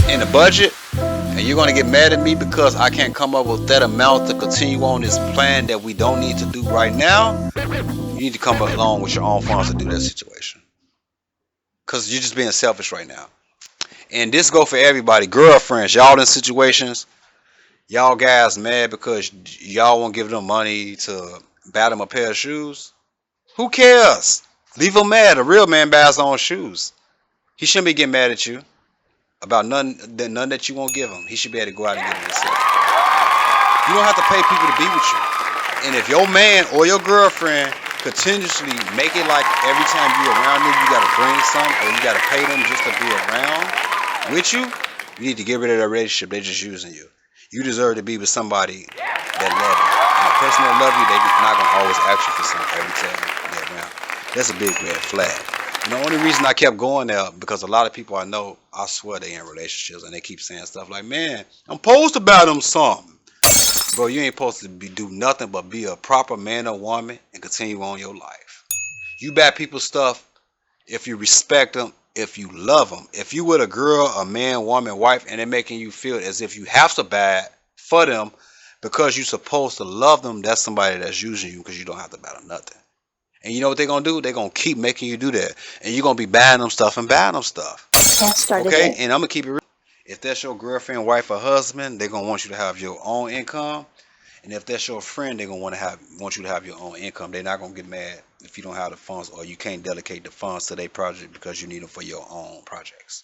in the budget, and you're going to get mad at me because I can't come up with that amount to continue on this plan that we don't need to do right now. You need to come along with your own funds to do that situation. Because you're just being selfish right now. And this go for everybody. Girlfriends, y'all in situations, y'all guys mad because y'all won't give them money to buy them a pair of shoes. Who cares? Leave them mad. A real man buys his own shoes. He shouldn't be getting mad at you about none that you won't give him. He should be able to go out and get it himself. You don't have to pay people to be with you. And if your man or your girlfriend continuously make it like every time you're around them, you got to bring something or you got to pay them just to be around with you, you need to get rid of that relationship. They're just using you. You deserve to be with somebody that love you. And a person that love you, they're not going to always ask you for something every time they're around. That's a big red flag. And the only reason I kept going there, because a lot of people I know, I swear they in relationships and they keep saying stuff like, man, I'm supposed to buy them something. Bro, you ain't supposed to do nothing but be a proper man or woman and continue on your life. You buy people stuff if you respect them, if you love them. If you with a girl, a man, woman, wife, and they're making you feel as if you have to buy it for them because you're supposed to love them, that's somebody that's using you because you don't have to buy them nothing. And you know what they're going to do? They're going to keep making you do that. And you're going to be buying them stuff and buying them stuff. Okay? And I'm going to keep it real. If that's your girlfriend, wife, or husband, they're going to want you to have your own income. And if that's your friend, they're going to want you to have your own income. They're not going to get mad if you don't have the funds or you can't delegate the funds to their project because you need them for your own projects.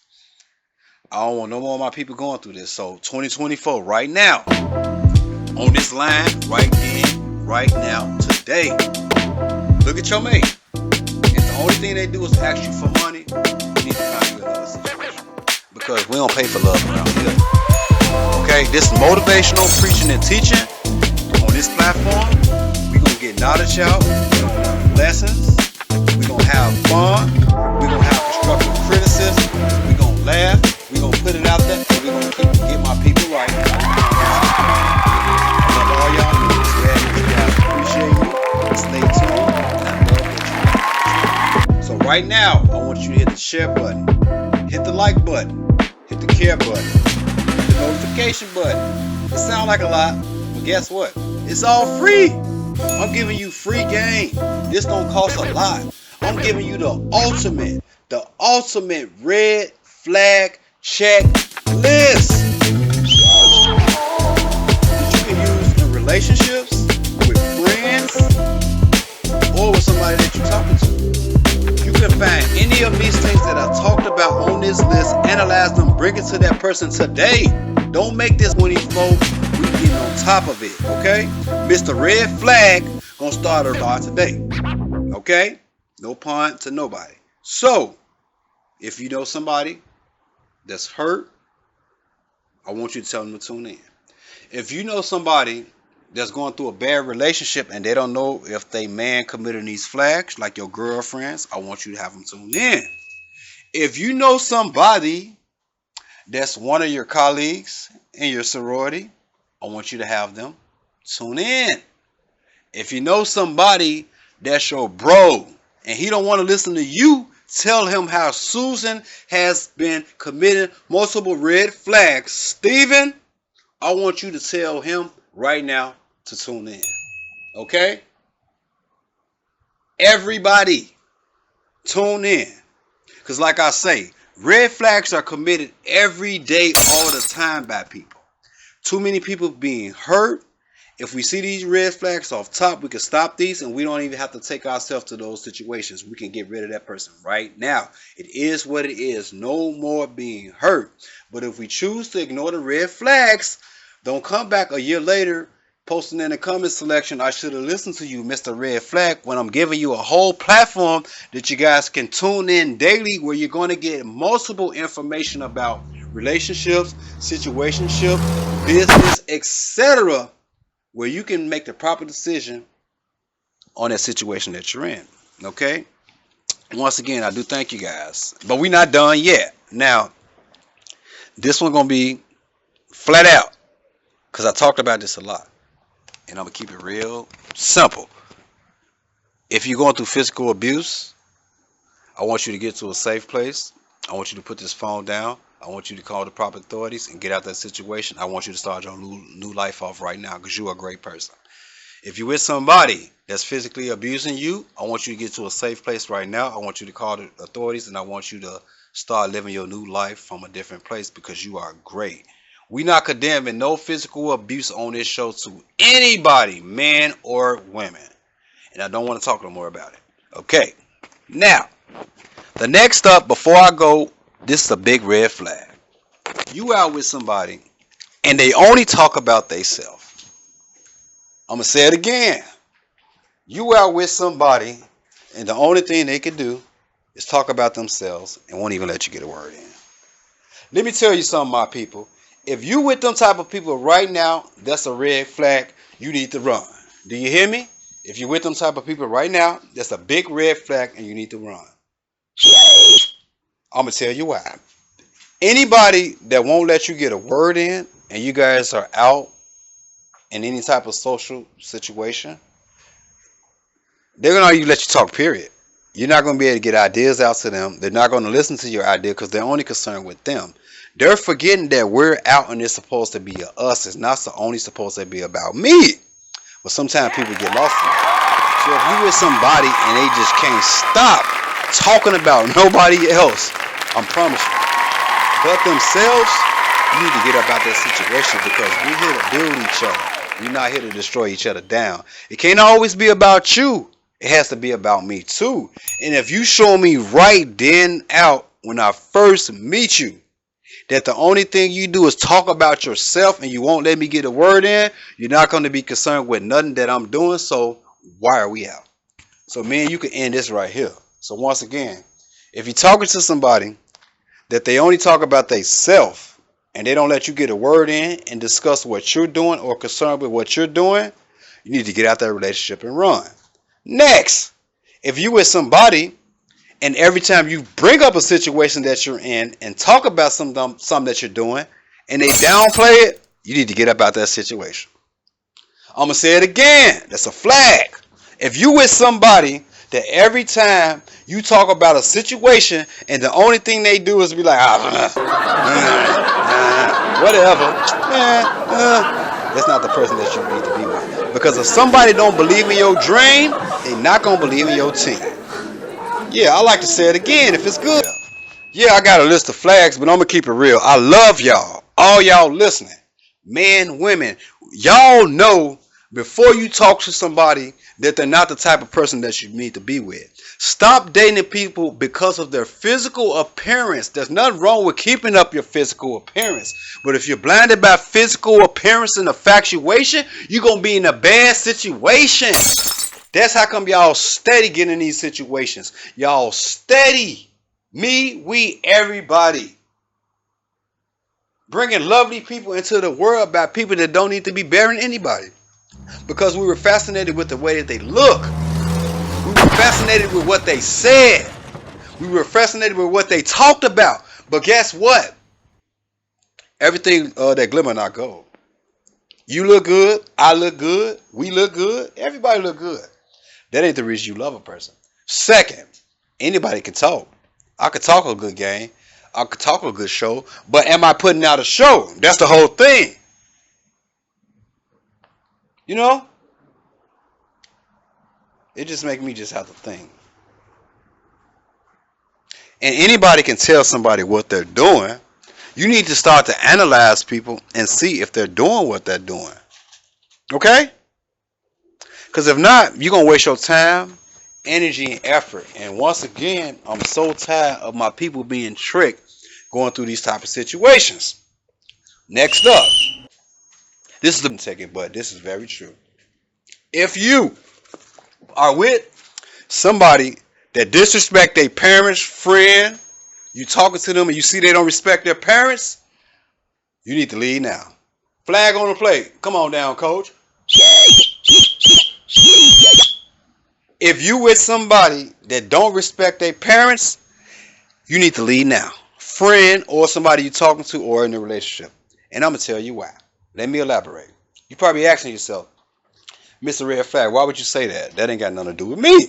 I don't want no more of my people going through this. So 2024, right now, on this line, right then, right now, today, look at your mate. If the only thing they do is ask you for money, you need to find you another situation. Because we don't pay for love around here. Okay, this is motivational preaching and teaching on this platform. We're going to get knowledge out. We're going to learn lessons. We're going to have fun. We're going to have constructive criticism. We're going to laugh. We're going to put it out there. And we're going to get my people right. I love all y'all. Glad that you guys appreciate me. Stay tuned. And I love what you do. So right now, I want you to hit the share button. Hit the like button. Hit the care button. Hit the notification button. It sounds like a lot, but guess what? It's all free. I'm giving you free game. This don't cost a lot. I'm giving you the ultimate red flag checklist that you can use in relationships, with friends, find any of these things that I talked about on this list, analyze them, bring it to that person today. Don't make this 24. We getting on top of it, okay? Mr. Red Flag gonna start today, okay? No pun to nobody. So, if you know somebody that's hurt, I want you to tell them to tune in. If you know somebody that's going through a bad relationship and they don't know if they man committed these flags, like your girlfriends, I want you to have them tune in. If you know somebody that's one of your colleagues in your sorority, I want you to have them tune in. If you know somebody that's your bro and he don't want to listen to you, tell him how Susan has been committing multiple red flags. Steven, I want you to tell him right now to tune in. Okay? Everybody, tune in. Because like I say, red flags are committed every day, all the time by people. Too many people being hurt. If we see these red flags off top, we can stop these and we don't even have to take ourselves to those situations. We can get rid of that person right now. It is what it is. No more being hurt. But if we choose to ignore the red flags, don't come back a year later posting in the comment selection, I should have listened to you, Mr. Red Flag, when I'm giving you a whole platform that you guys can tune in daily where you're going to get multiple information about relationships, situationship, business, etc., where you can make the proper decision on that situation that you're in. Okay? Once again, I do thank you guys. But we're not done yet. Now, this one's going to be flat out because I talked about this a lot. And I'm going to keep it real simple. If you're going through physical abuse, I want you to get to a safe place. I want you to put this phone down. I want you to call the proper authorities and get out that situation. I want you to start your new life off right now because you're a great person. If you're with somebody that's physically abusing you, I want you to get to a safe place right now. I want you to call the authorities and I want you to start living your new life from a different place because you are great. We're not condemning no physical abuse on this show to anybody, man or women. And I don't want to talk no more about it. Okay. Now, the next up, before I go, this is a big red flag. You out with somebody and they only talk about themselves. I'm going to say it again. You out with somebody and the only thing they can do is talk about themselves and won't even let you get a word in. Let me tell you something, my people. If you with them type of people right now, that's a red flag. You need to run. Do you hear me? If you're with them type of people right now, that's a big red flag and you need to run. I'm going to tell you why. Anybody that won't let you get a word in and you guys are out in any type of social situation, they're going to even let you talk, period. You're not going to be able to get ideas out to them. They're not going to listen to your idea because they're only concerned with them. They're forgetting that we're out and it's supposed to be us. It's not only supposed to be about me. But sometimes people get lost in it. So if you with somebody and they just can't stop talking about nobody else, I promise you, but themselves, you need to get up out that situation because we're here to build each other. We're not here to destroy each other down. It can't always be about you. It has to be about me too. And if you show me right then out when I first meet you that the only thing you do is talk about yourself and you won't let me get a word in, you're not going to be concerned with nothing that I'm doing. So why are we out? So man, you can end this right here. So once again, if you're talking to somebody that they only talk about themselves and they don't let you get a word in and discuss what you're doing or concerned with what you're doing, you need to get out that relationship and run. Next, if you with somebody and every time you bring up a situation that you're in and talk about something that you're doing and they downplay it, you need to get up out that situation. I'm going to say it again. That's a flag. If you with somebody that every time you talk about a situation and the only thing they do is be like, whatever, that's not the person that you need to be with. Because if somebody don't believe in your dream, they're not going to believe in your team. Yeah, I like to say it again if it's good. Yeah, I got a list of flags, but I'm going to keep it real. I love y'all. All y'all listening. Men, women. Y'all know before you talk to somebody that they're not the type of person that you need to be with. Stop dating people because of their physical appearance. There's nothing wrong with keeping up your physical appearance. But if you're blinded by physical appearance and infatuation, you're going to be in a bad situation. That's how come y'all steady getting in these situations. Y'all steady. Me, we, everybody. Bringing lovely people into the world by people that don't need to be bearing anybody. Because we were fascinated with the way that they look. We were fascinated with what they said. We were fascinated with what they talked about. But guess what? Everything that glimmer not gold. You look good. I look good. We look good. Everybody look good. That ain't the reason you love a person. Second, anybody can talk. I could talk a good game. I could talk a good show. But am I putting out a show? That's the whole thing. You know? It just makes me just have to think. And anybody can tell somebody what they're doing. You need to start to analyze people and see if they're doing what they're doing. Okay? Because if not, you're going to waste your time, energy, and effort. And once again, I'm so tired of my people being tricked going through these type of situations. Next up. This is the second, but this is very true. If you are with somebody that disrespect their parents, friend, you talking to them and you see they don't respect their parents, you need to leave now. Flag on the plate. Come on down, coach. If you with somebody that don't respect their parents, you need to leave now. Friend or somebody you talking to or in a relationship. And I'm going to tell you why. Let me elaborate. You probably asking yourself, Mr. Red Flag, why would you say that? That ain't got nothing to do with me.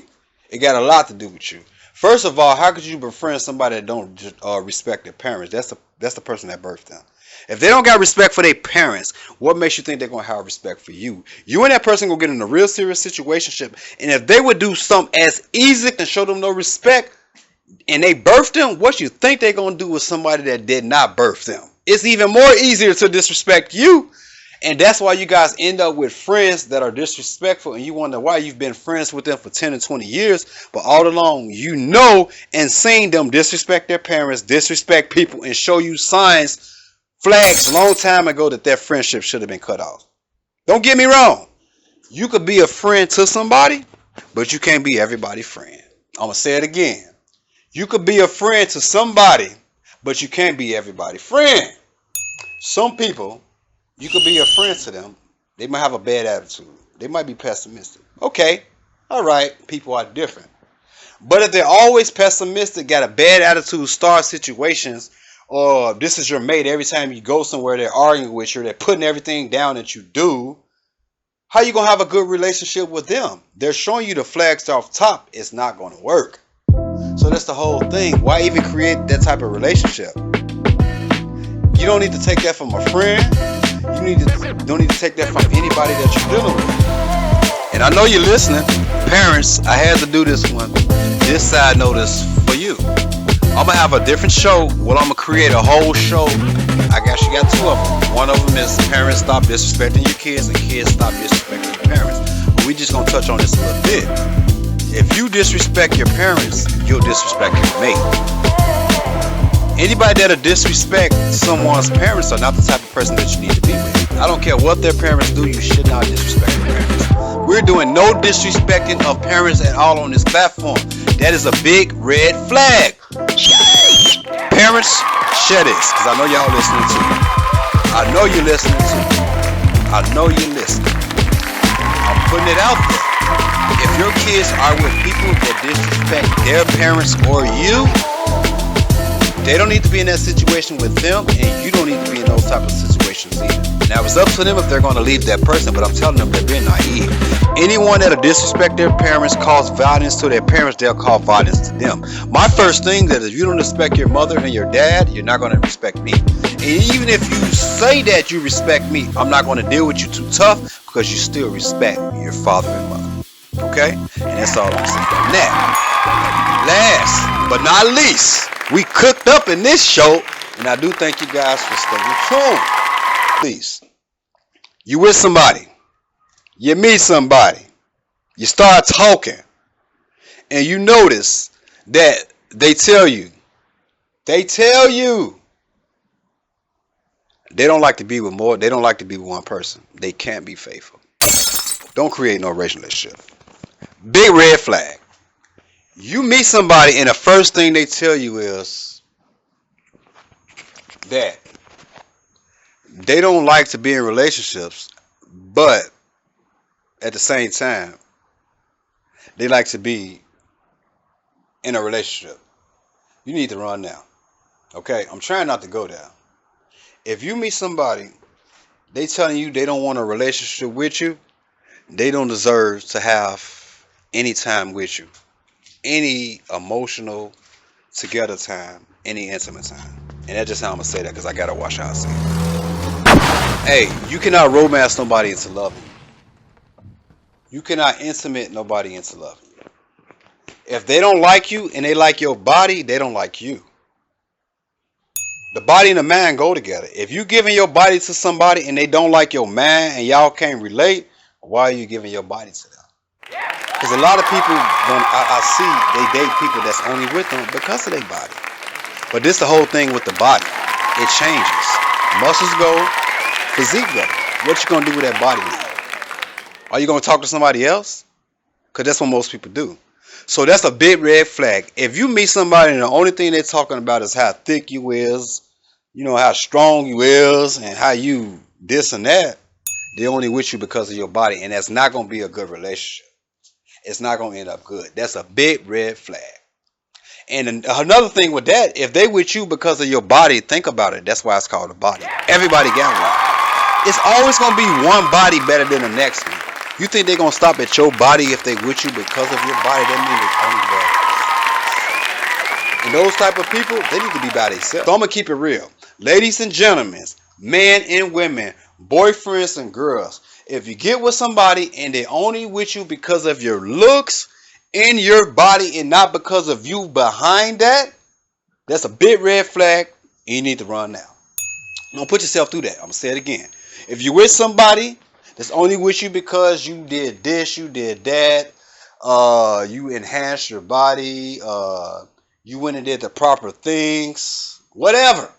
It got a lot to do with you. First of all, how could you befriend somebody that don't respect their parents? That's the person that birthed them. If they don't got respect for their parents, what makes you think they're going to have respect for you? You and that person going to get in a real serious situationship. And if they would do something as easy and show them no respect, and they birthed them, what you think they're going to do with somebody that did not birth them? It's even more easier to disrespect you. And that's why you guys end up with friends that are disrespectful, and you wonder why you've been friends with them for 10 and 20 years, but all along you know and seen them disrespect their parents, disrespect people, and show you signs, flags long time ago that their friendship should have been cut off. Don't get me wrong. You could be a friend to somebody, but you can't be everybody's friend. I'm going to say it again. You could be a friend to somebody, but you can't be everybody's friend. Some people, you could be a friend to them. They might have a bad attitude. They might be pessimistic. Okay. All right. People are different. But if they're always pessimistic, got a bad attitude, start situations, or this is your mate every time you go somewhere, they're arguing with you, they're putting everything down that you do, how you going to have a good relationship with them? They're showing you the flags off top. It's not going to work. So that's the whole thing. Why even create that type of relationship? You don't need to take that from a friend. You don't need to take that from anybody that you're dealing with. And I know you're listening. Parents, I had to do this one. This side notice for you. I'm going to have a different show. Well, I'm going to create a whole show. I guess you got two of them. One of them is parents stop disrespecting your kids and kids stop disrespecting your parents. But we just going to touch on this a little bit. If you disrespect your parents, you'll disrespect your mate. Anybody that'll disrespect someone's parents are not the type of person that you need to be with. I don't care what their parents do, you should not disrespect their parents. We're doing no disrespecting of parents at all on this platform. That is a big red flag. Parents, share this, because I know y'all listening too. I know you're listening too. I know you're listening. I'm putting it out there. If your kids are with people that disrespect their parents or you, they don't need to be in that situation with them, and you don't need to be in those type of situations either. Now, it's up to them if they're going to leave that person, but I'm telling them they're being naive. Anyone that'll disrespect their parents, cause violence to their parents, they'll cause violence to them. My first thing that if you don't respect your mother and your dad, you're not going to respect me. And even if you say that you respect me, I'm not going to deal with you too tough because you still respect your father and mother. Okay? And that's all I'm saying. Now, last but not least, we cooked up in this show, and I do thank you guys for staying tuned. Please, you with somebody, you meet somebody, you start talking, and you notice that they tell you they don't like to be with more. They don't like to be with one person. They can't be faithful. Don't create no relationship. Big red flag. You meet somebody and the first thing they tell you is that they don't like to be in relationships, but at the same time, they like to be in a relationship. You need to run now. Okay? I'm trying not to go down. If you meet somebody, they telling you they don't want a relationship with you, they don't deserve to have any time with you. Any emotional together time, any intimate time. And that's just how I'm going to say that because I got to watch how I say it. Hey, you cannot romance nobody into loving you. You cannot intimate nobody into loving you. If they don't like you and they like your body, they don't like you. The body and the mind go together. If you giving your body to somebody and they don't like your mind and y'all can't relate, why are you giving your body to them? Because a lot of people, I see they date people that's only with them because of their body. But this the whole thing with the body. It changes. Muscles go, physique go. What you going to do with that body now? Are you going to talk to somebody else? Because that's what most people do. So that's a big red flag. If you meet somebody and the only thing they're talking about is how thick you is, you know, how strong you is, and how you this and that, they're only with you because of your body. And that's not going to be a good relationship. It's not going to end up good. That's a big red flag. And another thing with that, if they with you because of your body, think about it. That's why it's called a body. Everybody got one. It's always going to be one body better than the next one. You think they're going to stop at your body if they with you because of your body? That means it's only bad. And those type of people, they need to be by themselves. So I'm going to keep it real. Ladies and gentlemen, men and women, boyfriends and girls, if you get with somebody and they only with you because of your looks in your body and not because of you behind that, that's a big red flag and you need to run now. Don't put yourself through that. I'm going to say it again. If you're with somebody that's only with you because you did this, you did that, you enhanced your body, you went and did the proper things, whatever,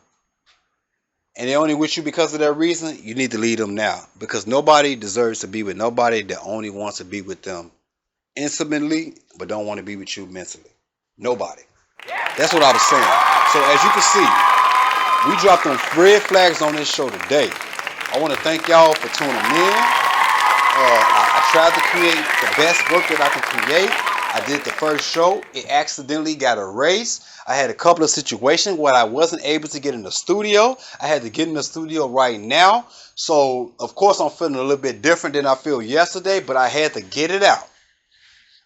and they're only with you because of that reason, you need to leave them now. Because nobody deserves to be with nobody that only wants to be with them intimately, but don't want to be with you mentally. Nobody. That's what I was saying. So as you can see, we dropped them red flags on this show today. I want to thank y'all for tuning in. I tried to create the best work that I can create. I did the first show. It accidentally got erased. I had a couple of situations where I wasn't able to get in the studio. I had to get in the studio right now. So, of course, I'm feeling a little bit different than I feel yesterday, but I had to get it out.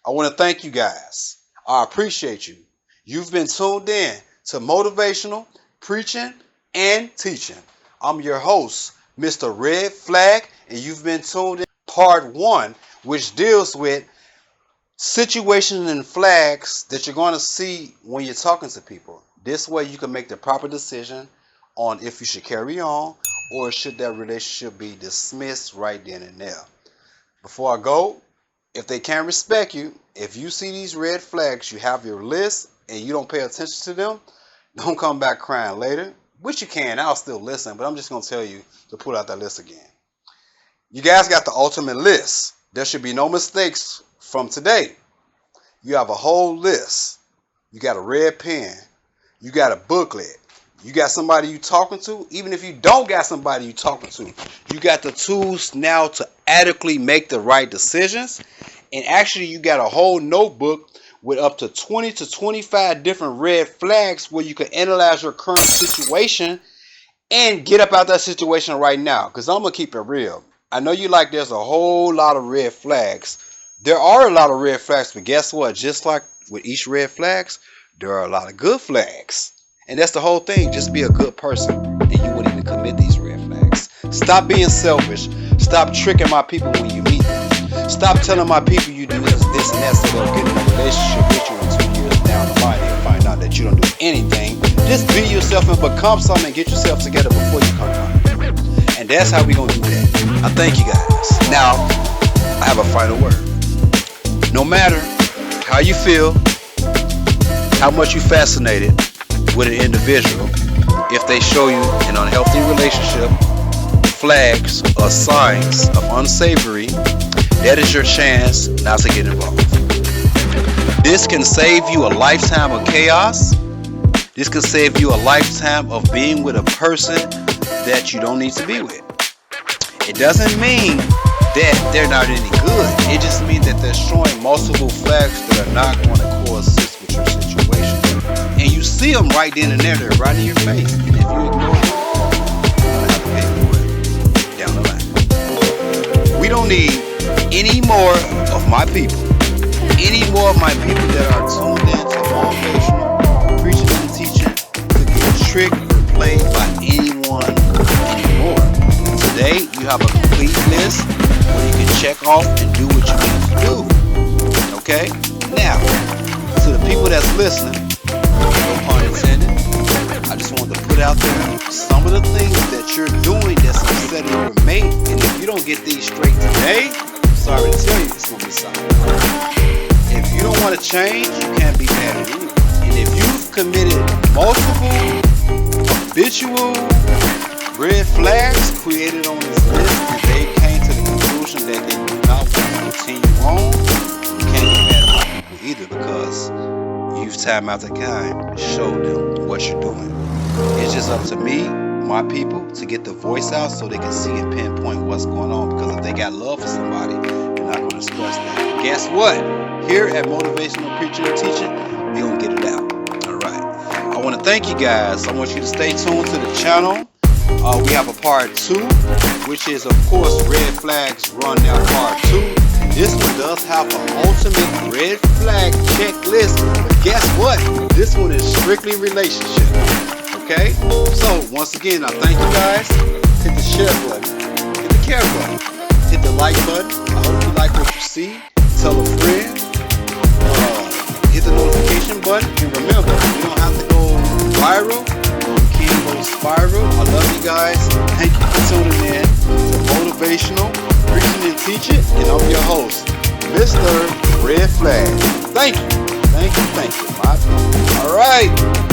I want to thank you guys. I appreciate you. You've been tuned in to Motivational Preaching and Teaching. I'm your host, Mr. Red Flag, and you've been tuned in part 1, which deals with situations and flags that you're going to see when you're talking to people. This way you can make the proper decision on if you should carry on or should that relationship be dismissed right then and there. Before I go, if they can't respect you, if you see these red flags, you have your list and you don't pay attention to them, don't come back crying later. Which you can, I'll still listen, but I'm just going to tell you to pull out that list again. You guys got the ultimate list. There should be no mistakes from today. You have a whole list. You got a red pen. You got a booklet. You got somebody you talking to. Even if you don't got somebody you talking to, you got the tools now to adequately make the right decisions. And actually, you got a whole notebook with up to 20 to 25 different red flags where you can analyze your current situation and get up out that situation right now. Because I'm going to keep it real. I know you like there's a whole lot of red flags. There are a lot of red flags, but guess what? Just like with each red flags, there are a lot of good flags. And that's the whole thing. Just be a good person and you wouldn't even commit these red flags. Stop being selfish. Stop tricking my people when you meet them. Stop telling my people you do this and that so they'll get in a relationship with you in 2 years down the line and find out that you don't do anything. Just be yourself and become something and get yourself together before you come around. And that's how we're going to do that. I thank you guys. Now, I have a final word. No matter how you feel, how much you fascinated with an individual. If they show you an unhealthy relationship, flags or signs of unsavory, that is your chance not to get involved. This can save you a lifetime of chaos. This can save you a lifetime of being with a person that you don't need to be with. It doesn't mean that they're not any good. It just means that they're showing multiple flags that are not going to coexist with your situation. And you see them right then and there. They're right in your face. And if you ignore them, you're going to have to pay for it down the line. We don't need any more of my people. Any more of my people that are tuned in to motivational preaching and teaching to get tricked or played by anyone anymore. Today, you have a complete list where you can check off and do what you need to do. Okay? Now, to the people that's listening, no pun intended, I just wanted to put out there some of the things that you're doing that's upsetting your mate. And if you don't get these straight today, I'm sorry to tell you, it's going to be something. If you don't want to change, you can't be mad at anyone. And if you've committed multiple habitual red flags created on this list and they came to the conclusion that they do not want to continue on, you can't get mad at my people either, because you've time after time showed them what you're doing. It's just up to me, my people, to get the voice out so they can see and pinpoint what's going on, because if they got love for somebody, they're not going to express that. Guess what? Here at Motivational Preaching and Teaching, we're going to get it out. Alright. I want to thank you guys. I want you to stay tuned to the channel. We have a part 2, which is, of course, Red Flags Rundown Part 2. And this one does have an ultimate red flag checklist. But guess what? This one is strictly relationship. Okay? So, once again, I thank you guys. Hit the share button. Hit the care button. Hit the like button. I hope you like what you see. Tell a friend. Hit the notification button. And remember, you don't have to go viral. You can go spiral. I love you guys. Thank you for tuning in to Motivational Preaching and Teaching. And I'm your host, Mr. Red Flag. Thank you. Thank you. Thank you. My people. All right.